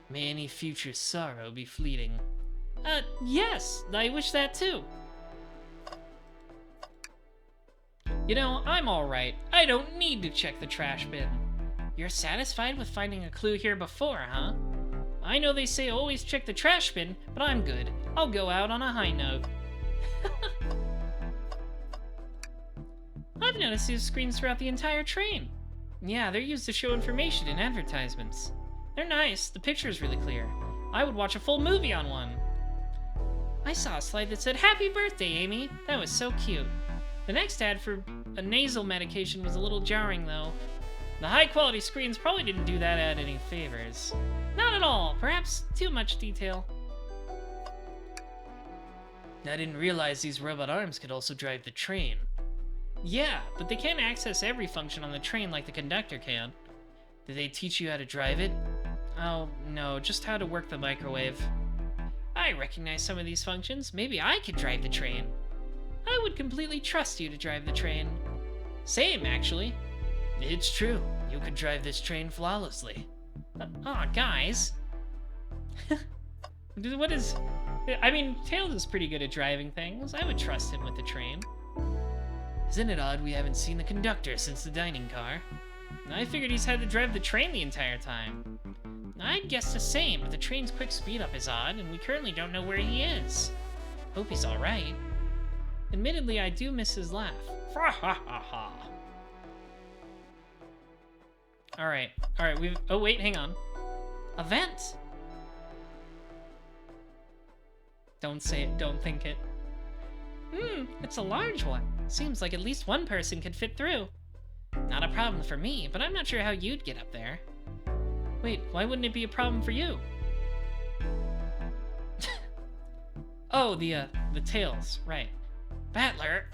May any future sorrow be fleeting. Yes, I wish that too. You know, I'm alright. I don't need to check the trash bin. You're satisfied with finding a clue here before, huh? I know they say always check the trash bin, but I'm good. I'll go out on a high note. I've noticed these screens throughout the entire train. Yeah, they're used to show information in advertisements. They're nice. The picture's really clear. I would watch a full movie on one. I saw a slide that said, "Happy birthday, Amy." That was so cute. The next ad for a nasal medication was a little jarring, though. The high-quality screens probably didn't do that ad any favors. Not at all. Perhaps too much detail. I didn't realize these robot arms could also drive the train. Yeah, but they can't access every function on the train like the conductor can. Did they teach you how to drive it? Oh, no, just how to work the microwave. I recognize some of these functions. Maybe I could drive the train. I would completely trust you to drive the train. Same, actually. It's true. You could drive this train flawlessly. Guys. What is... I mean, Tails is pretty good at driving things. I would trust him with the train. Isn't it odd we haven't seen the conductor since the dining car? I figured he's had to drive the train the entire time. I'd guess the same, but the train's quick speed up is odd, and we currently don't know where he is. Hope he's alright. Admittedly, I do miss his laugh. Alright, oh wait, hang on. A vent! Don't say it, don't think it. It's a large one. Seems like at least one person could fit through. Not a problem for me, but I'm not sure how you'd get up there. Wait, why wouldn't it be a problem for you? Oh, the tails, right. Battler,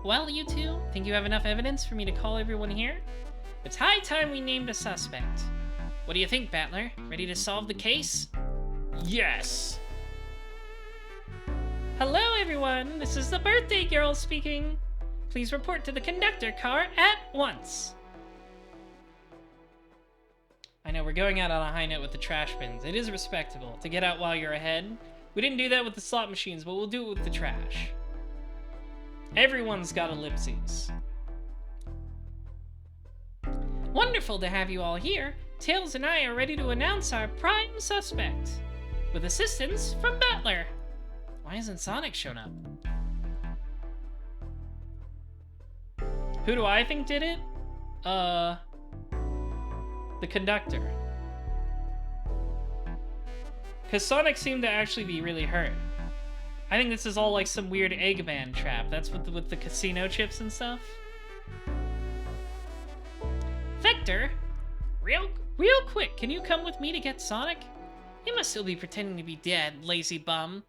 Well, you two, think you have enough evidence for me to call everyone here? It's high time we named a suspect. What do you think, Battler? Ready to solve the case? Yes! Hello, everyone! This is the birthday girl speaking. Please report to the conductor car at once. I know, we're going out on a high note with the trash bins. It is respectable to get out while you're ahead. We didn't do that with the slot machines, but we'll do it with the trash. Everyone's got ellipses. Wonderful to have you all here. Tails and I are ready to announce our prime suspect. With assistance from Battler. Why hasn't Sonic shown up? Who do I think did it? The conductor. Because Sonic seemed to actually be really hurt. I think this is all like some weird Eggman trap. That's with the casino chips and stuff. Vector? Real quick, can you come with me to get Sonic? He must still be pretending to be dead, lazy bum.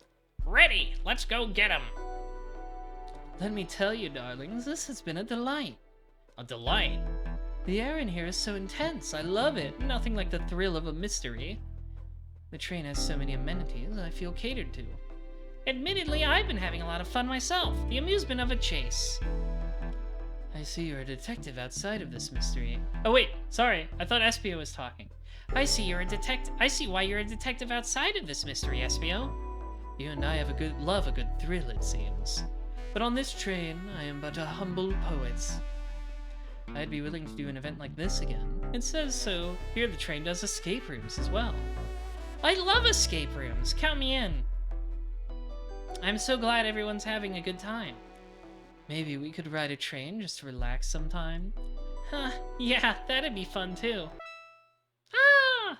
Ready, let's go get him. Let me tell you, darlings, this has been a delight. A delight? The air in here is so intense, I love it. Nothing like the thrill of a mystery. The train has so many amenities, I feel catered to. Admittedly, I've been having a lot of fun myself. The amusement of a chase. I see you're a detective outside of this mystery. Oh wait, sorry, I thought Espio was talking. I see why you're a detective outside of this mystery, Espio. You and I have love a good thrill, it seems. But on this train, I am but a humble poet. I'd be willing to do an event like this again. It says so. Here the train does escape rooms as well. I love escape rooms. Count me in. I'm so glad everyone's having a good time. Maybe we could ride a train just to relax sometime. Huh, yeah, that'd be fun too. Ah!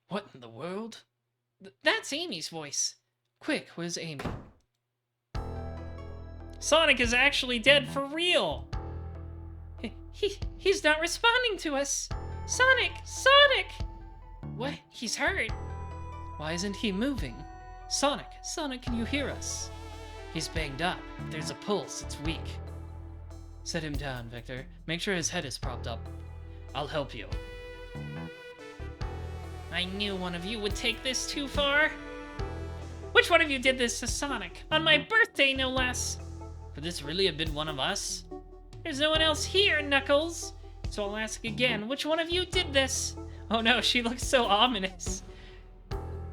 What in the world? That's Amy's voice. Quick, where's Amy? Sonic is actually dead for real! He's not responding to us! Sonic! Sonic! What? He's hurt. Why isn't he moving? Sonic, can you hear us? He's banged up. There's a pulse, it's weak. Set him down, Victor. Make sure his head is propped up. I'll help you. I knew one of you would take this too far. Which one of you did this to Sonic? On my birthday, no less! Could this really have been one of us? There's no one else here, Knuckles! So I'll ask again, which one of you did this? Oh no, she looks so ominous.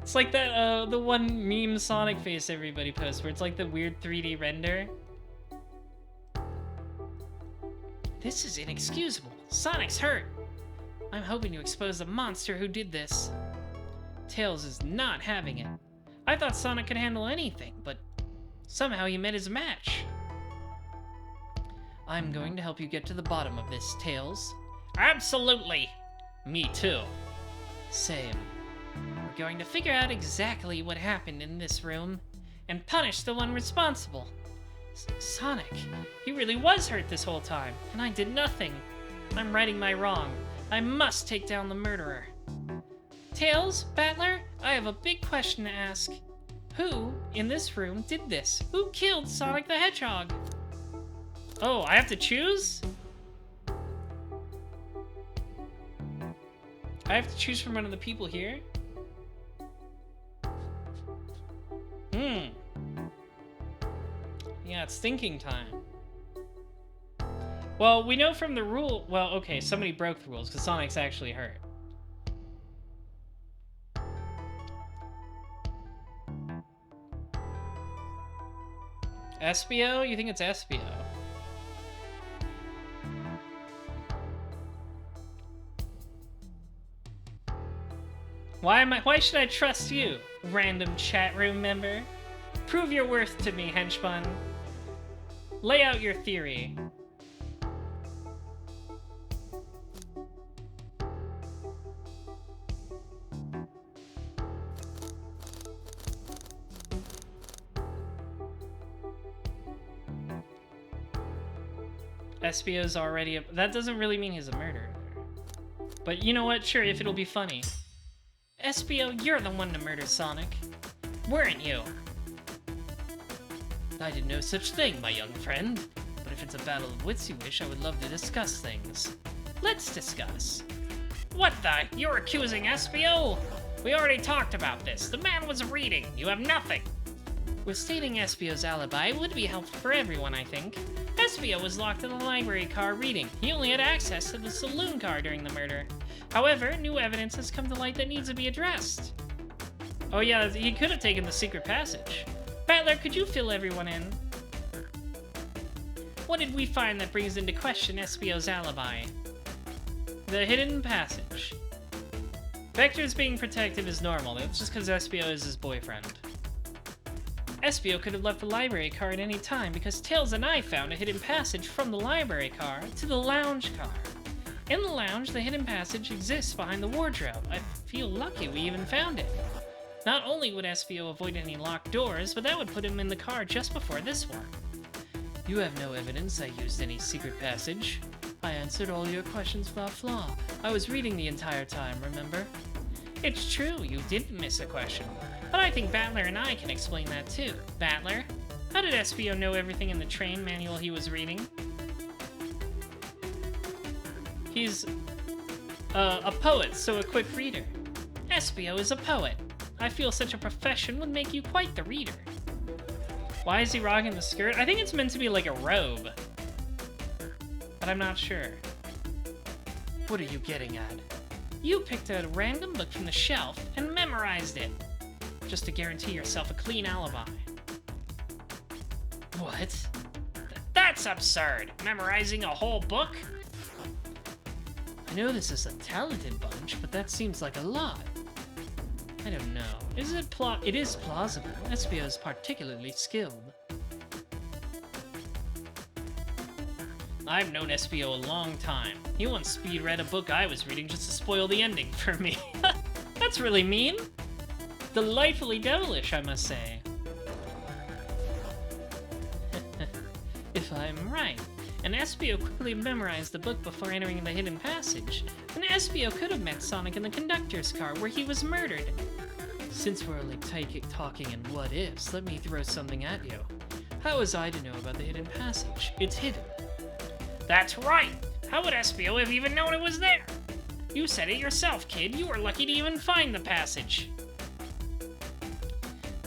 It's like that, the one meme Sonic face everybody posts, where it's like the weird 3D render. This is inexcusable. Sonic's hurt. I'm hoping to expose the monster who did this. Tails is not having it. I thought Sonic could handle anything, but somehow he met his match. I'm going to help you get to the bottom of this, Tails. Absolutely! Me too. Same. We're going to figure out exactly what happened in this room and punish the one responsible. Sonic, he really was hurt this whole time, and I did nothing. I'm righting my wrong. I must take down the murderer. Tails, Battler, I have a big question to ask. Who, in this room, did this? Who killed Sonic the Hedgehog? Oh, I have to choose? I have to choose from one of the people here? Yeah, it's thinking time. Well, we know from the rule... Well, okay, somebody broke the rules, because Sonic's actually hurt. Espio? You think it's Espio? Why should I trust you, random chat room member? Prove your worth to me, henchman. Lay out your theory. Espio's already a... That doesn't really mean he's a murderer. But you know what? Sure, if it'll be funny. Espio, you're the one to murder Sonic. Weren't you? I did no such thing, my young friend. But if it's a battle of wits you wish, I would love to discuss things. Let's discuss. What the? You're accusing Espio? We already talked about this. The man was reading. You have nothing. With stating Espio's alibi would be helpful for everyone, I think. Espio was locked in the library car reading. He only had access to the saloon car during the murder. However, new evidence has come to light that needs to be addressed. Oh yeah, he could have taken the secret passage. Battler, could you fill everyone in? What did we find that brings into question Espio's alibi? The hidden passage. Vector's being protective is normal. That's just because Espio is his boyfriend. Espio could have left the library car at any time because Tails and I found a hidden passage from the library car to the lounge car. In the lounge, the hidden passage exists behind the wardrobe. I feel lucky we even found it. Not only would Espio avoid any locked doors, but that would put him in the car just before this one. You have no evidence I used any secret passage. I answered all your questions without flaw. I was reading the entire time, remember? It's true, you didn't miss a question. But I think Battler and I can explain that too. Battler, how did Espio know everything in the train manual he was reading? He's a poet, so a quick reader. Espio is a poet. I feel such a profession would make you quite the reader. Why is he rocking the skirt? I think it's meant to be like a robe. But I'm not sure. What are you getting at? You picked a random book from the shelf and memorized it. Just to guarantee yourself a clean alibi. What? That's absurd! Memorizing a whole book? I know this is a talented bunch, but that seems like a lot. I don't know. It is plausible. Espio is particularly skilled. I've known Espio a long time. He once speed read a book I was reading just to spoil the ending for me. That's really mean. Delightfully devilish, I must say. If I'm right, and Espio quickly memorized the book before entering the hidden passage, then Espio could have met Sonic in the conductor's car where he was murdered. Since we're only talking in what-ifs, let me throw something at you. How was I to know about the hidden passage? It's hidden. That's right! How would Espio have even known it was there? You said it yourself, kid. You were lucky to even find the passage.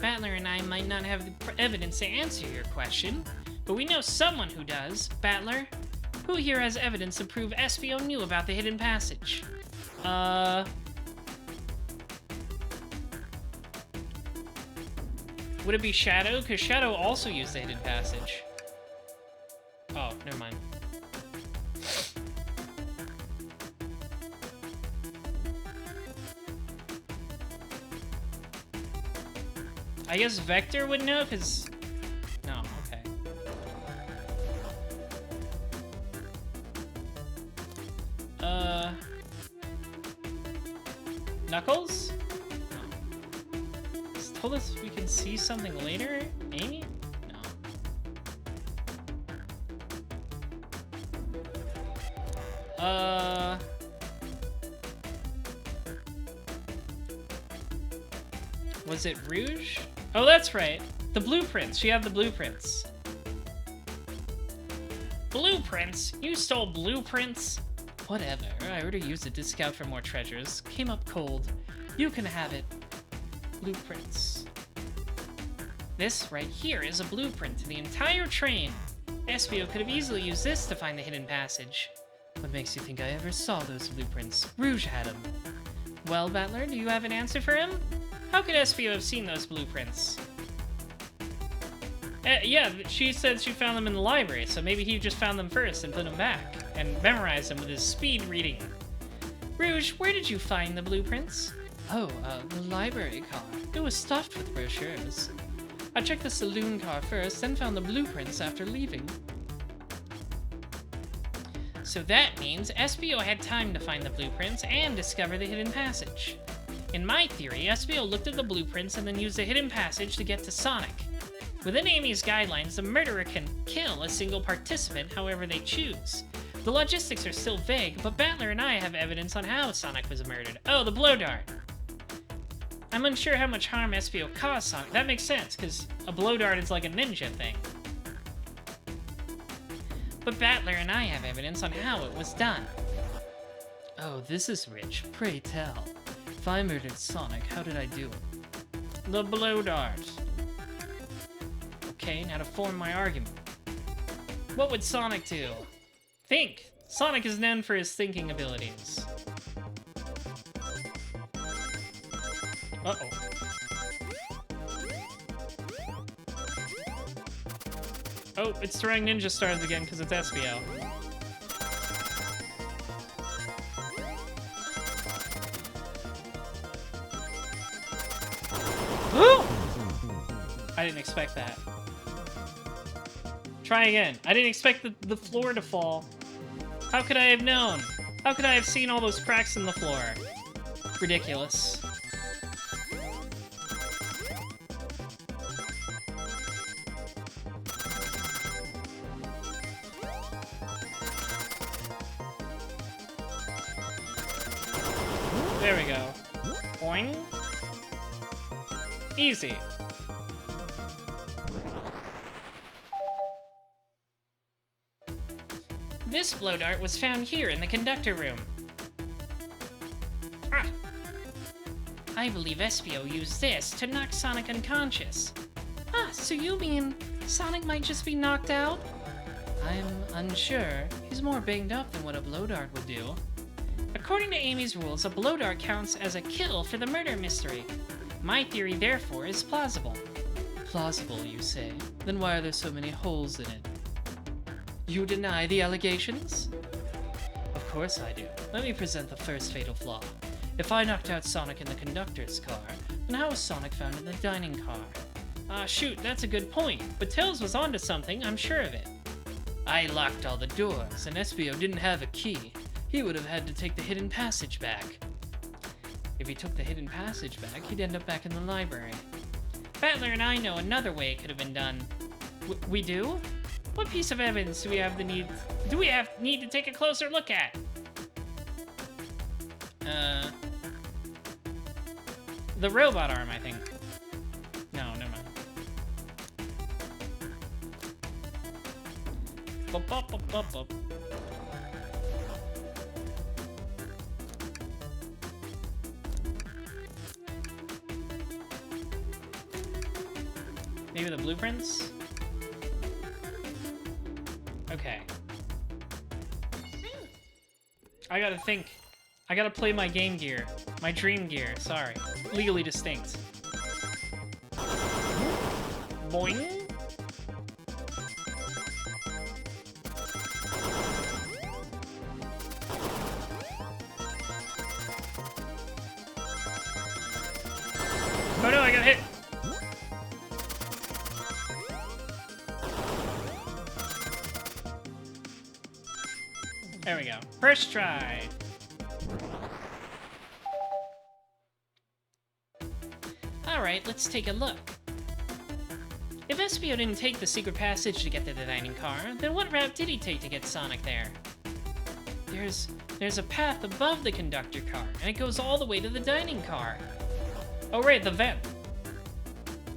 Battler and I might not have the evidence to answer your question, but we know someone who does. Battler, who here has evidence to prove Espio knew about the hidden passage? Would it be Shadow? Because Shadow also used the hidden passage. Oh, never mind. I guess Vector would know, because... No, okay. Knuckles? No. It's told us we can see something later? Amy? No. Was it Rouge? Oh, that's right. The blueprints. She had the blueprints. Blueprints? You stole blueprints? Whatever. I already used it to scout for more treasures. Came up cold. You can have it. Blueprints. This right here is a blueprint to the entire train. Espio could have easily used this to find the hidden passage. What makes you think I ever saw those blueprints? Rouge had them. Well, Battler, do you have an answer for him? How could Espio have seen those blueprints? Yeah, she said she found them in the library, so maybe he just found them first and put them back, and memorized them with his speed reading. Rouge, where did you find the blueprints? Oh, the library car. It was stuffed with brochures. I checked the saloon car first, then found the blueprints after leaving. So that means Espio had time to find the blueprints and discover the hidden passage. In my theory, Espio looked at the blueprints and then used the hidden passage to get to Sonic. Within Amy's guidelines, the murderer can kill a single participant however they choose. The logistics are still vague, but Battler and I have evidence on how Sonic was murdered. Oh, the blow dart. I'm unsure how much harm Espio caused Sonic. That makes sense, because a blow dart is like a ninja thing. But Battler and I have evidence on how it was done. Oh, this is rich. Pray tell. If I murdered Sonic, how did I do it? The blow dart. Okay, now to form my argument. What would Sonic do? Think! Sonic is known for his thinking abilities. Uh-oh. Oh, it's throwing ninja stars again because it's Espio. I didn't expect that. Try again. I didn't expect the floor to fall. How could I have known? How could I have seen all those cracks in the floor? Ridiculous. There we go. Boing. Easy. This blow dart was found here in the conductor room. Ah. I believe Espio used this to knock Sonic unconscious. Ah, so you mean Sonic might just be knocked out? I'm unsure. He's more banged up than what a blow dart would do. According to Amy's rules, a blow dart counts as a kill for the murder mystery. My theory, therefore, is plausible. Plausible, you say? Then why are there so many holes in it? You deny the allegations? Of course I do. Let me present the first fatal flaw. If I knocked out Sonic in the conductor's car, then how was Sonic found in the dining car? Shoot, that's a good point. But Tails was onto something, I'm sure of it. I locked all the doors, and Espio didn't have a key. He would have had to take the hidden passage back. If he took the hidden passage back, he'd end up back in the library. Battler and I know another way it could have been done. We do? What piece of evidence do we have need to take a closer look at? The robot arm, I think. No, never mind. Bop, bop, bop, bop, bop. Maybe the blueprints? Okay. I gotta think. I gotta play my Game Gear. My Dream Gear, sorry. Legally distinct. Boing! Oh no, I got hit! There we go. First try! Alright, let's take a look. If Espio didn't take the secret passage to get to the dining car, then what route did he take to get Sonic there? There's a path above the conductor car, and it goes all the way to the dining car. Oh right, the vent.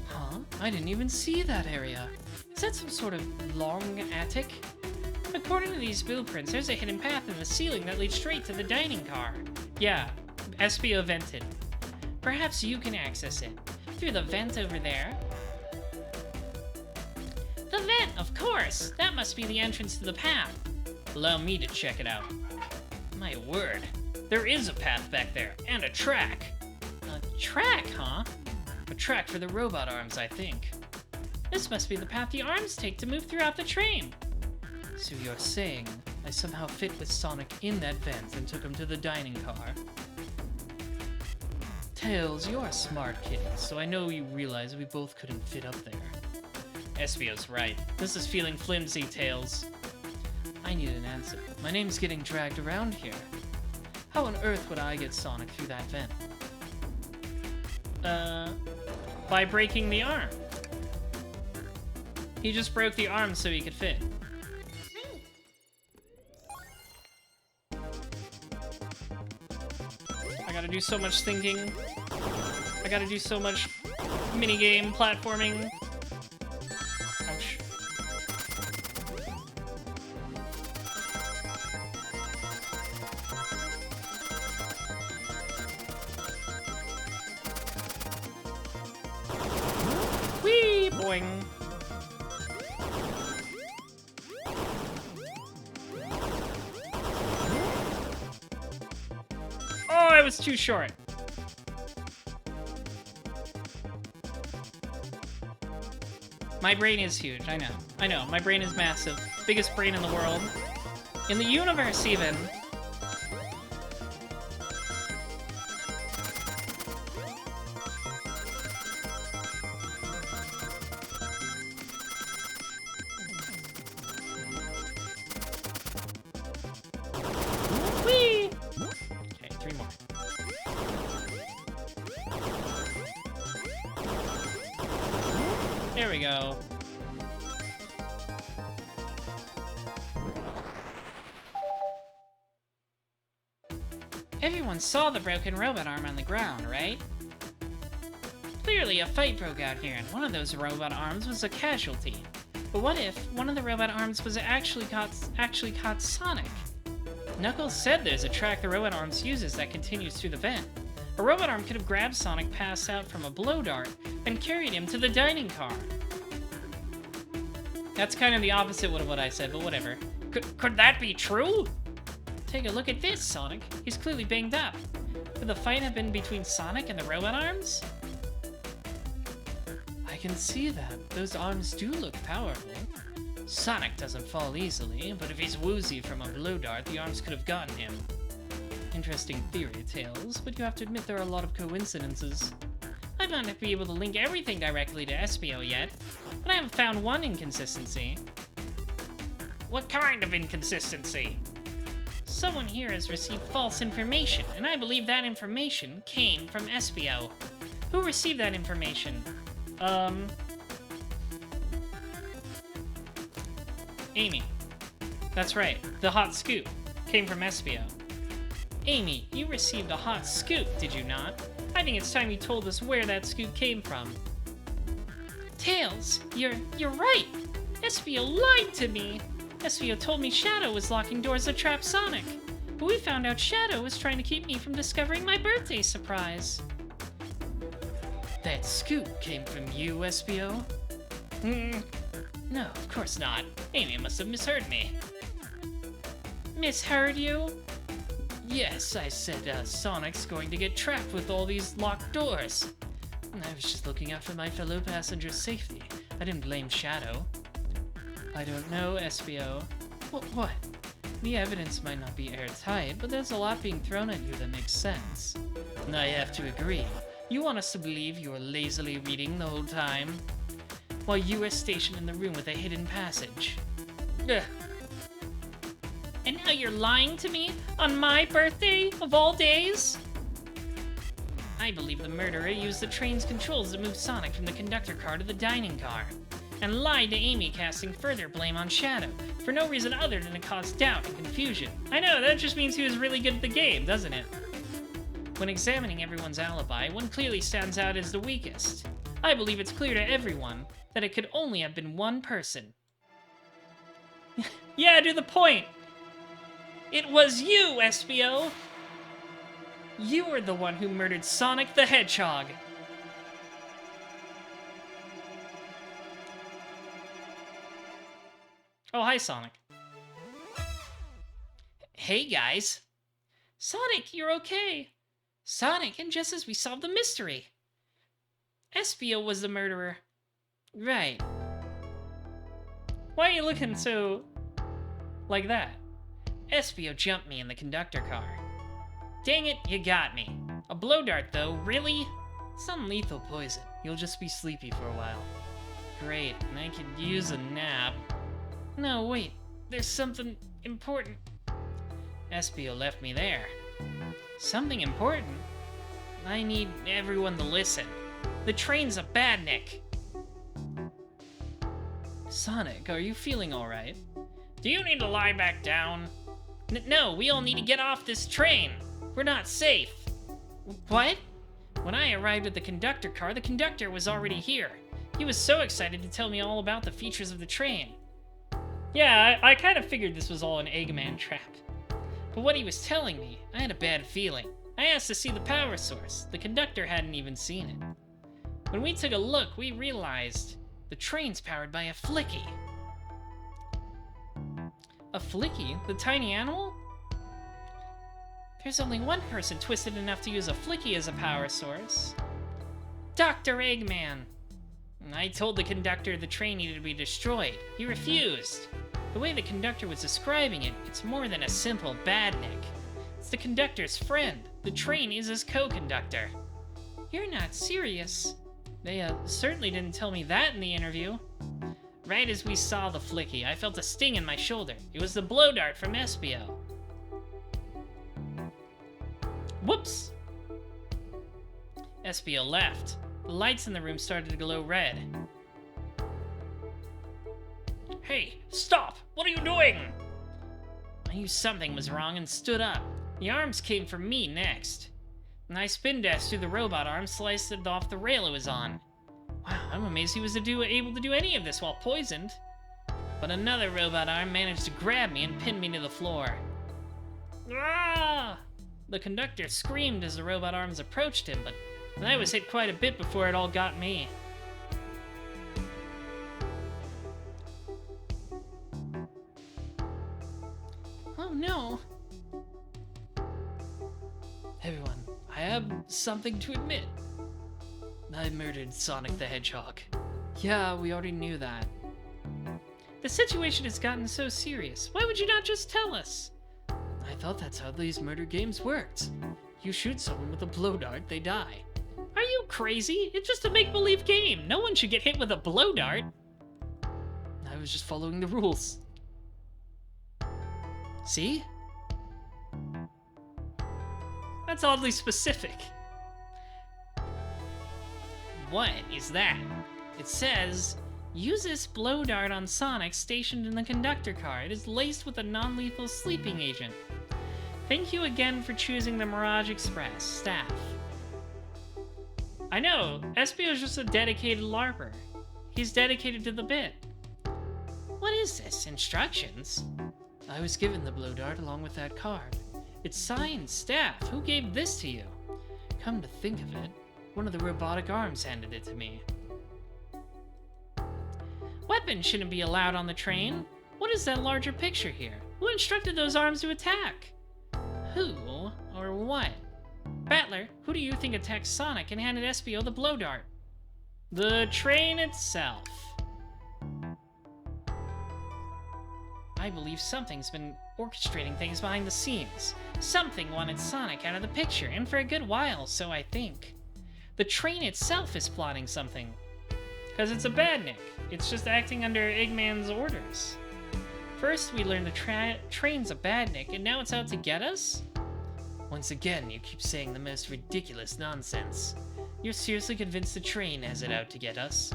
Huh? I didn't even see that area. Is that some sort of long attic? According to these blueprints, there's a hidden path in the ceiling that leads straight to the dining car. Yeah, Espio vented. Perhaps you can access it. Through the vent over there. The vent, of course! That must be the entrance to the path. Allow me to check it out. My word. There is a path back there, and a track. A track, huh? A track for the robot arms, I think. This must be the path the arms take to move throughout the train. So you're saying I somehow fit with Sonic in that vent and took him to the dining car? Tails, you're a smart kid, so I know you realize we both couldn't fit up there. Espio's right. This is feeling flimsy, Tails. I need an answer. My name's getting dragged around here. How on earth would I get Sonic through that vent? By breaking the arm. He just broke the arm so he could fit. I gotta do so much thinking. I gotta do so much minigame platforming. Ouch. Whee! Boing. Oh, I was too short. My brain is huge, I know. I know, my brain is massive. Biggest brain in the world. In the universe, even. Whee! Okay, 3 more. There we go. Everyone saw the broken robot arm on the ground, right? Clearly a fight broke out here, and one of those robot arms was a casualty. But what if one of the robot arms was actually caught Sonic? Knuckles said there's a track the robot arms uses that continues through the vent. A robot arm could have grabbed Sonic passed out from a blow dart and carried him to the dining car. That's kind of the opposite of what I said, but whatever. Could that be true? Take a look at this, Sonic. He's clearly banged up. Could the fight have been between Sonic and the robot arms? I can see that. Those arms do look powerful. Sonic doesn't fall easily, but if he's woozy from a blow dart, the arms could have gotten him. Interesting theory, Tails, but you have to admit there are a lot of coincidences. I might not be able to link everything directly to Espio yet, but I have found one inconsistency. What kind of inconsistency? Someone here has received false information, and I believe that information came from Espio. Who received that information? Amy. That's right, the hot scoop came from Espio. Amy, you received a hot scoop, did you not? I think it's time you told us where that scoop came from. Tails, you're right! Espio lied to me! Espio told me Shadow was locking doors to trap Sonic. But we found out Shadow was trying to keep me from discovering my birthday surprise. That scoop came from you, Espio? No, of course not. Amy must have misheard me. Misheard you? Yes, I said Sonic's going to get trapped with all these locked doors. I was just looking out for my fellow passengers' safety. I didn't blame Shadow. I don't know, Espio. What? The evidence might not be airtight, but there's a lot being thrown at you that makes sense. And I have to agree. You want us to believe you were lazily reading the whole time? While you were stationed in the room with a hidden passage. Ugh. And now you're lying to me? On my birthday, of all days? I believe the murderer used the train's controls to move Sonic from the conductor car to the dining car, and lied to Amy, casting further blame on Shadow, for no reason other than to cause doubt and confusion. I know, that just means he was really good at the game, doesn't it? When examining everyone's alibi, one clearly stands out as the weakest. I believe it's clear to everyone that it could only have been one person. Yeah, to the point! It was you, Espio! You were the one who murdered Sonic the Hedgehog! Oh, hi, Sonic. Hey, guys. Sonic, you're okay. Sonic, and just as we solved the mystery. Espio was the murderer. Right. Why are you looking so... like that? Espio jumped me in the conductor car. Dang it, you got me. A blow dart, though, really? It's non-lethal poison. You'll just be sleepy for a while. Great, and I could use a nap. No, wait, there's something important. Espio left me there. Something important? I need everyone to listen. The train's a badnik. Sonic, are you feeling alright? Do you need to lie back down? No, we all need to get off this train. We're not safe. What? When I arrived at the conductor car, the conductor was already here. He was so excited to tell me all about the features of the train. Yeah, I kind of figured this was all an Eggman trap. But what he was telling me, I had a bad feeling. I asked to see the power source. The conductor hadn't even seen it. When we took a look, we realized the train's powered by a Flicky. A Flicky? The tiny animal? There's only one person twisted enough to use a Flicky as a power source. Dr. Eggman. I told the conductor the train needed to be destroyed. He refused. The way the conductor was describing it, it's more than a simple badnik. It's the conductor's friend. The train is his co-conductor. You're not serious. They certainly didn't tell me that in the interview. Right as we saw the Flicky, I felt a sting in my shoulder. It was the blow dart from Espio. Whoops! Espio left. The lights in the room started to glow red. Hey, stop! What are you doing? I knew something was wrong and stood up. The arms came for me next. And I spin dashed through the robot arm, sliced it off the rail it was on. Wow, I'm amazed he was able to do any of this while poisoned. But another robot arm managed to grab me and pin me to the floor. Ah! The conductor screamed as the robot arms approached him, but I was hit quite a bit before it all got me. Oh no! Everyone, I have something to admit. I murdered Sonic the Hedgehog. Yeah, we already knew that. The situation has gotten so serious. Why would you not just tell us? I thought that's how these murder games worked. You shoot someone with a blow dart, they die. Are you crazy? It's just a make-believe game. No one should get hit with a blow dart. I was just following the rules. See? That's oddly specific. What is that? It says, use this blow dart on Sonic stationed in the conductor car. It is laced with a non-lethal sleeping agent. Thank you again for choosing the Mirage Express, staff. I know, Espio is just a dedicated LARPer. He's dedicated to the bit. What is this? Instructions? I was given the blow dart along with that card. It's signed, staff. Who gave this to you? Come to think of it, one of the robotic arms handed it to me. Weapons shouldn't be allowed on the train. What is that larger picture here? Who instructed those arms to attack? Who or what? Battler, who do you think attacked Sonic and handed Espio the blow dart? The train itself. I believe something's been orchestrating things behind the scenes. Something wanted Sonic out of the picture, and for a good while, so I think. The train itself is plotting something. Because it's a badnik. It's just acting under Eggman's orders. First, we learned the train's a badnik, and now it's out to get us? Once again, you keep saying the most ridiculous nonsense. You're seriously convinced the train has it out to get us?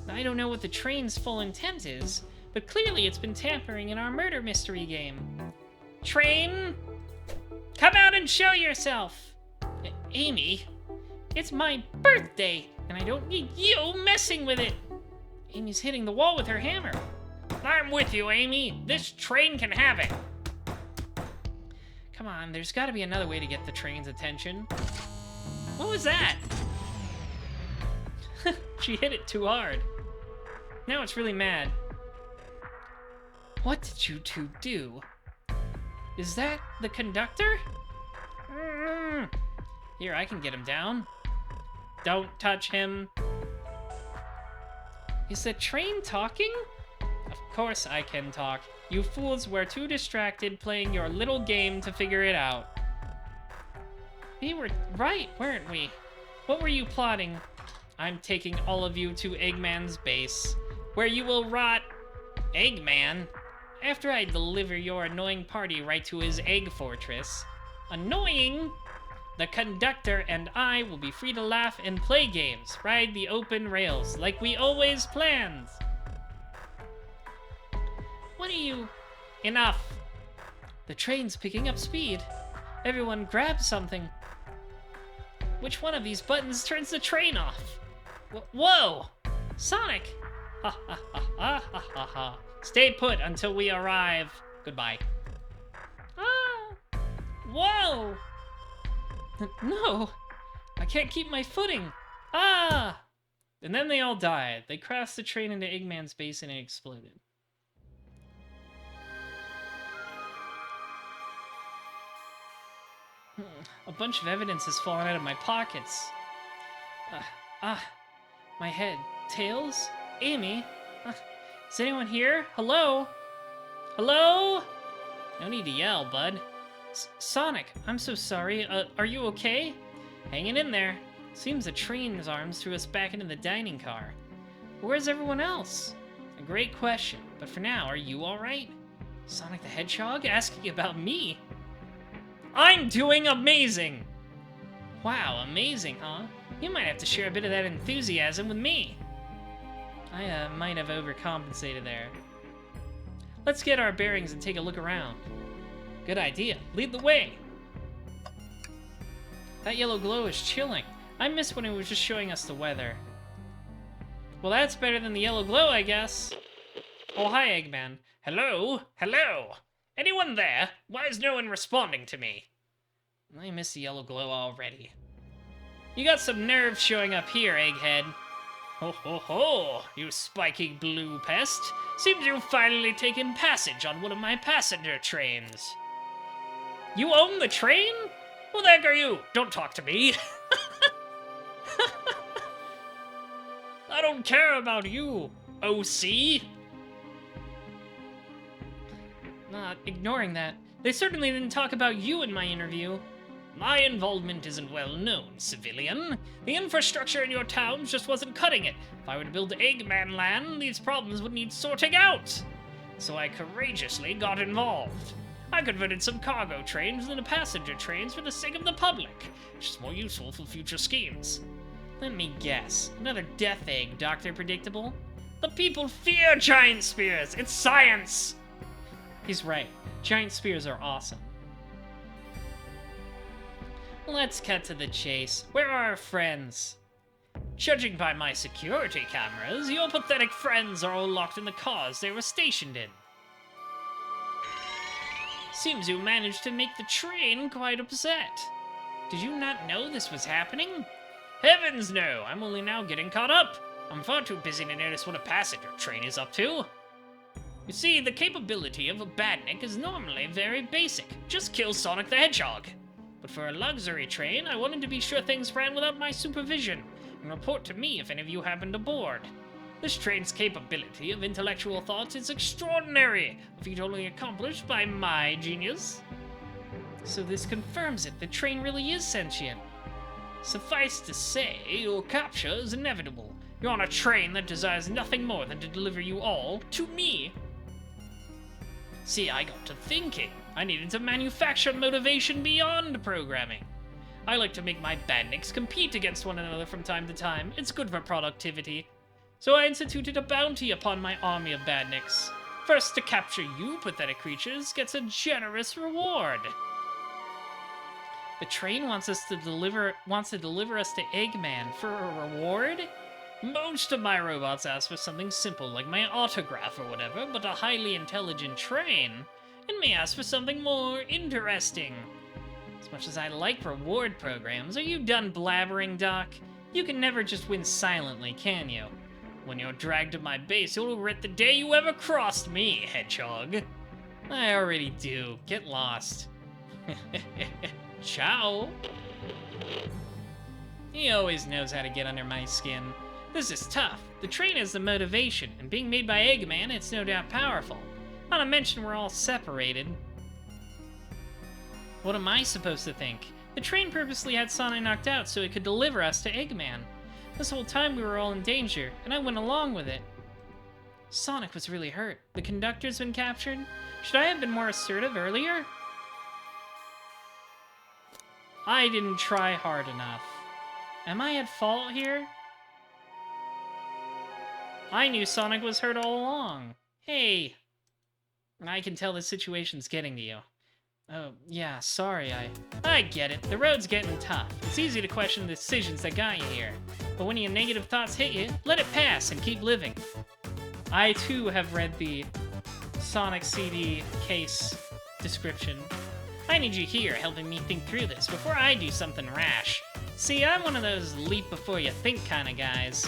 I don't know what the train's full intent is, but clearly it's been tampering in our murder mystery game. Train, come out and show yourself! Amy, it's my birthday, and I don't need you messing with it! Amy's hitting the wall with her hammer. I'm with you, Amy. This train can have it. Come on, there's gotta be another way to get the train's attention. What was that? She hit it too hard. Now it's really mad. What did you two do? Is that the conductor? Here, I can get him down. Don't touch him. Is the train talking? Of course I can talk. You fools were too distracted playing your little game to figure it out. We were right, weren't we? What were you plotting? I'm taking all of you to Eggman's base, where you will rot. Eggman? After I deliver your annoying party right to his egg fortress. Annoying? The conductor and I will be free to laugh and play games, ride the open rails, like we always planned. What are you... Enough. The train's picking up speed. Everyone grab something. Which one of these buttons turns the train off? Whoa! Sonic! Ha ha ha ha ha ha ha. Stay put until we arrive. Goodbye. Ah! Whoa! No! I can't keep my footing. Ah! And then they all died. They crashed the train into Eggman's base and it exploded. A bunch of evidence has fallen out of my pockets. My head. Tails? Amy? Is anyone here? Hello? Hello? No need to yell, bud. Sonic, I'm so sorry. Are you okay? Hanging in there. Seems the train's arms threw us back into the dining car. Where's everyone else? A great question, but for now, are you alright? Sonic the Hedgehog asking about me? I'm doing amazing! Wow, amazing, huh? You might have to share a bit of that enthusiasm with me. I might have overcompensated there. Let's get our bearings and take a look around. Good idea. Lead the way. That yellow glow is chilling. I miss when it was just showing us the weather. Well, that's better than the yellow glow, I guess. Oh, hi, Eggman. Hello? Hello? Anyone there? Why is no one responding to me? I miss the yellow glow already. You got some nerve showing up here, Egghead. Ho ho ho, you spiky blue pest. Seems you've finally taken passage on one of my passenger trains. You own the train? Who the heck are you? Don't talk to me. I don't care about you, OC. Not ignoring that. They certainly didn't talk about you in my interview. My involvement isn't well known, civilian. The infrastructure in your towns just wasn't cutting it. If I were to build Eggman Land, these problems would need sorting out. So I courageously got involved. I converted some cargo trains into passenger trains for the sake of the public, which is more useful for future schemes. Let me guess. Another death egg, Dr. Predictable? The people fear giant spears. It's science. He's right. Giant spears are awesome. Let's cut to the chase. Where are our friends? Judging by my security cameras, your pathetic friends are all locked in the cars they were stationed in. Seems you managed to make the train quite upset. Did you not know this was happening? Heavens no, I'm only now getting caught up. I'm far too busy to notice what a passenger train is up to. You see, the capability of a badnik is normally very basic. Just kill Sonic the Hedgehog. But for a luxury train, I wanted to be sure things ran without my supervision, and report to me if any of you happened aboard. This train's capability of intellectual thought is extraordinary, a feat only accomplished by my genius. So this confirms it, the train really is sentient. Suffice to say, your capture is inevitable. You're on a train that desires nothing more than to deliver you all to me. See, I got to thinking. I needed to manufacture motivation beyond programming. I like to make my badniks compete against one another from time to time. It's good for productivity. So I instituted a bounty upon my army of badniks. First to capture you, pathetic creatures, gets a generous reward. The train wants to deliver us to Eggman for a reward? Most of my robots ask for something simple like my autograph or whatever, but a highly intelligent train, it may ask for something more interesting. As much as I like reward programs, are you done blabbering, Doc? You can never just win silently, can you? When you're dragged to my base, you'll regret the day you ever crossed me, Hedgehog. I already do. Get lost. Ciao. He always knows how to get under my skin. This is tough. The train has the motivation, and being made by Eggman, it's no doubt powerful. Not to mention we're all separated. What am I supposed to think? The train purposely had Sonic knocked out so it could deliver us to Eggman. This whole time we were all in danger, and I went along with it. Sonic was really hurt. The conductor's been captured? Should I have been more assertive earlier? I didn't try hard enough. Am I at fault here? I knew Sonic was hurt all along. Hey! I can tell the situation's getting to you. Oh, yeah, sorry, I get it. The road's getting tough. It's easy to question the decisions that got you here. But when your negative thoughts hit you, let it pass and keep living. I, too, have read the Sonic CD case description. I need you here helping me think through this before I do something rash. See, I'm one of those leap before you think kind of guys.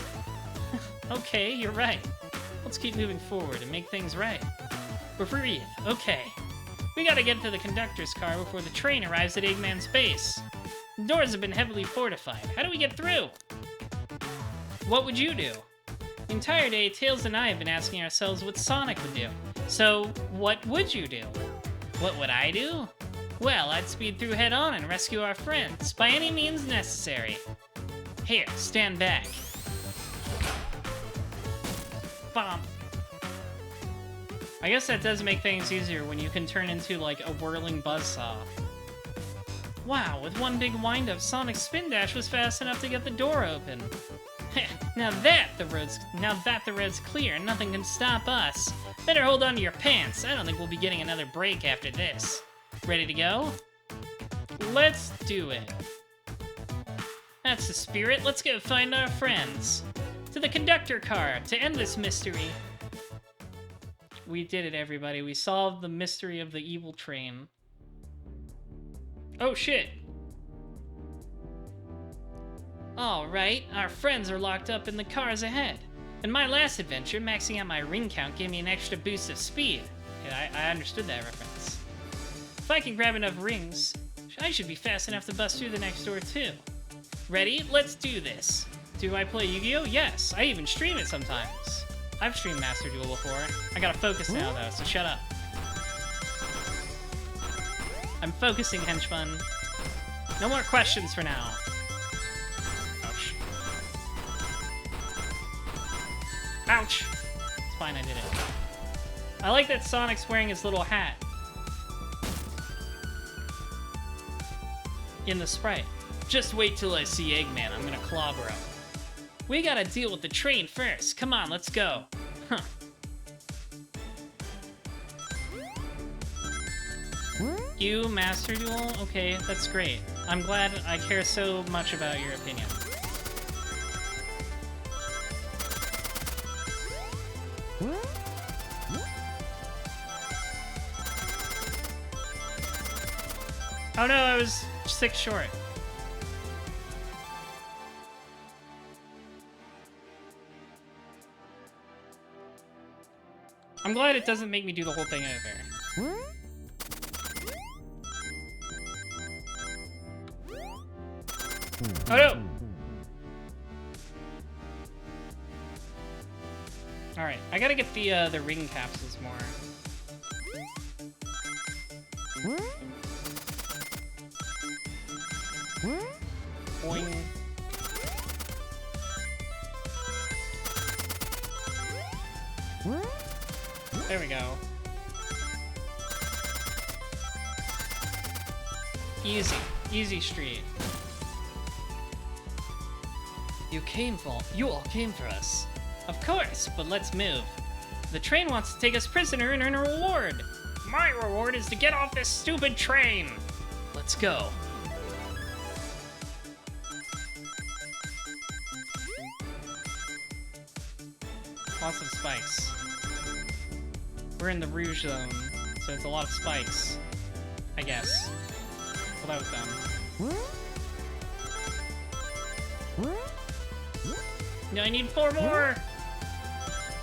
Okay, you're right. Let's keep moving forward and make things right. Breathe. Okay. We gotta get to the conductor's car before the train arrives at Eggman's base. The doors have been heavily fortified. How do we get through? What would you do? The entire day, Tails and I have been asking ourselves what Sonic would do. So, what would you do? What would I do? Well, I'd speed through head-on and rescue our friends, by any means necessary. Here, stand back. Bomb. I guess that does make things easier when you can turn into, like, a whirling buzzsaw. Wow, with one big wind-up, Sonic's spin dash was fast enough to get the door open. Now that the road's clear, nothing can stop us. Better hold on to your pants. I don't think we'll be getting another break after this. Ready to go? Let's do it. That's the spirit. Let's go find our friends. To the conductor car to end this mystery. We did it, everybody. We solved the mystery of the evil train. Oh, shit. Alright, our friends are locked up in the cars ahead. In my last adventure, maxing out my ring count gave me an extra boost of speed. Yeah, I understood that reference. If I can grab enough rings, I should be fast enough to bust through the next door too. Ready? Let's do this. Do I play Yu-Gi-Oh? Yes. I even stream it sometimes. I've streamed Master Duel before. I gotta focus now, though, so shut up. I'm focusing, henchman. No more questions for now. Ouch. Ouch! It's fine, I did it. I like that Sonic's wearing his little hat. In the sprite. Just wait till I see Eggman, I'm gonna clobber him. We gotta deal with the train first. Come on, let's go. Huh. You, Master Duel? Okay, that's great. I'm glad I care so much about your opinion. Oh no, I was 6 short. I'm glad it doesn't make me do the whole thing over. Oh no! Alright, I gotta get the ring capsules more. Boing. There we go. Easy. Easy street. You all came for us. Of course, but let's move. The train wants to take us prisoner and earn a reward. My reward is to get off this stupid train. Let's go. Lots of spikes. We're in the Rouge Zone, so it's a lot of spikes. I guess. Well, that was dumb. No, I need 4 more!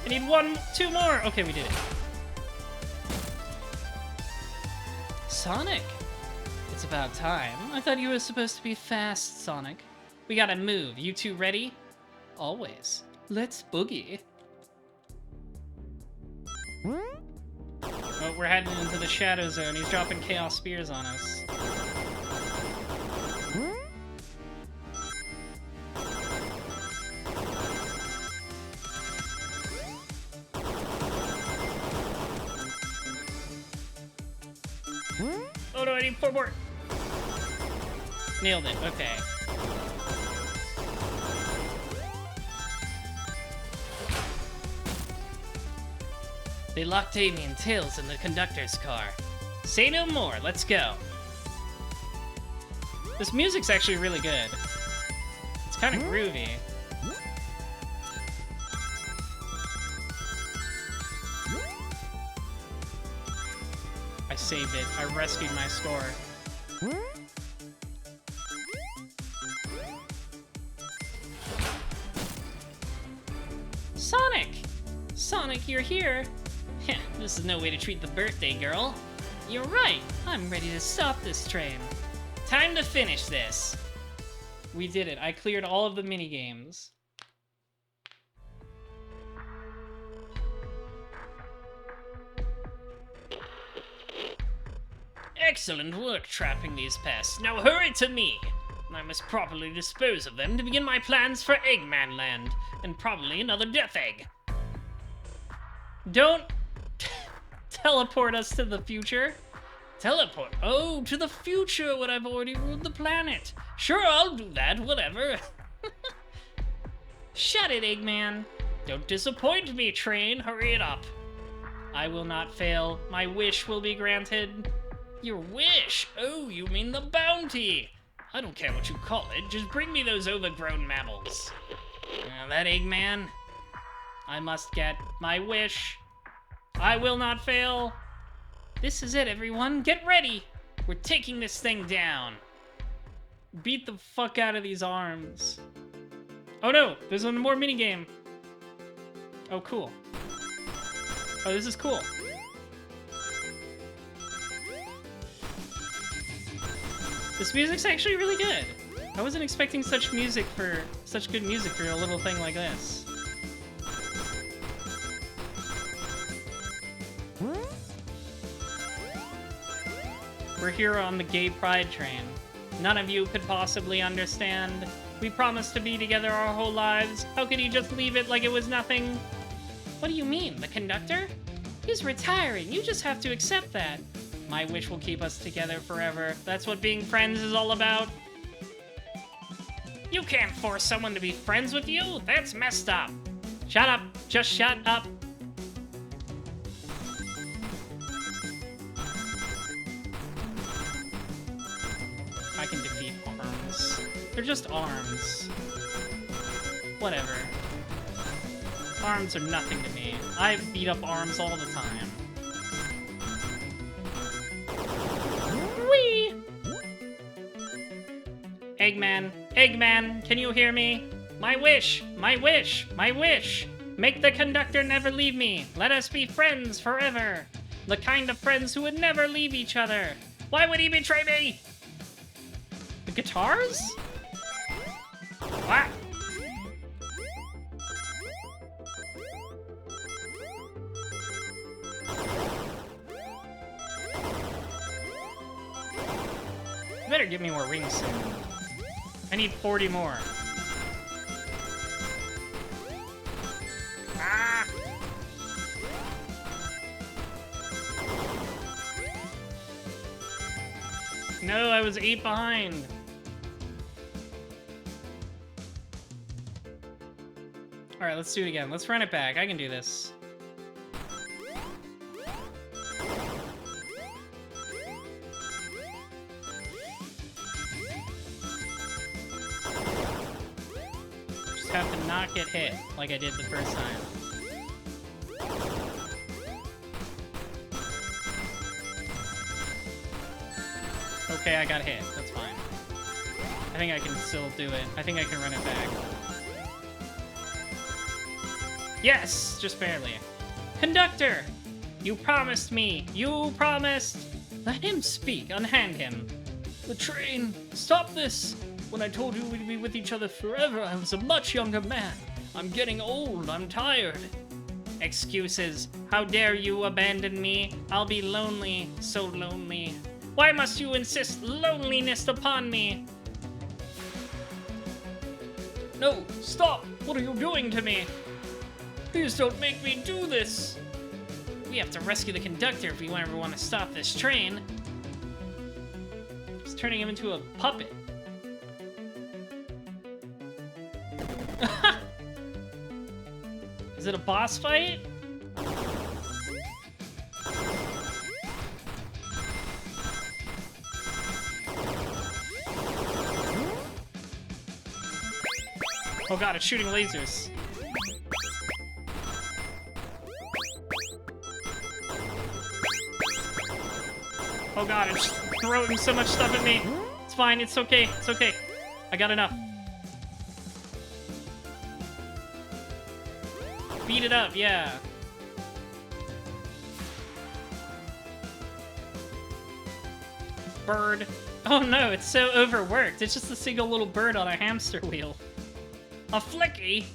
I need 2 more! Okay, we did it. Sonic! It's about time. I thought you were supposed to be fast, Sonic. We gotta move. You two ready? Always. Let's boogie. Oh, we're heading into the Shadow Zone. He's dropping Chaos Spears on us. Oh no, I need 4 more! Nailed it, okay. They locked Amy and Tails in the conductor's car. Say no more, let's go. This music's actually really good. It's kind of groovy. I saved it. I rescued my score. Sonic! Sonic, you're here? This is no way to treat the birthday girl. You're right, I'm ready to stop this train. Time to finish this. We did it. I cleared all of the mini-games. Excellent work trapping these pests. Now hurry to me. I must properly dispose of them to begin my plans for Eggman Land, and probably another Death Egg. Don't teleport us to the future. Teleport? Oh, to the future when I've already ruled the planet. Sure, I'll do that, whatever. Shut it, Eggman. Don't disappoint me, train. Hurry it up. I will not fail. My wish will be granted. Your wish? Oh, you mean the bounty. I don't care what you call it, just bring me those overgrown mammals. That Eggman, I must get my wish. I will not fail. This is it, everyone. Get ready. We're taking this thing down. Beat the fuck out of these arms. Oh no, there's one more minigame. Oh, cool. Oh, this is cool. This music's actually really good. I wasn't expecting such good music for a little thing like this. We're here on the gay pride train. None of you could possibly understand. We promised to be together our whole lives. How could you just leave it like it was nothing? What do you mean, the conductor? He's retiring. You just have to accept that. My wish will keep us together forever. That's what being friends is all about. You can't force someone to be friends with you. That's messed up. Shut up. Just shut up. I can defeat arms. They're just arms. Whatever. Arms are nothing to me. I beat up arms all the time. Whee! Eggman, Eggman, can you hear me? My wish, my wish, my wish. Make the conductor never leave me. Let us be friends forever. The kind of friends who would never leave each other. Why would he betray me? The guitars? What? You better give me more rings soon. I need 40 more. Ah! No, I was 8 behind. Alright, let's do it again. Let's run it back. I can do this. Just have to not get hit like I did the first time. Okay, I got hit. That's fine. I think I can still do it. I think I can run it back. Yes! Just barely. Conductor! You promised me! You promised! Let him speak. Unhand him. The train! Stop this! When I told you we'd be with each other forever, I was a much younger man. I'm getting old. I'm tired. Excuses. How dare you abandon me? I'll be lonely. So lonely. Why must you insist loneliness upon me? No! Stop! What are you doing to me? Please don't make me do this! We have to rescue the conductor if we ever want to stop this train. It's turning him into a puppet. Is it a boss fight? Oh god, it's shooting lasers. Oh god, it's throwing so much stuff at me. It's fine, it's okay, it's okay. I got enough. Beat it up, yeah. Bird. Oh no, it's so overworked. It's just a single little bird on a hamster wheel. A flicky?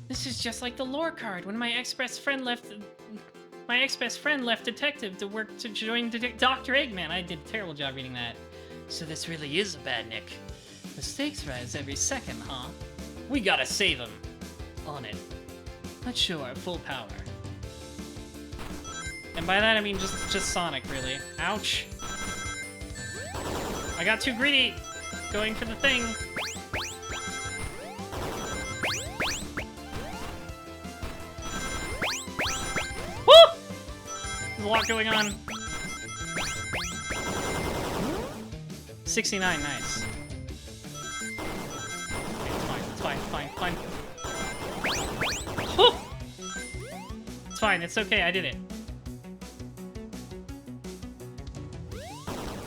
This is just like the lore card when my ex-best friend left detective to work to join Dr. Eggman. I did a terrible job reading that. So this really is a bad Nick. The stakes rise every second, huh? We gotta save him. On it. Let's show our full power. And by that I mean just Sonic, really. Ouch. I got too greedy. Going for the thing. Woo! There's a lot going on. 69, nice. fine. Whew! It's fine, it's okay, I did it.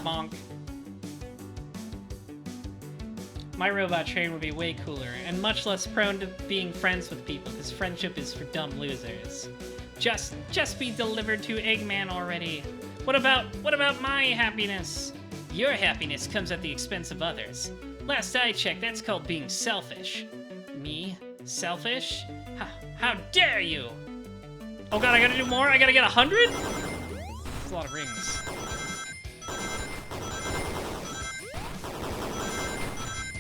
Bonk. My robot train would be way cooler, and much less prone to being friends with people, because friendship is for dumb losers. Just be delivered to Eggman already. What about my happiness? Your happiness comes at the expense of others. Last I checked, that's called being selfish. Me? Selfish? How dare you? Oh god, I gotta do more? I gotta get 100? That's a lot of rings.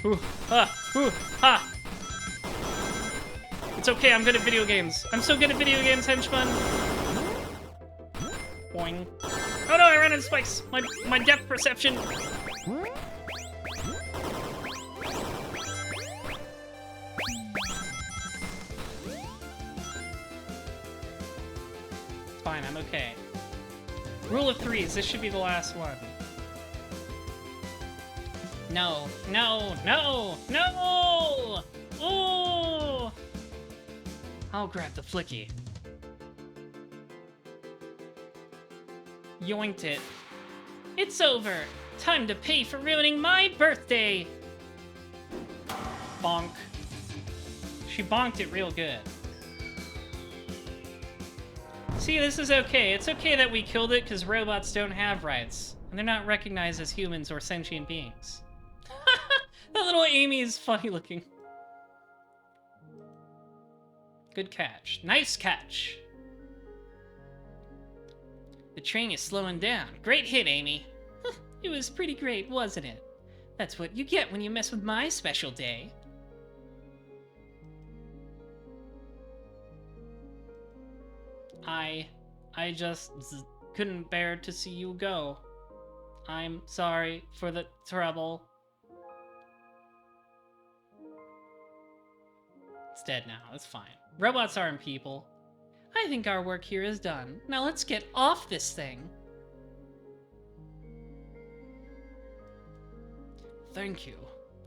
Ooh, ha! It's okay, I'm good at video games. I'm so good at video games, henchman. Boing. Oh no, I ran into spikes. My depth perception. It's fine, I'm okay. Rule of threes, this should be the last one. No, no, no, no! Oh! I'll grab the flicky. Yoinked it. It's over. Time to pay for ruining my birthday. Bonk. She bonked it real good. See, this is okay. It's okay that we killed it because robots don't have rights. And they're not recognized as humans or sentient beings. That little Amy is funny looking. Good catch. Nice catch. The train is slowing down. Great hit, Amy. It was pretty great, wasn't it? That's what you get when you mess with my special day. I just couldn't bear to see you go. I'm sorry for the trouble. It's dead now, it's fine. Robots aren't people. I think our work here is done. Now let's get off this thing. Thank you.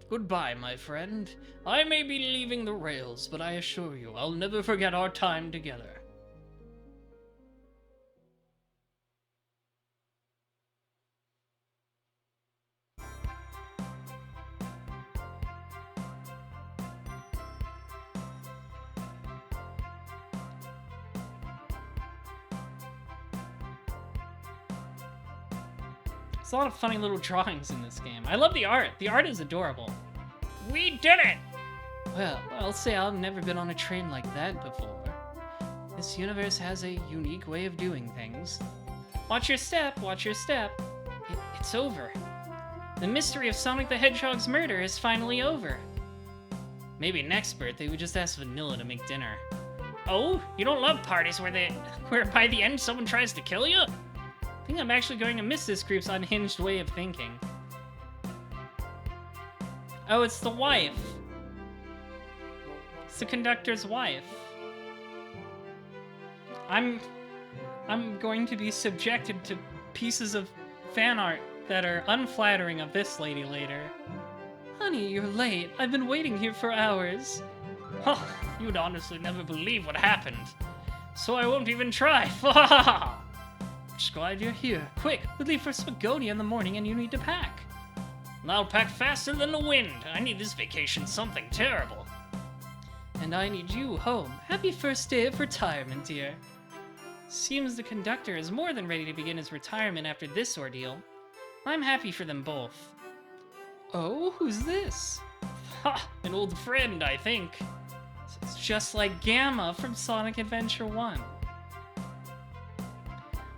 Goodbye, my friend. I may be leaving the rails, but I assure you, I'll never forget our time together. There's a lot of funny little drawings in this game. I love the art. The art is adorable. We did it! Well, I'll say I've never been on a train like that before. This universe has a unique way of doing things. Watch your step, watch your step. It's over. The mystery of Sonic the Hedgehog's murder is finally over. Maybe next birthday we just ask Vanilla to make dinner. Oh, you don't love parties where by the end someone tries to kill you? I think I'm actually going to miss this group's unhinged way of thinking. Oh, it's the wife. It's the conductor's wife. I'm going to be subjected to pieces of fan art that are unflattering of this lady later. Honey, you're late. I've been waiting here for hours. Huh, you'd honestly never believe what happened. So I won't even try. Just glad you're here. Quick, we leave for Spagonia in the morning and you need to pack. I'll pack faster than the wind. I need this vacation something terrible. And I need you home. Happy first day of retirement, dear. Seems the conductor is more than ready to begin his retirement after this ordeal. I'm happy for them both. Oh, who's this? Ha! An old friend, I think. It's just like Gamma from Sonic Adventure 1.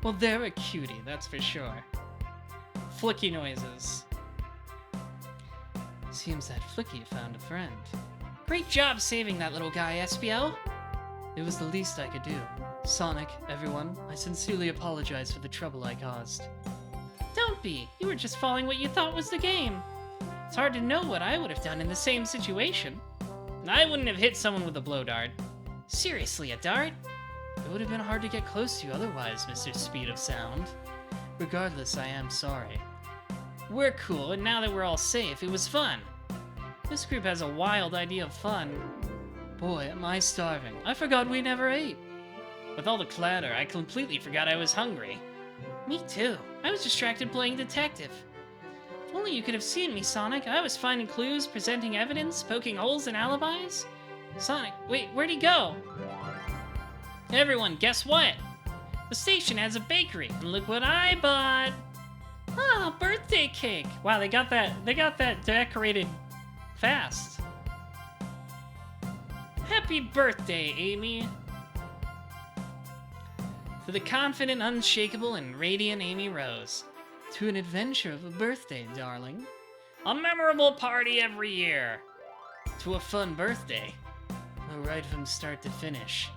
Well, they're a cutie, that's for sure. Flicky noises. Seems that Flicky found a friend. Great job saving that little guy, SPL. It was the least I could do. Sonic, everyone, I sincerely apologize for the trouble I caused. Don't be. You were just following what you thought was the game. It's hard to know what I would have done in the same situation. I wouldn't have hit someone with a blow dart. Seriously, a dart? It would have been hard to get close to you otherwise, Mr. Speed of Sound. Regardless, I am sorry. We're cool, and now that we're all safe, it was fun. This group has a wild idea of fun. Boy, am I starving. I forgot we never ate. With all the clatter, I completely forgot I was hungry. Me too. I was distracted playing detective. If only you could have seen me, Sonic. I was finding clues, presenting evidence, poking holes in alibis. Sonic, wait, where'd he go? Everyone, guess what? The station has a bakery, and look what I bought! Ah, birthday cake. Wow, they got that decorated fast. Happy birthday, Amy! To the confident, unshakable, and radiant Amy Rose. To an adventure of a birthday, darling. A memorable party every year. To a fun birthday. Right from start to finish.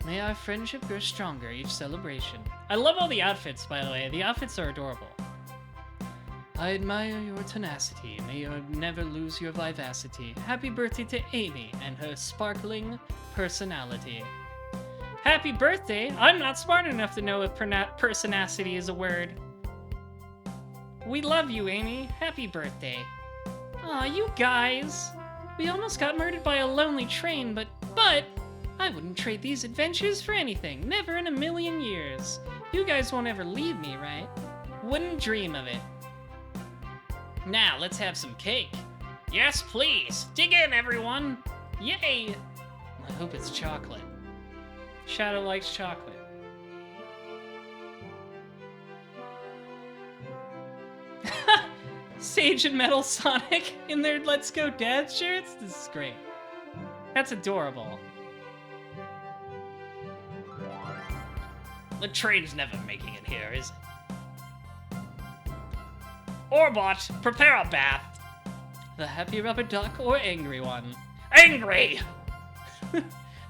May our friendship grow stronger each celebration. I love all the outfits, by the way. The outfits are adorable. I admire your tenacity. May you never lose your vivacity. Happy birthday to Amy and her sparkling personality. Happy birthday! I'm not smart enough to know if personacity is a word. We love you, Amy. Happy birthday. Aw, you guys. We almost got murdered by a lonely train, but I wouldn't trade these adventures for anything. Never in a million years. You guys won't ever leave me, right? Wouldn't dream of it. Now, let's have some cake. Yes, please. Dig in, everyone. Yay! I hope it's chocolate. Shadow likes chocolate. Sage and Metal Sonic in their Let's Go Dad shirts? This is great. That's adorable. The train's never making it here, is it? Orbot, prepare a bath. The happy rubber duck or angry one? Angry!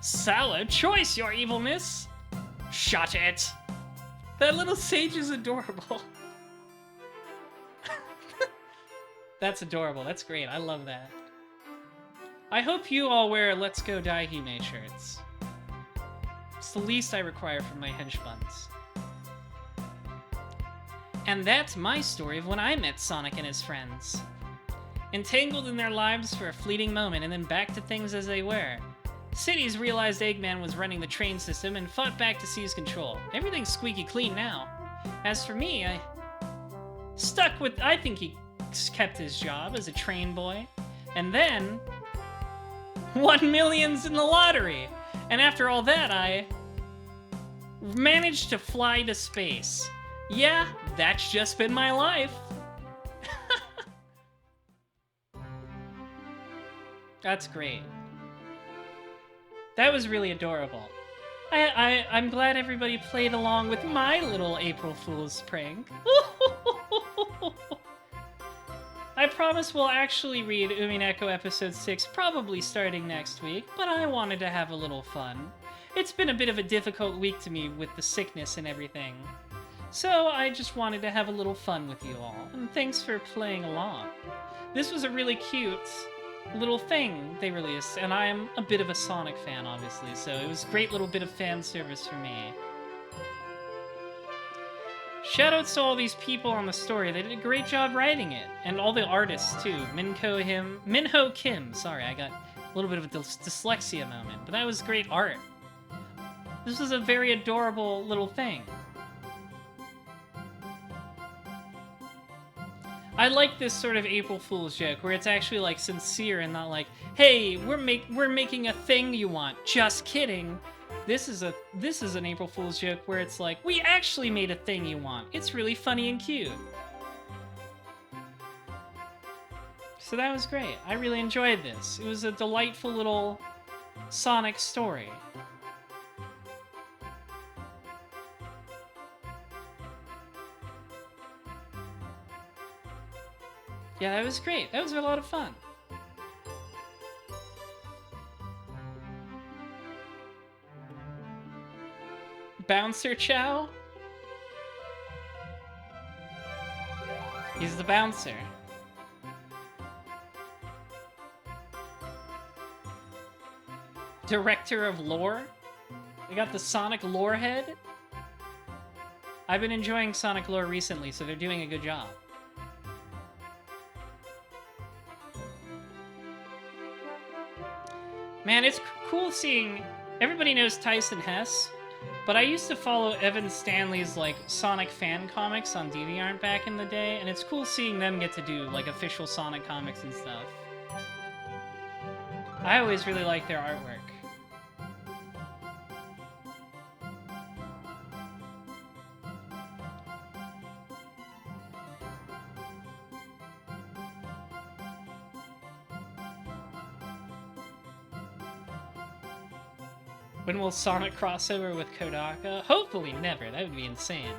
Sour choice, your evilness. Shut it. That little sage is adorable. That's adorable. That's great. I love that. I hope you all wear Let's Go Daihime shirts. It's the least I require from my henchbuns. And that's my story of when I met Sonic and his friends. Entangled in their lives for a fleeting moment and then back to things as they were. Cities realized Eggman was running the train system and fought back to seize control. Everything's squeaky clean now. As for me, I think he kept his job as a train boy. And then won millions in the lottery. And after all that, I managed to fly to space. Yeah, that's just been my life. That's great. That was really adorable. I'm glad everybody played along with my little April Fool's prank. I promise we'll actually read Umineko episode 6 probably starting next week, but I wanted to have a little fun. It's been a bit of a difficult week to me with the sickness and everything. So I just wanted to have a little fun with you all, and thanks for playing along. This was a really cute little thing they released, and I'm a bit of a Sonic fan, obviously, so it was a great little bit of fan service for me. Shoutouts to all these people on the story. They did a great job writing it. And all the artists, too. Minho Kim. Sorry, I got a little bit of a dyslexia moment. But that was great art. This was a very adorable little thing. I like this sort of April Fool's joke, where it's actually, like, sincere and not like, hey, we're making a thing you want. Just kidding. This is an April Fool's joke where it's like, we actually made a thing you want. It's really funny and cute. So that was great. I really enjoyed this. It was a delightful little Sonic story. Yeah, that was great. That was a lot of fun. Bouncer Chow? He's the bouncer. Director of lore? We got the Sonic lore head? I've been enjoying Sonic lore recently, so they're doing a good job. Man, it's cool seeing... Everybody knows Tyson Hess, but I used to follow Evan Stanley's, like, Sonic fan comics on DeviantArt back in the day, and it's cool seeing them get to do, like, official Sonic comics and stuff. I always really like their artwork. When will Sonic crossover with Kodaka? Hopefully never. That would be insane.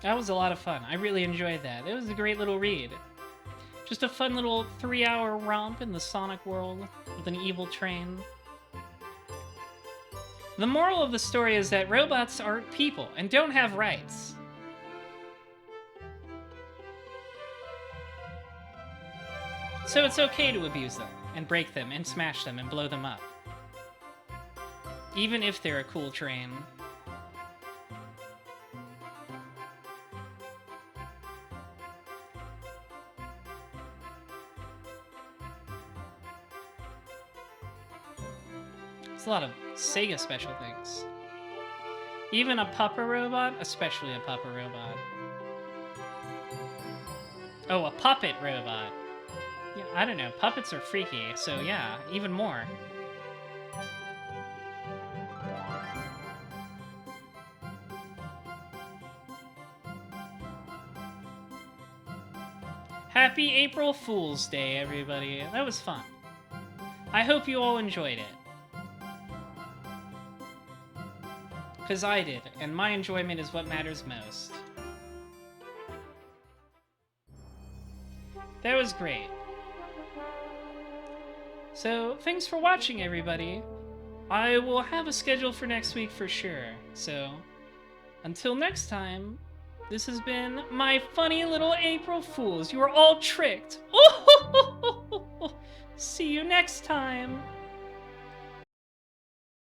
That was a lot of fun. I really enjoyed that. It was a great little read. Just a fun little 3-hour romp in the Sonic world with an evil train. The moral of the story is that robots aren't people and don't have rights. So it's okay to abuse them, and break them, and smash them, and blow them up. Even if they're a cool train. It's a lot of Sega special things. Even a pupper robot, especially a pupper robot. Oh, a puppet robot. Yeah, I don't know. Puppets are freaky, so yeah, even more. Happy April Fool's Day, everybody. That was fun. I hope you all enjoyed it. Because I did, and my enjoyment is what matters most. That was great. So, thanks for watching, everybody. I will have a schedule for next week for sure. So, until next time, this has been my funny little April Fools. You are all tricked. See you next time.